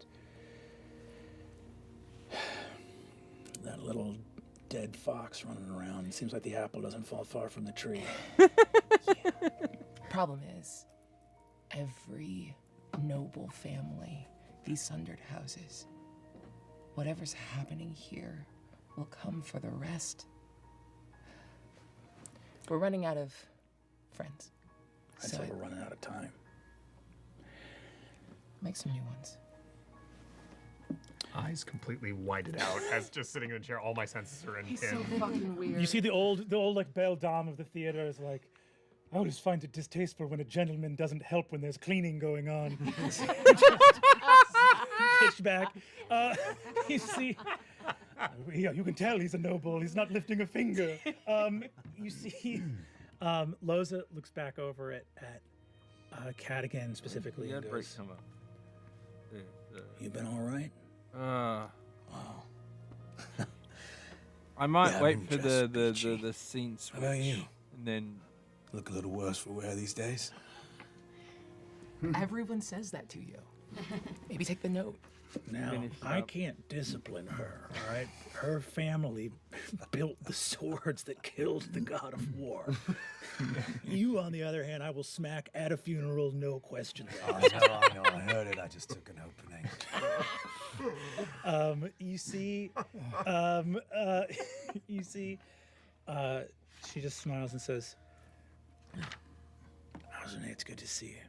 Speaker 2: That little dead fox running around. It seems like the apple doesn't fall far from the tree.
Speaker 13: Problem is, every noble family, these sundered houses, whatever's happening here will come for the rest. We're running out of friends.
Speaker 2: I'd say we're running out of time.
Speaker 13: Make some new ones.
Speaker 10: Eyes completely whited out as just sitting in the chair. All my senses are in
Speaker 13: He's
Speaker 10: him.
Speaker 13: so fucking weird.
Speaker 2: You see the old like belle dame of the theater is like, "I always find it distasteful when a gentleman doesn't help when there's cleaning going on." Pitch back. You see, yeah, you can tell he's a noble. He's not lifting a finger. You see, Loza looks back over at Cadigan specifically and goes,
Speaker 1: come up.
Speaker 2: "You been all right?"
Speaker 1: Wow. I
Speaker 12: Yeah,
Speaker 1: might
Speaker 12: I've
Speaker 1: wait
Speaker 12: been
Speaker 1: for
Speaker 12: just
Speaker 1: the
Speaker 12: peachy.
Speaker 1: scene switch.
Speaker 12: How about you?
Speaker 1: And then
Speaker 12: Look a little worse for wear these days.
Speaker 13: Everyone says that to you. Maybe take the note.
Speaker 2: Now, I can't discipline her, all right? Her family built the swords that killed the god of war. You, on the other hand, I will smack at a funeral, no questions asked.
Speaker 12: I know, I heard it. I just took an opening.
Speaker 2: You see, she just smiles and says, "Algernon, it's good to see you."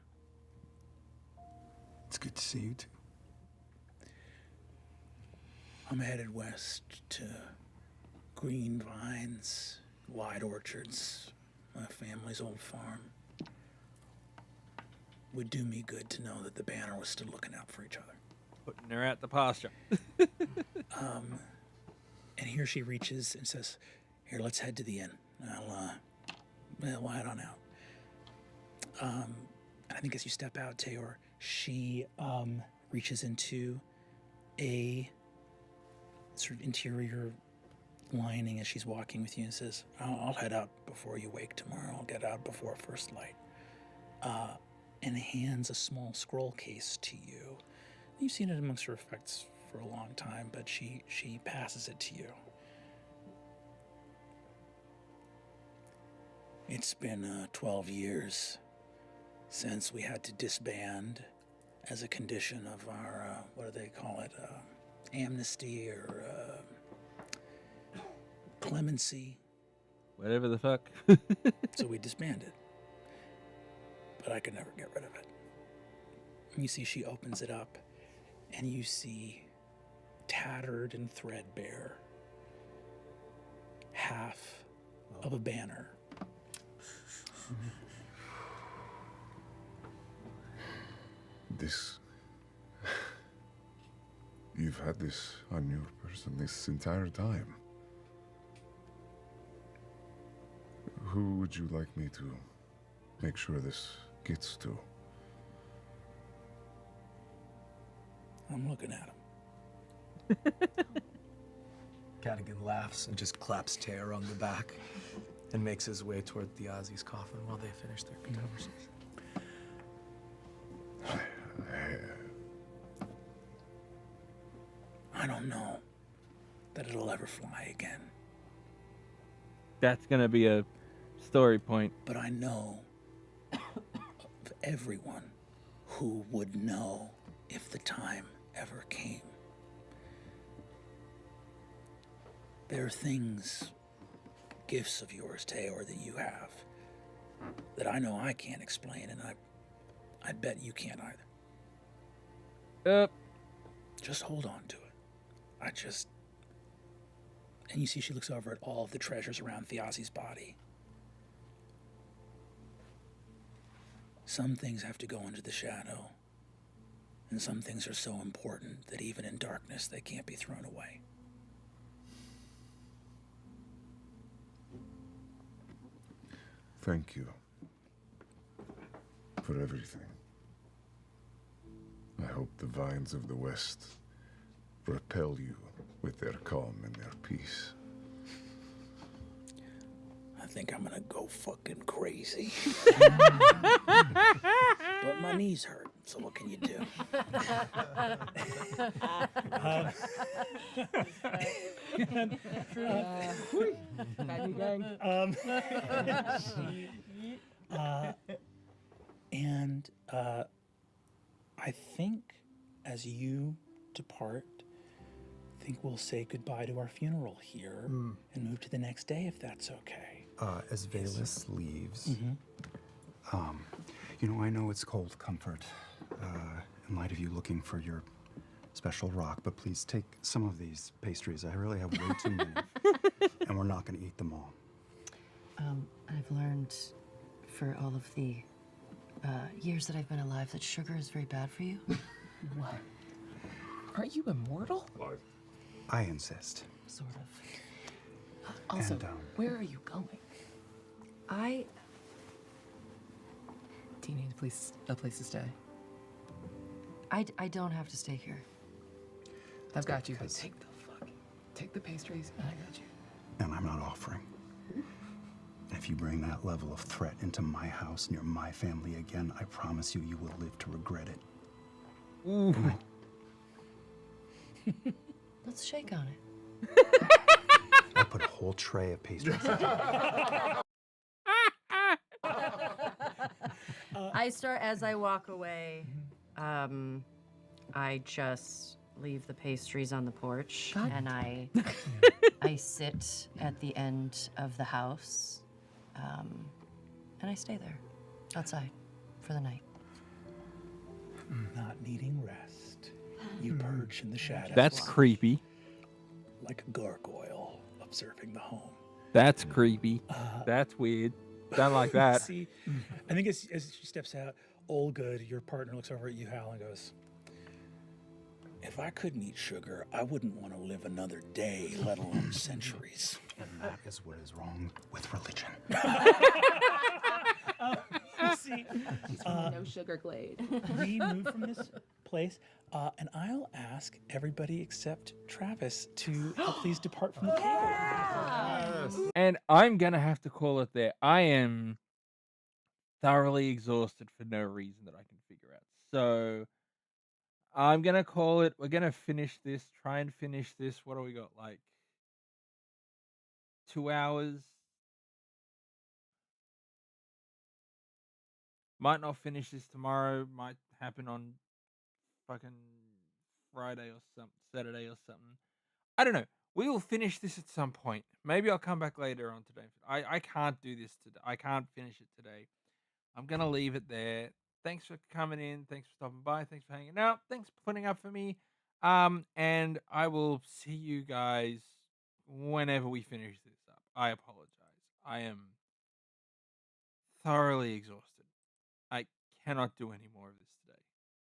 Speaker 12: It's good to see you too.
Speaker 2: I'm headed west to green vines, wide orchards, my family's old farm. Would do me good to know that the banner was still looking out for each other.
Speaker 1: putting her at the pasture.
Speaker 2: And here she reaches and says, "Here, let's head to the inn. We'll head on out." And I think as you step out, Tayor, she reaches into a sort of interior lining as she's walking with you and says, I'll head out before you wake tomorrow. I'll get out before first light. And hands a small scroll case to you. You've seen it amongst her effects for a long time, but she passes it to you. It's been 12 years since we had to disband as a condition of our, what do they call it, amnesty or clemency.
Speaker 1: Whatever the fuck.
Speaker 2: So we disbanded. But I could never get rid of it. And you see she opens it up, and you see tattered and threadbare half of a banner.
Speaker 21: This... You've had this on your person this entire time. Who would you like me to make sure this gets to?
Speaker 2: I'm looking at him.
Speaker 6: Cadigan laughs and just claps Tear on the back and makes his way toward Thiazi's coffin while they finish their conversation.
Speaker 2: I don't know that it'll ever fly again,
Speaker 1: That's gonna be a story point.
Speaker 2: but I know of everyone who would know if the time ever came. There are things
Speaker 9: gifts of yours, Taylor, that you have that I know I can't explain, and I bet you can't either. Just hold on to it. And you see she looks over at all of the treasures around Thiazi's body. Some things have to go into the shadow, and some things are so important that even in darkness they can't be thrown away.
Speaker 21: Thank you for everything. I hope the vines of the West repel you with their calm and their peace.
Speaker 9: I think I'm gonna go fucking crazy. But my knees hurt, so what can you do? And I think as you depart, I think we'll say goodbye to our funeral here and move to the next day, if that's okay.
Speaker 14: As Valus leaves, I know it's cold comfort in light of you looking for your special rock, but please take some of these pastries. I really have way too many, and we're not going to eat them all.
Speaker 17: I've learned for all of the years that I've been alive that sugar is very bad for you.
Speaker 18: What? Aren't you immortal?
Speaker 14: I insist.
Speaker 17: Sort of.
Speaker 18: Also,
Speaker 14: And,
Speaker 18: where are you going? Do you need a place to stay?
Speaker 17: I don't have to stay here.
Speaker 18: I've got you. Take the pastries, and I got you.
Speaker 14: And I'm not offering. If you bring that level of threat into my house near my family again, I promise you, you will live to regret it.
Speaker 17: Ooh. Let's shake on it.
Speaker 14: I'll put a whole tray of pastries.
Speaker 17: As I walk away, I just leave the pastries on the porch and I sit at the end of the house and I stay there outside for the night.
Speaker 9: Not needing rest, you perch in the shadows.
Speaker 1: That's creepy.
Speaker 9: Like a gargoyle observing the home.
Speaker 1: That's creepy. That's weird. Don't like that.
Speaker 9: See, I think as she steps out, Olga, your partner, looks over at you, Hal, and goes, "If I couldn't eat sugar, I wouldn't want to live another day, let alone centuries."
Speaker 14: And that is what is wrong with religion.
Speaker 9: See,
Speaker 18: no sugar glade.
Speaker 9: we move from this place, and I'll ask everybody except Travis to please depart from the table.
Speaker 1: And I'm gonna have to call it there. I am thoroughly exhausted for no reason that I can figure out. So I'm gonna call it. We're gonna finish this. Try and finish this. What do we got? Like 2 hours. Might not finish this tomorrow. Might happen on fucking Friday or something, Saturday or something. I don't know. We will finish this at some point. Maybe I'll come back later on today. I can't do this today. I can't finish it today. I'm going to leave it there. Thanks for coming in. Thanks for stopping by. Thanks for hanging out. Thanks for putting up for me. And I will see you guys whenever we finish this up. I apologize. I am thoroughly exhausted. I cannot do any more of this